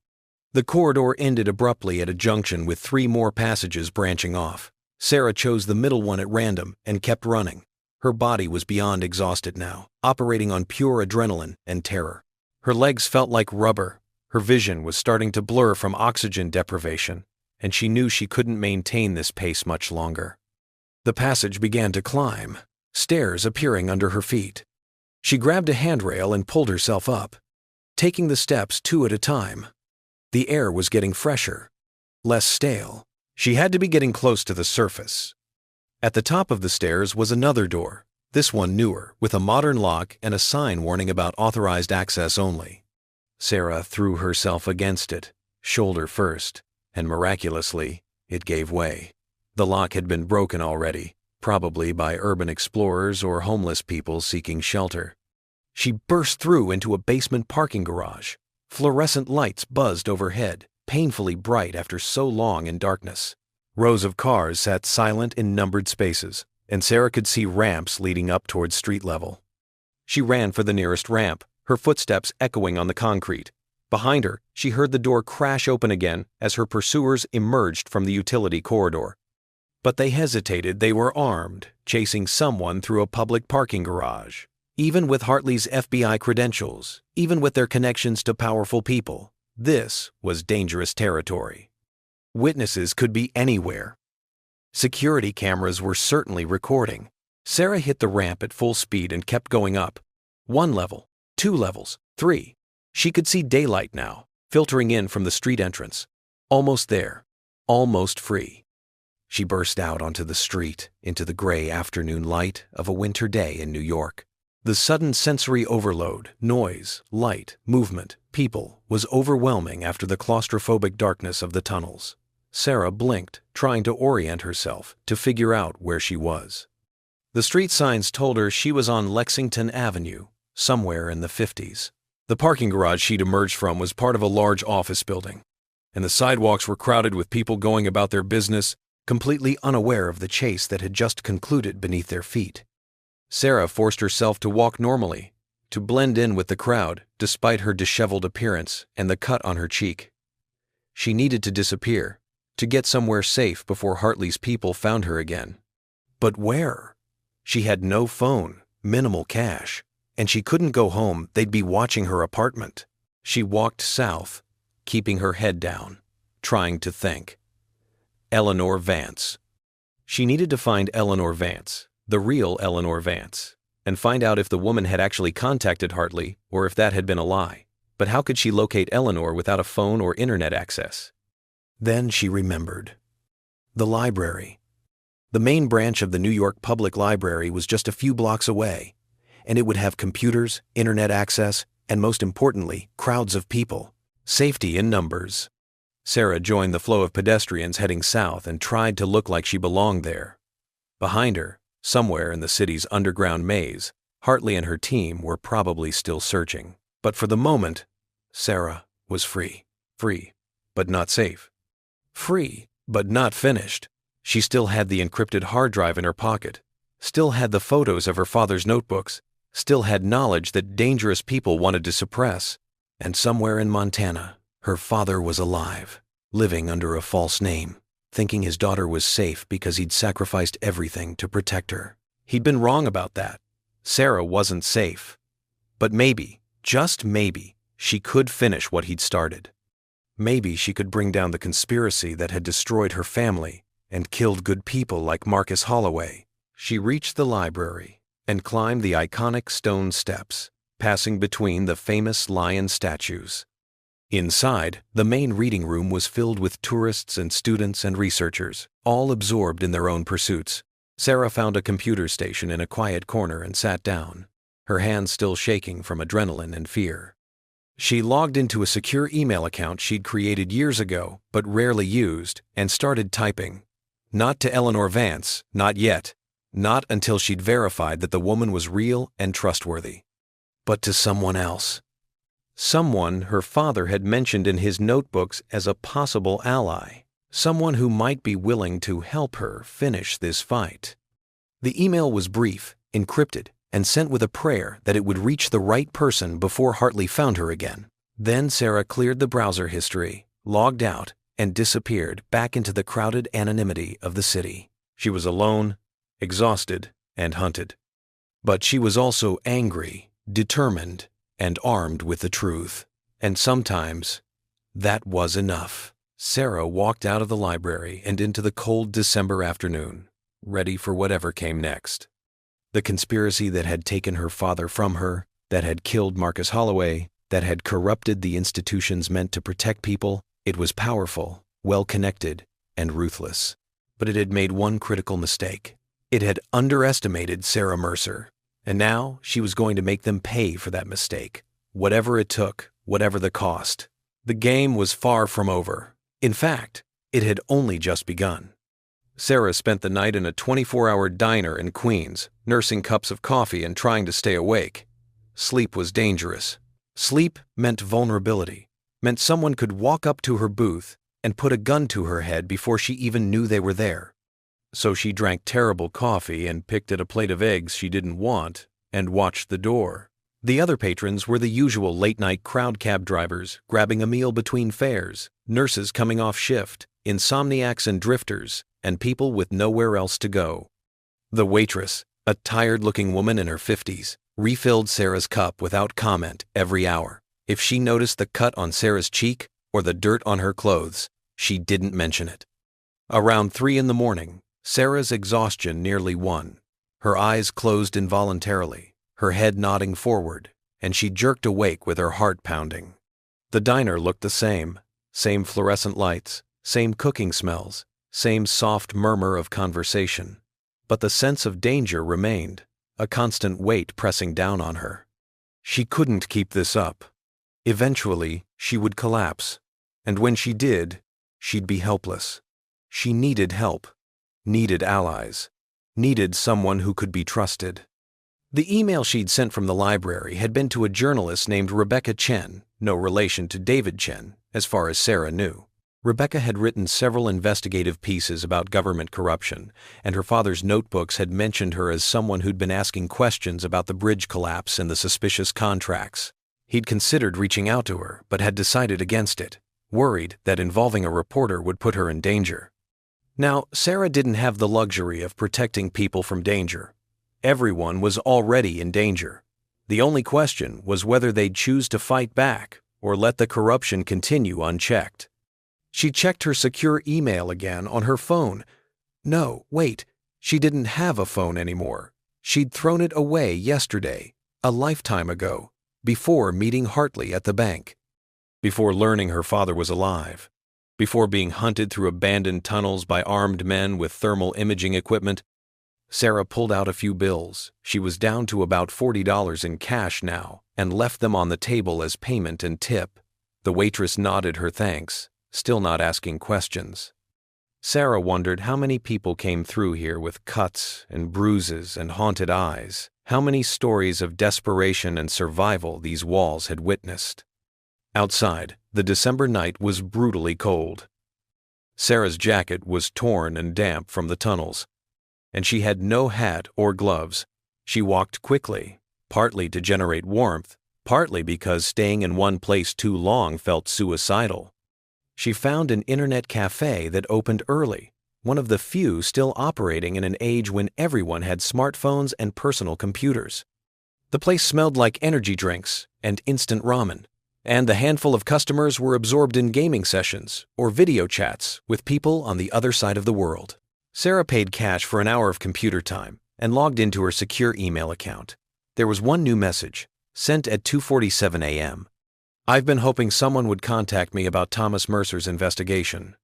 The corridor ended abruptly at a junction with 3 more passages branching off. Sarah chose the middle one at random and kept running. Her body was beyond exhausted now, operating on pure adrenaline and terror. Her legs felt like rubber. Her vision was starting to blur from oxygen deprivation, and she knew she couldn't maintain this pace much longer. The passage began to climb, stairs appearing under her feet. She grabbed a handrail and pulled herself up, taking the steps 2 at a time. The air was getting fresher, less stale. She had to be getting close to the surface. At the top of the stairs was another door, this one newer, with a modern lock and a sign warning about authorized access only. Sarah threw herself against it, shoulder first, and miraculously, it gave way. The lock had been broken already, probably by urban explorers or homeless people seeking shelter. She burst through into a basement parking garage. Fluorescent lights buzzed overhead, painfully bright after so long in darkness. Rows of cars sat silent in numbered spaces, and Sarah could see ramps leading up towards street level. She ran for the nearest ramp, her footsteps echoing on the concrete. Behind her, she heard the door crash open again as her pursuers emerged from the utility corridor. But they hesitated. They were armed, chasing someone through a public parking garage. Even with Hartley's FBI credentials, even with their connections to powerful people, this was dangerous territory. Witnesses could be anywhere. Security cameras were certainly recording. Sarah hit the ramp at full speed and kept going up. 1 level, 2 levels, 3. She could see daylight now, filtering in from the street entrance. Almost there, almost free. She burst out onto the street, into the gray afternoon light of a winter day in New York. The sudden sensory overload, noise, light, movement, people, was overwhelming after the claustrophobic darkness of the tunnels. Sarah blinked, trying to orient herself, to figure out where she was. The street signs told her she was on Lexington Avenue, somewhere in the 50s. The parking garage she'd emerged from was part of a large office building, and the sidewalks were crowded with people going about their business, completely unaware of the chase that had just concluded beneath their feet. Sarah forced herself to walk normally, to blend in with the crowd, despite her disheveled appearance and the cut on her cheek. She needed to disappear, to get somewhere safe before Hartley's people found her again. But where? She had no phone, minimal cash, and she couldn't go home. They'd be watching her apartment. She walked south, keeping her head down, trying to think. Eleanor Vance. She needed to find Eleanor Vance, the real Eleanor Vance, and find out if the woman had actually contacted Hartley or if that had been a lie. But how could she locate Eleanor without a phone or internet access? Then she remembered. The library. The main branch of the New York Public Library was just a few blocks away, and it would have computers, internet access, and most importantly, crowds of people. Safety in numbers. Sarah joined the flow of pedestrians heading south and tried to look like she belonged there. Behind her, somewhere in the city's underground maze, Hartley and her team were probably still searching. But for the moment, Sarah was free. Free, but not safe. Free, but not finished. She still had the encrypted hard drive in her pocket, still had the photos of her father's notebooks, still had knowledge that dangerous people wanted to suppress. And somewhere in Montana, her father was alive, living under a false name, thinking his daughter was safe because he'd sacrificed everything to protect her. He'd been wrong about that. Sarah wasn't safe. But maybe, just maybe, she could finish what he'd started. Maybe she could bring down the conspiracy that had destroyed her family and killed good people like Marcus Holloway. She reached the library and climbed the iconic stone steps, passing between the famous lion statues. Inside, the main reading room was filled with tourists and students and researchers, all absorbed in their own pursuits. Sarah found a computer station in a quiet corner and sat down, her hands still shaking from adrenaline and fear. She logged into a secure email account she'd created years ago but rarely used and started typing. Not to Eleanor Vance, not yet, not until she'd verified that the woman was real and trustworthy. But to someone else. Someone her father had mentioned in his notebooks as a possible ally. Someone who might be willing to help her finish this fight. The email was brief, encrypted, and sent with a prayer that it would reach the right person before Hartley found her again. Then Sarah cleared the browser history, logged out, and disappeared back into the crowded anonymity of the city. She was alone, exhausted, and hunted. But she was also angry, determined, and armed with the truth. And sometimes, that was enough. Sarah walked out of the library and into the cold December afternoon, ready for whatever came next. The conspiracy that had taken her father from her, that had killed Marcus Holloway, that had corrupted the institutions meant to protect people, it was powerful, well-connected, and ruthless. But it had made one critical mistake. It had underestimated Sarah Mercer, and now she was going to make them pay for that mistake, whatever it took, whatever the cost. The game was far from over. In fact, It had only just begun. Sarah spent the night in a 24-hour diner in Queens, nursing cups of coffee and trying to stay awake. Sleep was dangerous. Sleep meant vulnerability, meant someone could walk up to her booth and put a gun to her head before she even knew they were there. So she drank terrible coffee and picked at a plate of eggs she didn't want and watched the door. The other patrons were the usual late-night crowd cab drivers grabbing a meal between fares, nurses coming off shift, insomniacs and drifters, and people with nowhere else to go. The waitress, a tired-looking woman in her 50s, refilled Sarah's cup without comment every hour. If she noticed the cut on Sarah's cheek or the dirt on her clothes, she didn't mention it. Around 3 in the morning, Sarah's exhaustion nearly won. Her eyes closed involuntarily, her head nodding forward, and she jerked awake with her heart pounding. The diner looked the same fluorescent lights, same cooking smells, same soft murmur of conversation. But the sense of danger remained, a constant weight pressing down on her. She couldn't keep this up. Eventually, she would collapse, and when she did, she'd be helpless. She needed help, needed allies, needed someone who could be trusted. The email she'd sent from the library had been to a journalist named Rebecca Chen, no relation to David Chen, as far as Sarah knew. Rebecca had written several investigative pieces about government corruption, and her father's notebooks had mentioned her as someone who'd been asking questions about the bridge collapse and the suspicious contracts. He'd considered reaching out to her, but had decided against it, worried that involving a reporter would put her in danger. Now, Sarah didn't have the luxury of protecting people from danger. Everyone was already in danger. The only question was whether they'd choose to fight back or let the corruption continue unchecked. She checked her secure email again on her phone. No, wait, she didn't have a phone anymore. She'd thrown it away yesterday, a lifetime ago, before meeting Hartley at the bank, before learning her father was alive, before being hunted through abandoned tunnels by armed men with thermal imaging equipment. Sarah pulled out a few bills. She was down to about $40 in cash now and left them on the table as payment and tip. The waitress nodded her thanks, still not asking questions. Sarah wondered how many people came through here with cuts and bruises and haunted eyes, how many stories of desperation and survival these walls had witnessed. Outside, the December night was brutally cold. Sarah's jacket was torn and damp from the tunnels, and she had no hat or gloves. She walked quickly, partly to generate warmth, partly because staying in one place too long felt suicidal. She found an internet cafe that opened early, one of the few still operating in an age when everyone had smartphones and personal computers. The place smelled like energy drinks and instant ramen, and the handful of customers were absorbed in gaming sessions or video chats with people on the other side of the world. Sarah paid cash for an hour of computer time and logged into her secure email account. There was one new message, sent at 2:47 a.m. I've been hoping someone would contact me about Thomas Mercer's investigation.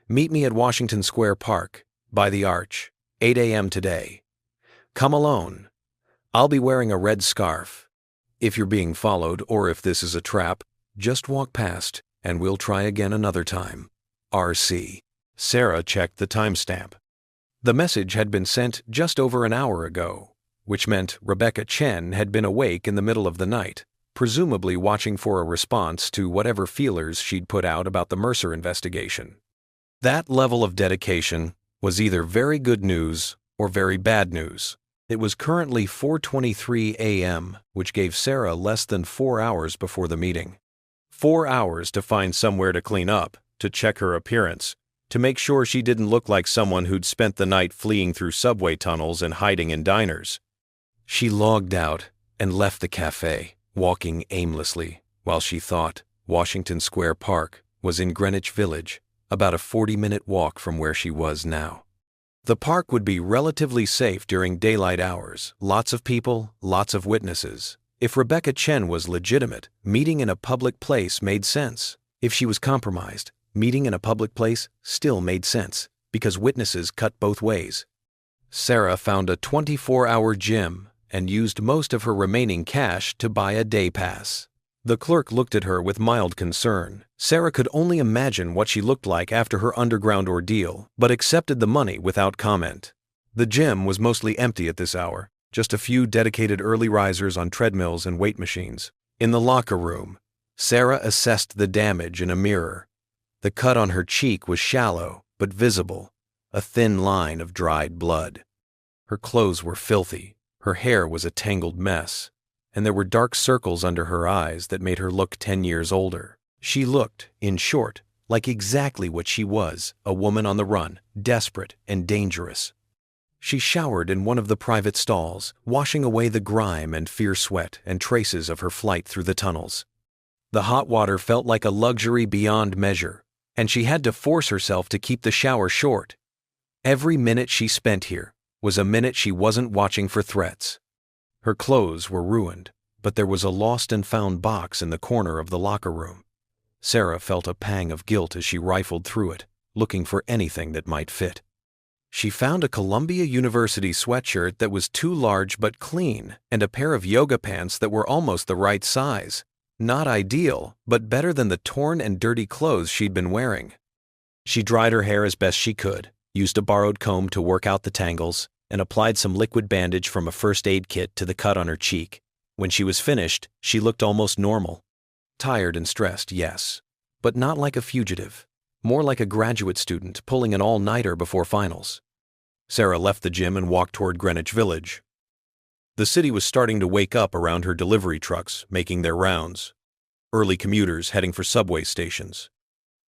Meet me at Washington Square Park, by the Arch, 8 a.m. today. Come alone. I'll be wearing a red scarf. If you're being followed or if this is a trap, just walk past and we'll try again another time. R.C. Sarah checked the timestamp. The message had been sent just over an hour ago, which meant Rebecca Chen had been awake in the middle of the night, presumably watching for a response to whatever feelers she'd put out about the Mercer investigation. That level of dedication was either very good news or very bad news. It was currently 4:23 a.m., which gave Sarah less than 4 hours before the meeting. 4 hours to find somewhere to clean up, to check her appearance, to make sure she didn't look like someone who'd spent the night fleeing through subway tunnels and hiding in diners. She logged out and left the cafe, walking aimlessly, while she thought Washington Square Park was in Greenwich Village, about a 40-minute walk from where she was now. The park would be relatively safe during daylight hours, lots of people, lots of witnesses. If Rebecca Chen was legitimate, meeting in a public place made sense. If she was compromised, meeting in a public place still made sense, because witnesses cut both ways. Sarah found a 24-hour gym and used most of her remaining cash to buy a day pass. The clerk looked at her with mild concern. Sarah could only imagine what she looked like after her underground ordeal, but accepted the money without comment. The gym was mostly empty at this hour, just a few dedicated early risers on treadmills and weight machines. In the locker room, Sarah assessed the damage in a mirror. The cut on her cheek was shallow, but visible, a thin line of dried blood. Her clothes were filthy, her hair was a tangled mess, and there were dark circles under her eyes that made her look 10 years older. She looked, in short, like exactly what she was, a woman on the run, desperate and dangerous. She showered in one of the private stalls, washing away the grime and fierce sweat and traces of her flight through the tunnels. The hot water felt like a luxury beyond measure, and she had to force herself to keep the shower short. Every minute she spent here was a minute she wasn't watching for threats. Her clothes were ruined, but there was a lost and found box in the corner of the locker room. Sarah felt a pang of guilt as she rifled through it, looking for anything that might fit. She found a Columbia University sweatshirt that was too large but clean, and a pair of yoga pants that were almost the right size. Not ideal, but better than the torn and dirty clothes she'd been wearing. She dried her hair as best she could, used a borrowed comb to work out the tangles, and applied some liquid bandage from a first aid kit to the cut on her cheek. When she was finished, she looked almost normal. Tired and stressed, yes, but not like a fugitive. More like a graduate student pulling an all-nighter before finals. Sarah left the gym and walked toward Greenwich Village. The city was starting to wake up around her delivery trucks making their rounds. Early commuters heading for subway stations.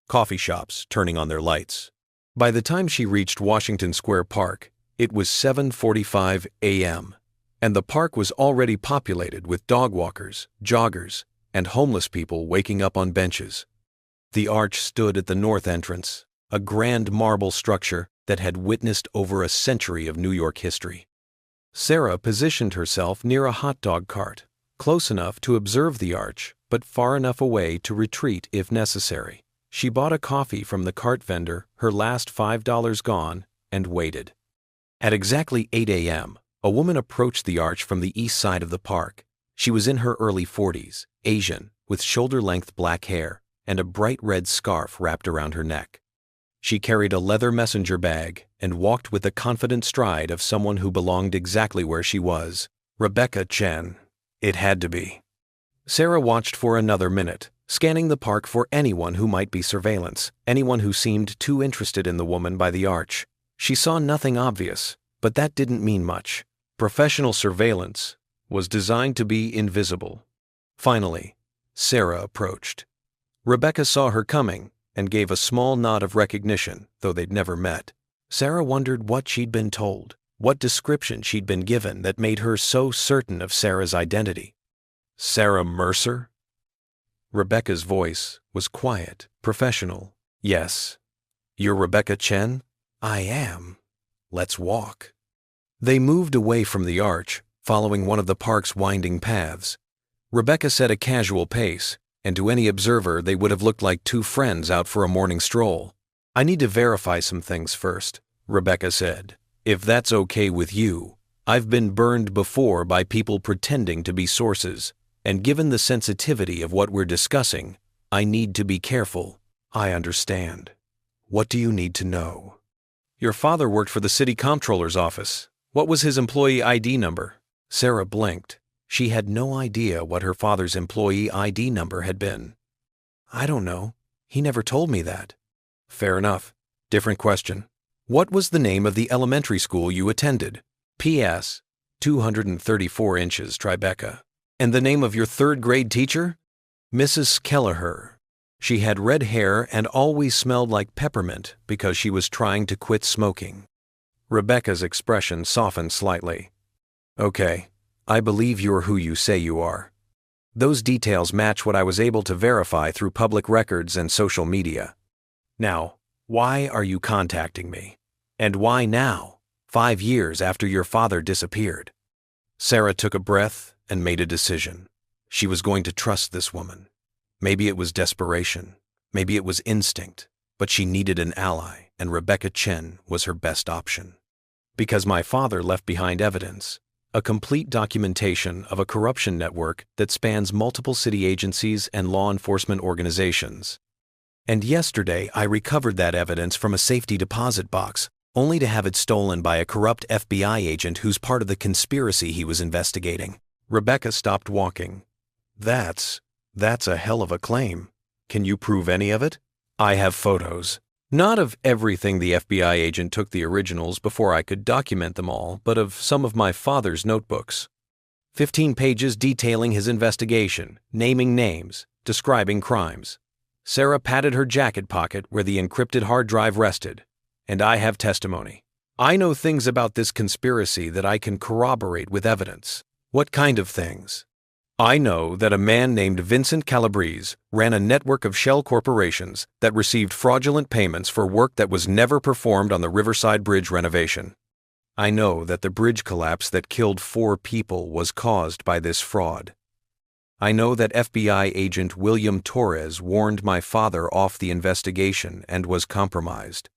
Coffee shops turning on their lights. By the time she reached Washington Square Park, it was 7:45 a.m., and the park was already populated with dog walkers, joggers, and homeless people waking up on benches. The arch stood at the north entrance, a grand marble structure that had witnessed over a century of New York history. Sarah positioned herself near a hot dog cart, close enough to observe the arch, but far enough away to retreat if necessary. She bought a coffee from the cart vendor, her last $5 gone, and waited. At exactly 8 a.m., a woman approached the arch from the east side of the park. She was in her early 40s, Asian, with shoulder-length black hair and a bright red scarf wrapped around her neck. She carried a leather messenger bag and walked with the confident stride of someone who belonged exactly where she was. Rebecca Chen. It had to be. Sarah watched for another minute, scanning the park for anyone who might be surveillance, anyone who seemed too interested in the woman by the arch. She saw nothing obvious, but that didn't mean much. Professional surveillance was designed to be invisible. Finally, Sarah approached. Rebecca saw her coming and gave a small nod of recognition, though they'd never met. Sarah wondered what she'd been told, what description she'd been given that made her so certain of Sarah's identity. Sarah Mercer? Rebecca's voice was quiet, professional. Yes. You're Rebecca Chen? I am. Let's walk. They moved away from the arch, following one of the park's winding paths. Rebecca set a casual pace, and to any observer they would have looked like two friends out for a morning stroll. I need to verify some things first, Rebecca said. If that's okay with you, I've been burned before by people pretending to be sources, and given the sensitivity of what we're discussing, I need to be careful. I understand. What do you need to know? Your father worked for the city comptroller's office. What was his employee ID number? Sarah blinked. She had no idea what her father's employee ID number had been. I don't know. He never told me that. Fair enough. Different question. What was the name of the elementary school you attended? P.S. 234 inches, Tribeca. And the name of your third-grade teacher? Mrs. Kelleher. She had red hair and always smelled like peppermint because she was trying to quit smoking. Rebecca's expression softened slightly. Okay. I believe you're who you say you are. Those details match what I was able to verify through public records and social media. Now, why are you contacting me? And why now, 5 years after your father disappeared? Sarah took a breath and made a decision. She was going to trust this woman. Maybe it was desperation. Maybe it was instinct. But she needed an ally, and Rebecca Chen was her best option. Because my father left behind evidence. a complete documentation of a corruption network that spans multiple city agencies and law enforcement organizations. And yesterday, I recovered that evidence from a safety deposit box, only to have it stolen by a corrupt FBI agent who's part of the conspiracy he was investigating. Rebecca stopped walking. That's a hell of a claim. Can you prove any of it? I have photos. Not of everything the FBI agent took the originals before I could document them all, but of some of my father's notebooks. 15 pages detailing his investigation, naming names, describing crimes. Sarah patted her jacket pocket where the encrypted hard drive rested. And I have testimony. I know things about this conspiracy that I can corroborate with evidence. What kind of things? I know that a man named Vincent Calabrese ran a network of shell corporations that received fraudulent payments for work that was never performed on the Riverside Bridge renovation. I know that the bridge collapse that killed 4 people was caused by this fraud. I know that FBI agent William Torres warned my father off the investigation and was compromised.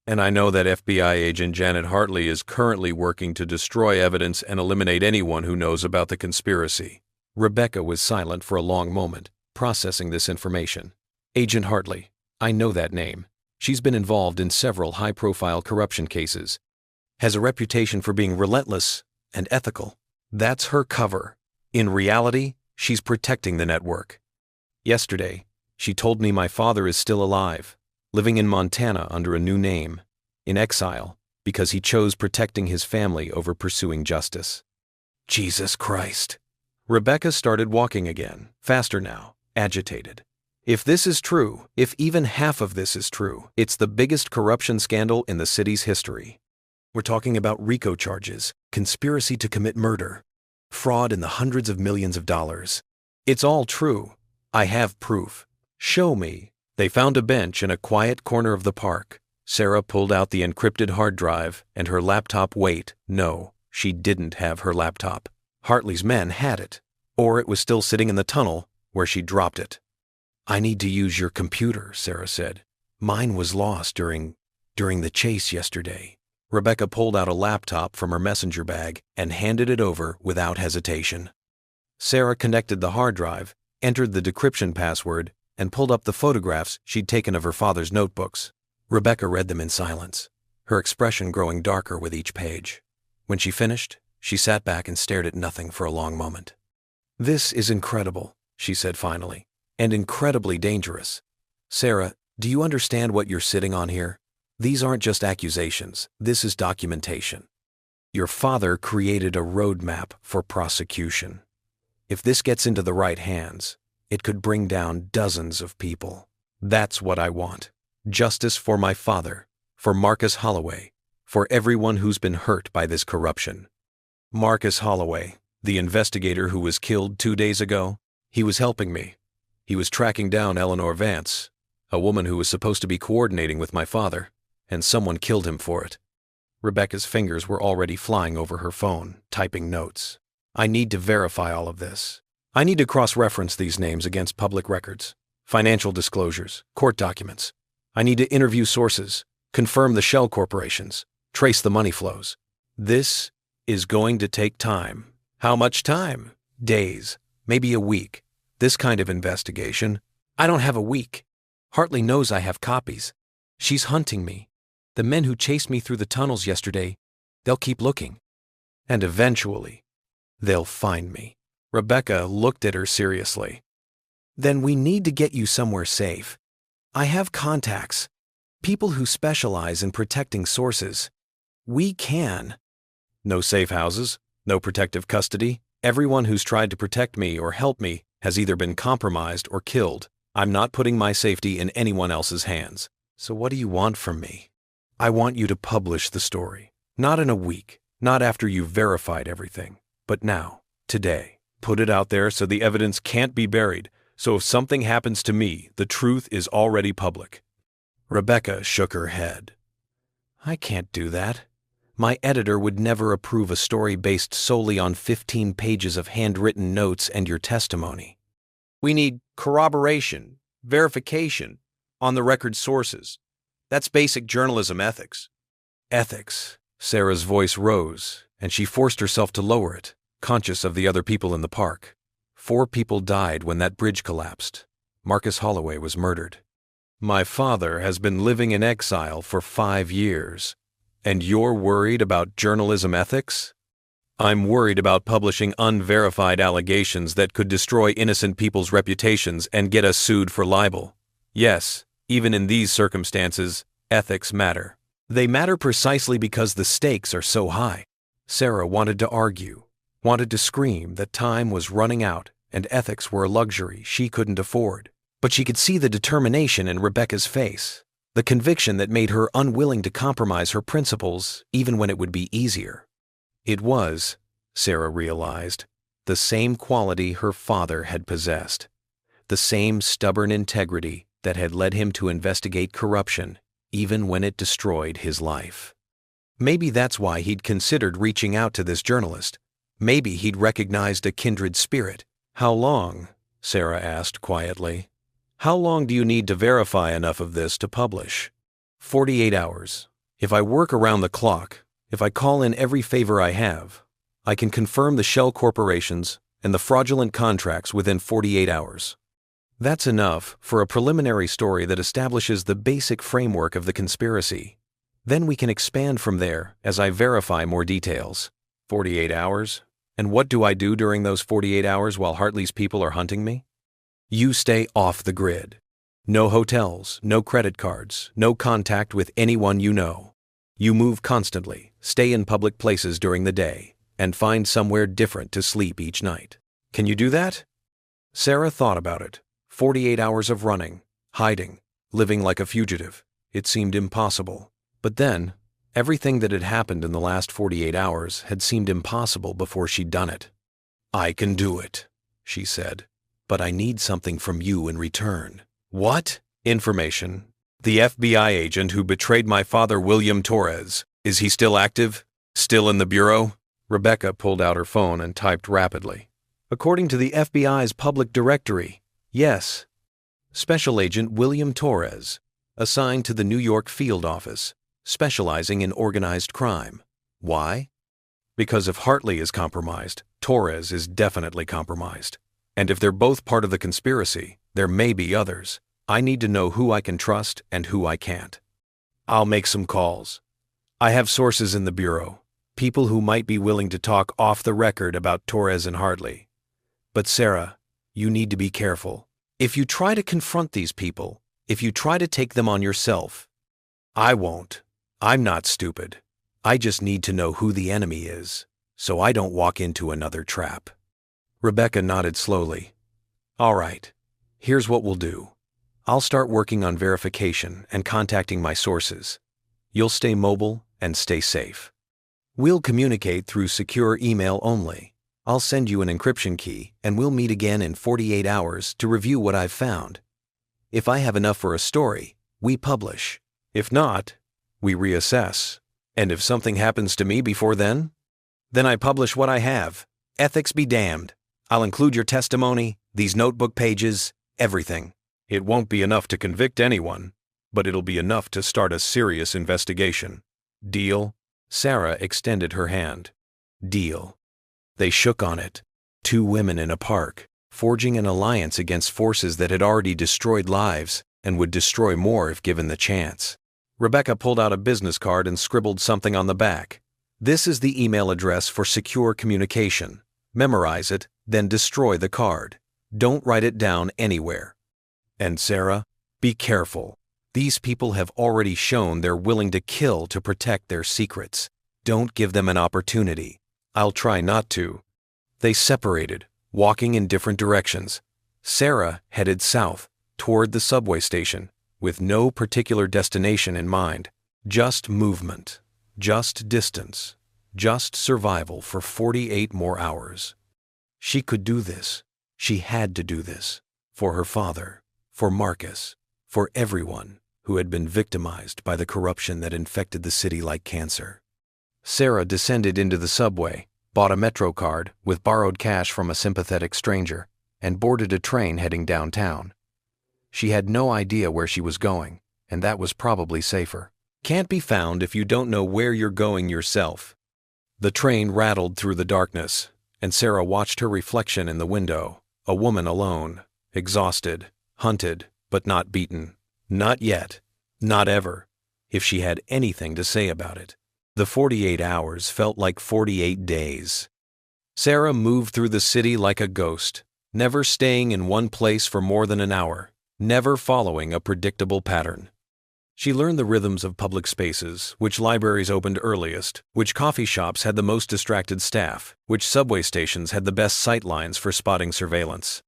And I know that FBI agent Janet Hartley is currently working to destroy evidence and eliminate anyone who knows about the conspiracy. Rebecca was silent for a long moment, processing this information. Agent Hartley, I know that name. She's been involved in several high-profile corruption cases. Has a reputation for being relentless and ethical. That's her cover. In reality, she's protecting the network. Yesterday, she told me my father is still alive, living in Montana under a new name, in exile, because he chose protecting his family over pursuing justice. Jesus Christ. Rebecca started walking again, faster now, agitated. If this is true, if even half of this is true, it's the biggest corruption scandal in the city's history. We're talking about RICO charges, conspiracy to commit murder, fraud in the hundreds of millions of dollars. It's all true. I have proof. Show me. They found a bench in a quiet corner of the park. Sarah pulled out the encrypted hard drive and her laptop. Wait, no, she didn't have her laptop. Hartley's men had it, or it was still sitting in the tunnel where she dropped it. I need to use your computer, Sarah said. Mine was lost during the chase yesterday. Rebecca pulled out a laptop from her messenger bag and handed it over without hesitation. Sarah connected the hard drive, entered the decryption password, and pulled up the photographs she'd taken of her father's notebooks. Rebecca read them in silence, her expression growing darker with each page. When she finished, she sat back and stared at nothing for a long moment. This is incredible, she said finally, and incredibly dangerous. Sarah, do you understand what you're sitting on here? These aren't just accusations, this is documentation. Your father created a roadmap for prosecution. If this gets into the right hands, it could bring down dozens of people. That's what I want. Justice for my father, for Marcus Holloway, for everyone who's been hurt by this corruption. Marcus Holloway, the investigator who was killed 2 days ago, he was helping me. He was tracking down Eleanor Vance, a woman who was supposed to be coordinating with my father, and someone killed him for it. Rebecca's fingers were already flying over her phone, typing notes. I need to verify all of this. I need to cross-reference these names against public records, financial disclosures, court documents. I need to interview sources, confirm the shell corporations, trace the money flows. This is going to take time. How much time? Days, maybe a week. This kind of investigation. I don't have a week. Hartley knows I have copies. She's hunting me. The men who chased me through the tunnels yesterday, they'll keep looking. And eventually, they'll find me. Rebecca looked at her seriously. Then we need to get you somewhere safe. I have contacts, people who specialize in protecting sources. We can. No safe houses, no protective custody. Everyone who's tried to protect me or help me has either been compromised or killed. I'm not putting my safety in anyone else's hands. So what do you want from me? I want you to publish the story. Not in a week, not after you've verified everything, but now, today. Put it out there so the evidence can't be buried, so if something happens to me, the truth is already public. Rebecca shook her head. I can't do that. My editor would never approve a story based solely on 15 pages of handwritten notes and your testimony. We need corroboration, verification, on-the-record sources. That's basic journalism ethics. Ethics. Sarah's voice rose, and she forced herself to lower it, conscious of the other people in the park. 4 people died when that bridge collapsed. Marcus Holloway was murdered. My father has been living in exile for 5 years. And you're worried about journalism ethics? I'm worried about publishing unverified allegations that could destroy innocent people's reputations and get us sued for libel. Yes, even in these circumstances, ethics matter. They matter precisely because the stakes are so high. Sarah wanted to argue, wanted to scream that time was running out and ethics were a luxury she couldn't afford. But she could see the determination in Rebecca's face, the conviction that made her unwilling to compromise her principles even when it would be easier. It was, Sarah realized, the same quality her father had possessed, the same stubborn integrity that had led him to investigate corruption even when it destroyed his life. Maybe that's why he'd considered reaching out to this journalist. Maybe he'd recognized a kindred spirit. How long? Sarah asked quietly. How long do you need to verify enough of this to publish? 48 hours. If I work around the clock, if I call in every favor I have, I can confirm the shell corporations and the fraudulent contracts within 48 hours. That's enough for a preliminary story that establishes the basic framework of the conspiracy. Then we can expand from there as I verify more details. 48 hours? And what do I do during those 48 hours while Hartley's people are hunting me? You stay off the grid. No hotels, no credit cards, no contact with anyone you know. You move constantly, stay in public places during the day, and find somewhere different to sleep each night. Can you do that? Sarah thought about it. 48 hours of running, hiding, living like a fugitive. It seemed impossible. But then, everything that had happened in the last 48 hours had seemed impossible before she'd done it. I can do it, she said. But I need something from you in return. What? Information. The FBI agent who betrayed my father, William Torres. Is he still active? Still in the bureau? Rebecca pulled out her phone and typed rapidly. According to the FBI's public directory, yes. Special Agent William Torres, assigned to the New York field office, specializing in organized crime. Why? Because if Hartley is compromised, Torres is definitely compromised. And if they're both part of the conspiracy, there may be others. I need to know who I can trust and who I can't. I'll make some calls. I have sources in the bureau, people who might be willing to talk off the record about Torres and Hartley. But Sarah, you need to be careful. If you try to confront these people, if you try to take them on yourself, I won't. I'm not stupid. I just need to know who the enemy is, so I don't walk into another trap. Rebecca nodded slowly. All right, here's what we'll do. I'll start working on verification and contacting my sources. You'll stay mobile and stay safe. We'll communicate through secure email only. I'll send you an encryption key and we'll meet again in 48 hours to review what I've found. If I have enough for a story, we publish. If not, we reassess. And if something happens to me before then I publish what I have. Ethics be damned. I'll include your testimony, these notebook pages, everything. It won't be enough to convict anyone, but it'll be enough to start a serious investigation. Deal? Sarah extended her hand. Deal. They shook on it. 2 women in a park, forging an alliance against forces that had already destroyed lives and would destroy more if given the chance. Rebecca pulled out a business card and scribbled something on the back. This is the email address for secure communication. Memorize it, then destroy the card. Don't write it down anywhere. And Sarah, be careful. These people have already shown they're willing to kill to protect their secrets. Don't give them an opportunity. I'll try not to. They separated, walking in different directions. Sarah headed south, toward the subway station, with no particular destination in mind. Just movement, just distance, just survival for 48 more hours. She could do this. She had to do this. For her father, for Marcus, for everyone who had been victimized by the corruption that infected the city like cancer. Sarah descended into the subway, bought a Metro card with borrowed cash from a sympathetic stranger, and boarded a train heading downtown. She had no idea where she was going, and that was probably safer. Can't be found if you don't know where you're going yourself. The train rattled through the darkness, and Sarah watched her reflection in the window, a woman alone, exhausted, hunted, but not beaten. Not yet. Not ever. If she had anything to say about it. The 48 hours felt like 48 days. Sarah moved through the city like a ghost, never staying in one place for more than an hour, never following a predictable pattern. She learned the rhythms of public spaces, which libraries opened earliest, which coffee shops had the most distracted staff, which subway stations had the best sight lines for spotting surveillance.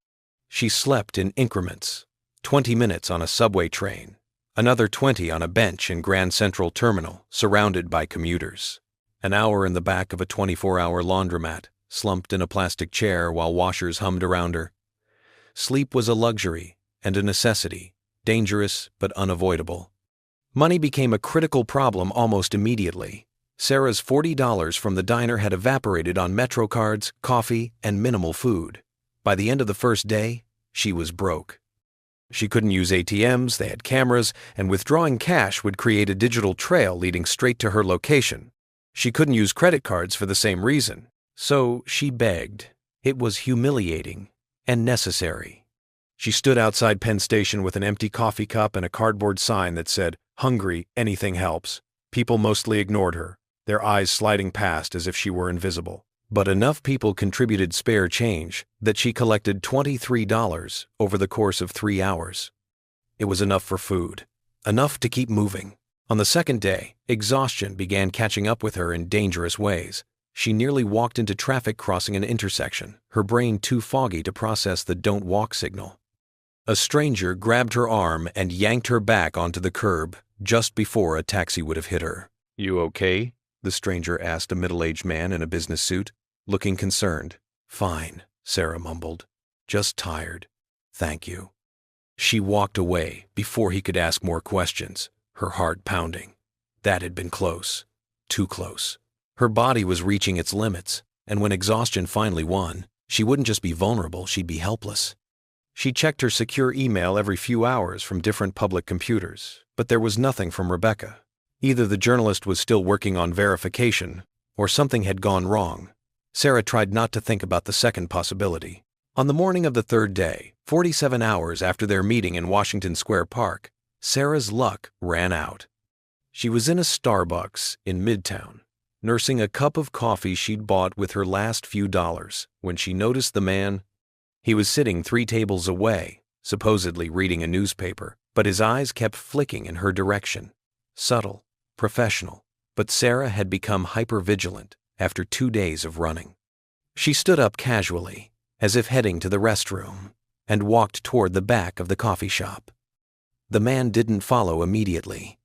She slept in increments, 20 minutes on a subway train, another 20 on a bench in Grand Central Terminal, surrounded by commuters, an hour in the back of a 24-hour laundromat, slumped in a plastic chair while washers hummed around her. Sleep was a luxury and a necessity, dangerous but unavoidable. Money became a critical problem almost immediately. Sarah's $40 from the diner had evaporated on Metro cards, coffee, and minimal food. By the end of the first day, she was broke. She couldn't use ATMs, they had cameras, and withdrawing cash would create a digital trail leading straight to her location. She couldn't use credit cards for the same reason. So she begged. It was humiliating and necessary. She stood outside Penn Station with an empty coffee cup and a cardboard sign that said, "Hungry, anything helps." People mostly ignored her, their eyes sliding past as if she were invisible. But enough people contributed spare change that she collected $23 over the course of 3 hours. It was enough for food, enough to keep moving. On the second day, exhaustion began catching up with her in dangerous ways. She nearly walked into traffic crossing an intersection, her brain too foggy to process the "don't walk" signal. A stranger grabbed her arm and yanked her back onto the curb just before a taxi would have hit her. "You okay?" the stranger asked a middle-aged man in a business suit, looking concerned. "Fine," Sarah mumbled. "Just tired. Thank you." She walked away before he could ask more questions, her heart pounding. That had been close. Too close. Her body was reaching its limits, and when exhaustion finally won, she wouldn't just be vulnerable, she'd be helpless. She checked her secure email every few hours from different public computers, but there was nothing from Rebecca. Either the journalist was still working on verification, or something had gone wrong. Sarah tried not to think about the second possibility. On the morning of the third day, 47 hours after their meeting in Washington Square Park, Sarah's luck ran out. She was in a Starbucks in Midtown, nursing a cup of coffee she'd bought with her last few dollars, when she noticed the man. He was sitting 3 tables away, supposedly reading a newspaper, but his eyes kept flicking in her direction. Subtle, professional, but Sarah had become hypervigilant after 2 days of running. She stood up casually, as if heading to the restroom, and walked toward the back of the coffee shop. The man didn't follow immediately,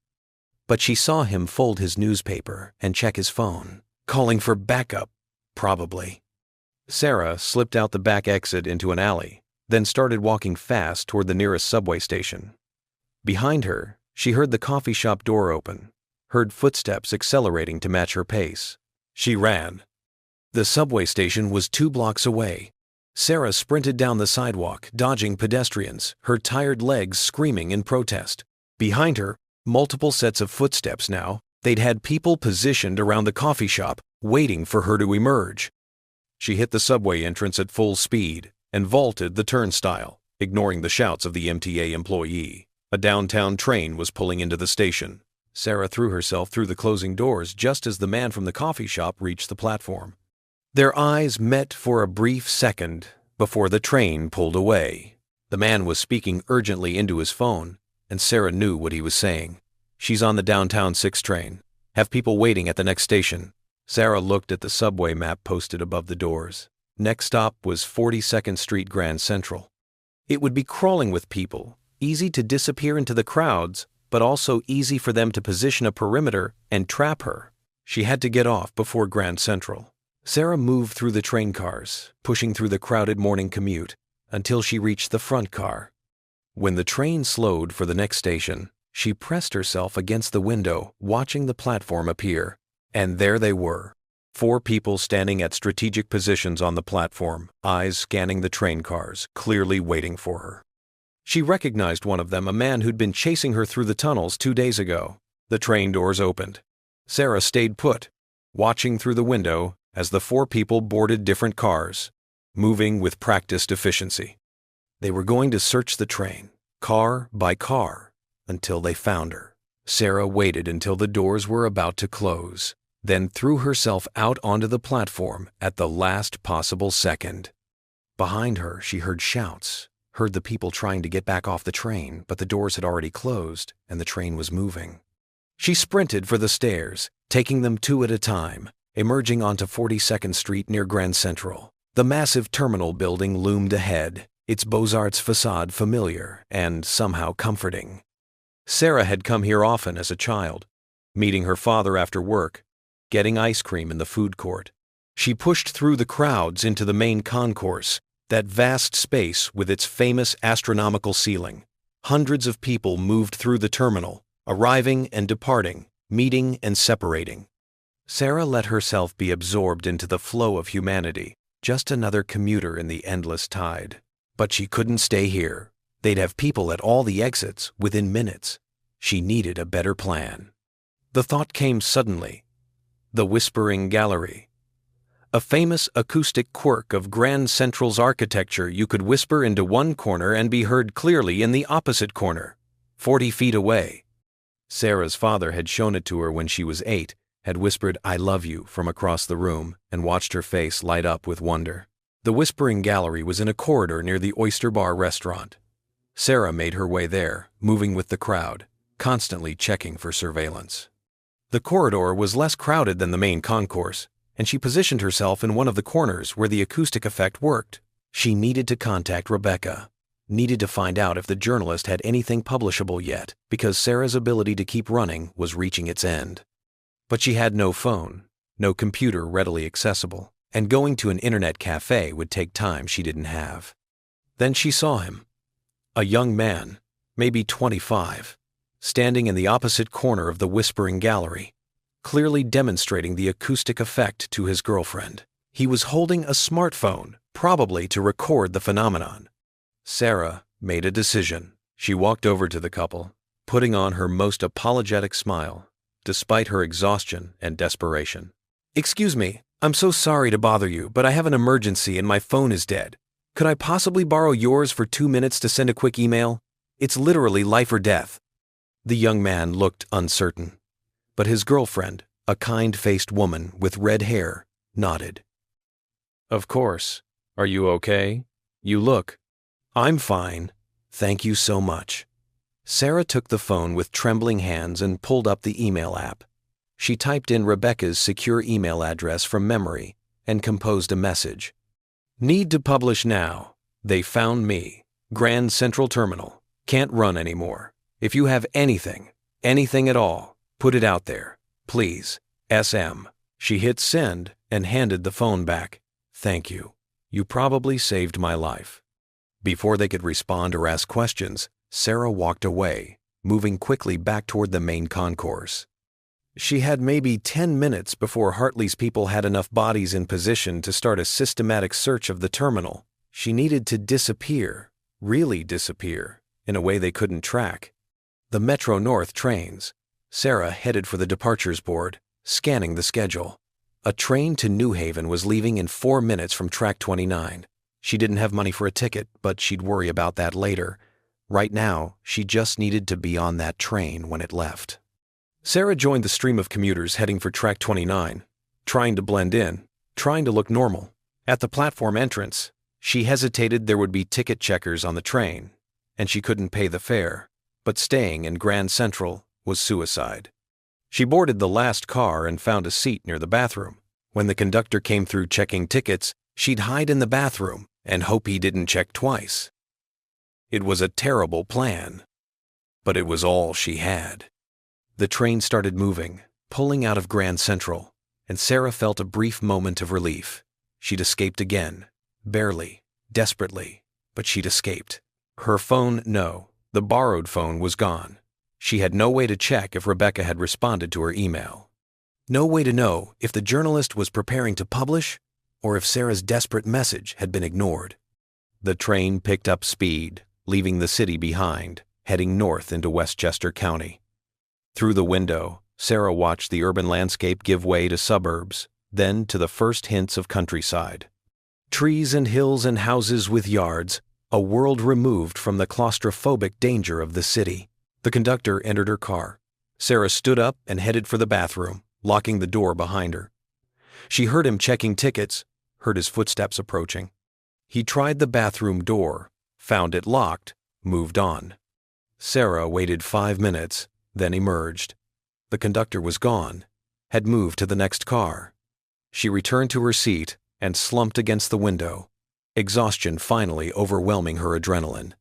but she saw him fold his newspaper and check his phone, calling for backup, probably. Sarah slipped out the back exit into an alley, then started walking fast toward the nearest subway station. Behind her, she heard the coffee shop door open, heard footsteps accelerating to match her pace. She ran. The subway station was 2 blocks away. Sarah sprinted down the sidewalk, dodging pedestrians, her tired legs screaming in protest. Behind her, multiple sets of footsteps now. They'd had people positioned around the coffee shop, waiting for her to emerge. She hit the subway entrance at full speed and vaulted the turnstile, ignoring the shouts of the MTA employee. A downtown train was pulling into the station. Sarah threw herself through the closing doors just as the man from the coffee shop reached the platform. Their eyes met for a brief second before the train pulled away. The man was speaking urgently into his phone, and Sarah knew what he was saying. "She's on the downtown 6 train. Have people waiting at the next station." Sarah looked at the subway map posted above the doors. Next stop was 42nd Street Grand Central. It would be crawling with people, easy to disappear into the crowds, but also easy for them to position a perimeter and trap her. She had to get off before Grand Central. Sarah moved through the train cars, pushing through the crowded morning commute, until she reached the front car. When the train slowed for the next station, she pressed herself against the window, watching the platform appear. And there they were, 4 people standing at strategic positions on the platform, eyes scanning the train cars, clearly waiting for her. She recognized one of them, a man who'd been chasing her through the tunnels 2 days ago. The train doors opened. Sarah stayed put, watching through the window as the four people boarded different cars, moving with practiced efficiency. They were going to search the train, car by car, until they found her. Sarah waited until the doors were about to close, then threw herself out onto the platform at the last possible second. Behind her, she heard shouts, heard the people trying to get back off the train, but the doors had already closed and the train was moving. She sprinted for the stairs, taking them two at a time, emerging onto 42nd Street near Grand Central. The massive terminal building loomed ahead, its Beaux-Arts facade familiar and somehow comforting. Sarah had come here often as a child, meeting her father after work, getting ice cream in the food court. She pushed through the crowds into the main concourse, that vast space with its famous astronomical ceiling. Hundreds of people moved through the terminal, arriving and departing, meeting and separating. Sarah let herself be absorbed into the flow of humanity, just another commuter in the endless tide. But she couldn't stay here. They'd have people at all the exits within minutes. She needed a better plan. The thought came suddenly. The Whispering Gallery. A famous acoustic quirk of Grand Central's architecture, you could whisper into one corner and be heard clearly in the opposite corner, 40 feet away. Sarah's father had shown it to her when she was 8, had whispered "I love you" from across the room, and watched her face light up with wonder. The Whispering Gallery was in a corridor near the Oyster Bar restaurant. Sarah made her way there, moving with the crowd, constantly checking for surveillance. The corridor was less crowded than the main concourse, and she positioned herself in one of the corners where the acoustic effect worked. She needed to contact Rebecca, needed to find out if the journalist had anything publishable yet, because Sarah's ability to keep running was reaching its end. But she had no phone, no computer readily accessible, and going to an internet cafe would take time she didn't have. Then she saw him. A young man, maybe 25, standing in the opposite corner of the Whispering Gallery, clearly demonstrating the acoustic effect to his girlfriend. He was holding a smartphone, probably to record the phenomenon. Sarah made a decision. She walked over to the couple, putting on her most apologetic smile, despite her exhaustion and desperation. "Excuse me, I'm so sorry to bother you, but I have an emergency and my phone is dead. Could I possibly borrow yours for 2 minutes to send a quick email? It's literally life or death." The young man looked uncertain, but his girlfriend, a kind-faced woman with red hair, nodded. "Of course. Are you okay? You look." "I'm fine. Thank you so much." Sarah took the phone with trembling hands and pulled up the email app. She typed in Rebecca's secure email address from memory and composed a message. "Need to publish now. They found me. Grand Central Terminal. Can't run anymore. If you have anything at all, put it out there. Please. SM." She hit send and handed the phone back. "Thank you. You probably saved my life." Before they could respond or ask questions, Sarah walked away, moving quickly back toward the main concourse. She had maybe 10 minutes before Hartley's people had enough bodies in position to start a systematic search of the terminal. She needed to disappear, really disappear, in a way they couldn't track. The Metro North trains. Sarah headed for the departures board, scanning the schedule. A train to New Haven was leaving in 4 minutes from track 29. She didn't have money for a ticket, but she'd worry about that later. Right now, she just needed to be on that train when it left. Sarah joined the stream of commuters heading for track 29, trying to blend in, trying to look normal. At the platform entrance, she hesitated. There would be ticket checkers on the train, and she couldn't pay the fare, but staying in Grand Central was suicide. She boarded the last car and found a seat near the bathroom. When the conductor came through checking tickets, she'd hide in the bathroom and hope he didn't check twice. It was a terrible plan, but it was all she had. The train started moving, pulling out of Grand Central, and Sarah felt a brief moment of relief. She'd escaped again, barely, desperately, but she'd escaped. Her phone, no, the borrowed phone was gone. She had no way to check if Rebecca had responded to her email. No way to know if the journalist was preparing to publish or if Sarah's desperate message had been ignored. The train picked up speed, leaving the city behind, heading north into Westchester County. Through the window, Sarah watched the urban landscape give way to suburbs, then to the first hints of countryside. Trees and hills and houses with yards, a world removed from the claustrophobic danger of the city. The conductor entered her car. Sarah stood up and headed for the bathroom, locking the door behind her. She heard him checking tickets, heard his footsteps approaching. He tried the bathroom door, found it locked, moved on. Sarah waited 5 minutes, then emerged. The conductor was gone, had moved to the next car. She returned to her seat and slumped against the window, exhaustion finally overwhelming her adrenaline.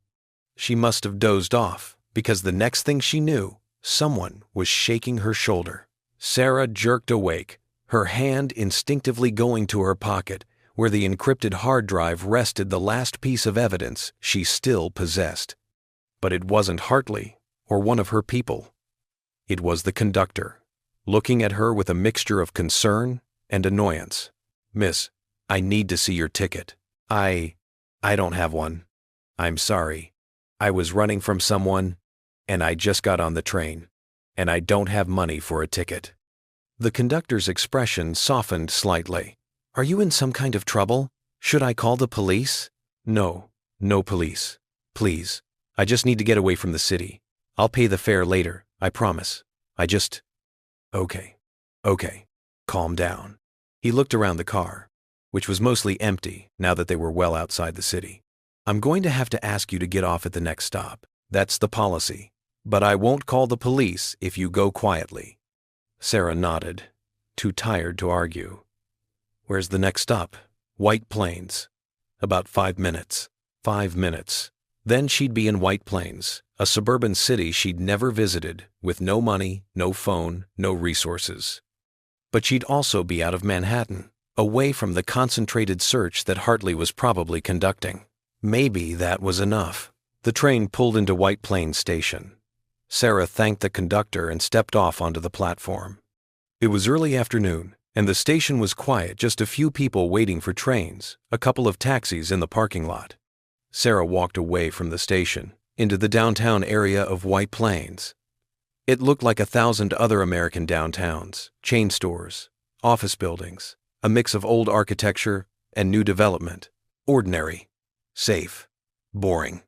She must have dozed off, because the next thing she knew, someone was shaking her shoulder. Sarah jerked awake, her hand instinctively going to her pocket, where the encrypted hard drive rested the last piece of evidence she still possessed. But it wasn't Hartley or one of her people. It was the conductor, looking at her with a mixture of concern and annoyance. "Miss, I need to see your ticket. I don't have one. I'm sorry. I was running from someone, and I just got on the train, and I don't have money for a ticket." The conductor's expression softened slightly. "Are you in some kind of trouble? Should I call the police?" "No police. Please. I just need to get away from the city. I'll pay the fare later, I promise. Okay. Calm down." He looked around the car, which was mostly empty now that they were well outside the city. "I'm going to have to ask you to get off at the next stop. That's the policy. But I won't call the police if you go quietly." Sarah nodded, too tired to argue. "Where's the next stop?" "White Plains." "About 5 minutes." 5 minutes. Then she'd be in White Plains, a suburban city she'd never visited, with no money, no phone, no resources. But she'd also be out of Manhattan, away from the concentrated search that Hartley was probably conducting. Maybe that was enough. The train pulled into White Plains Station. Sarah thanked the conductor and stepped off onto the platform. It was early afternoon, and the station was quiet, just a few people waiting for trains, a couple of taxis in the parking lot. Sarah walked away from the station, into the downtown area of White Plains. It looked like 1,000 other American downtowns, chain stores, office buildings, a mix of old architecture and new development. Ordinary, safe, boring.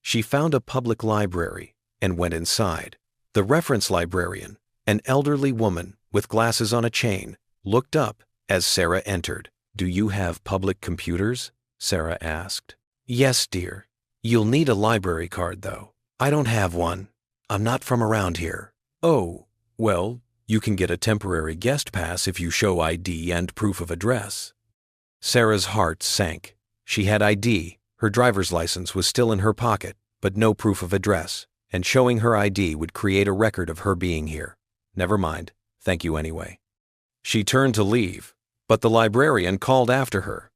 She found a public library and went inside. The reference librarian, an elderly woman with glasses on a chain, looked up as Sarah entered. "Do you have public computers?" Sarah asked. "Yes, dear. You'll need a library card, though." "I don't have one. I'm not from around here." "Oh, well, you can get a temporary guest pass if you show ID and proof of address." Sarah's heart sank. She had ID, her driver's license was still in her pocket, but no proof of address, and showing her ID would create a record of her being here. Never mind, thank you anyway. She turned to leave, but the librarian called after her.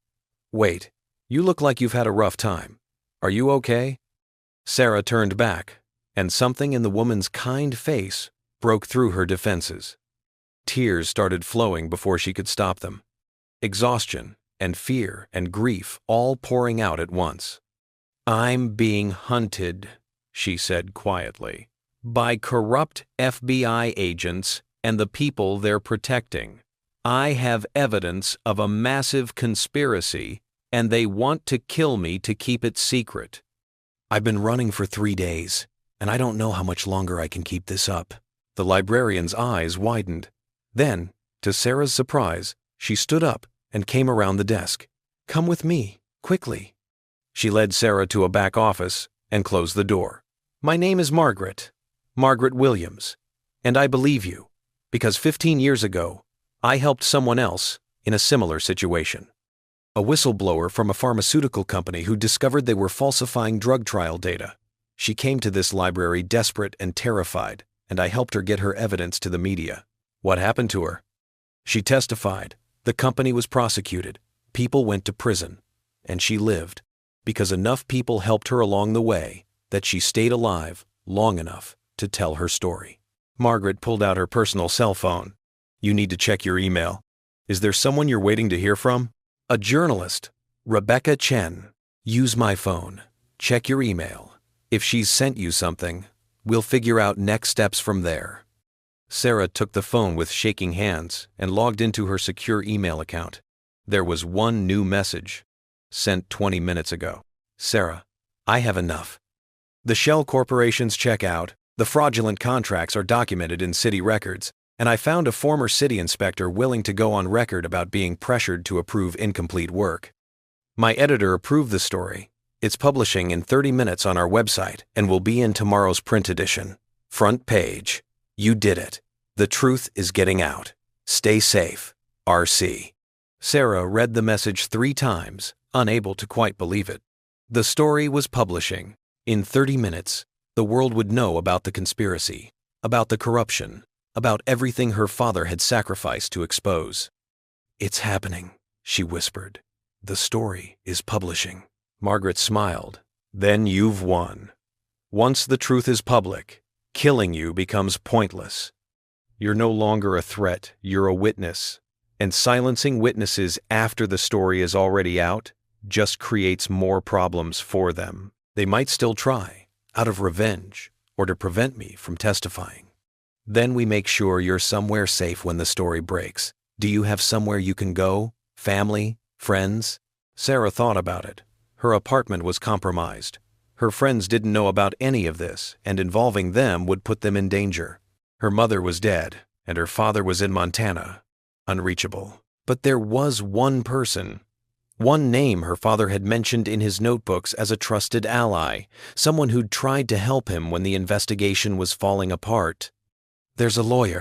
"Wait, you look like you've had a rough time. Are you okay?" Sarah turned back, and something in the woman's kind face broke through her defenses. Tears started flowing before she could stop them. Exhaustion and fear and grief all pouring out at once. "I'm being hunted," she said quietly, "by corrupt FBI agents and the people they're protecting. I have evidence of a massive conspiracy, and they want to kill me to keep it secret. I've been running for 3 days, and I don't know how much longer I can keep this up." The librarian's eyes widened. Then, to Sarah's surprise, she stood up and came around the desk. "Come with me, quickly." She led Sarah to a back office and closed the door. "My name is Margaret Williams, and I believe you, because 15 years ago, I helped someone else in a similar situation. A whistleblower from a pharmaceutical company who discovered they were falsifying drug trial data. She came to this library desperate and terrified, and I helped her get her evidence to the media. What happened to her? She testified. The company was prosecuted. People went to prison. And she lived, because enough people helped her along the way that she stayed alive long enough to tell her story." Margaret pulled out her personal cell phone. "You need to check your email. Is there someone you're waiting to hear from?" "A journalist, Rebecca Chen. Use my phone. Check your email. If she's sent you something, we'll figure out next steps from there." Sarah took the phone with shaking hands and logged into her secure email account. There was one new message, sent 20 minutes ago. Sarah, I have enough. The shell corporations check out, the fraudulent contracts are documented in city records, and I found a former city inspector willing to go on record about being pressured to approve incomplete work. My editor approved the story. It's publishing in 30 minutes on our website and will be in tomorrow's print edition. Front page. You did it. The truth is getting out. Stay safe. RC. Sarah read the message 3 times, unable to quite believe it. The story was publishing. In 30 minutes, the world would know about the conspiracy, about the corruption, about everything her father had sacrificed to expose. It's happening, she whispered. The story is publishing. Margaret smiled. Then you've won. Once the truth is public, killing you becomes pointless. You're no longer a threat, you're a witness. And silencing witnesses after the story is already out just creates more problems for them. They might still try, out of revenge, or to prevent me from testifying. Then we make sure you're somewhere safe when the story breaks. Do you have somewhere you can go? Family? Friends? Sarah thought about it. Her apartment was compromised. Her friends didn't know about any of this, and involving them would put them in danger. Her mother was dead, and her father was in Montana. Unreachable. But there was one person. One name her father had mentioned in his notebooks as a trusted ally, someone who'd tried to help him when the investigation was falling apart. There's a lawyer.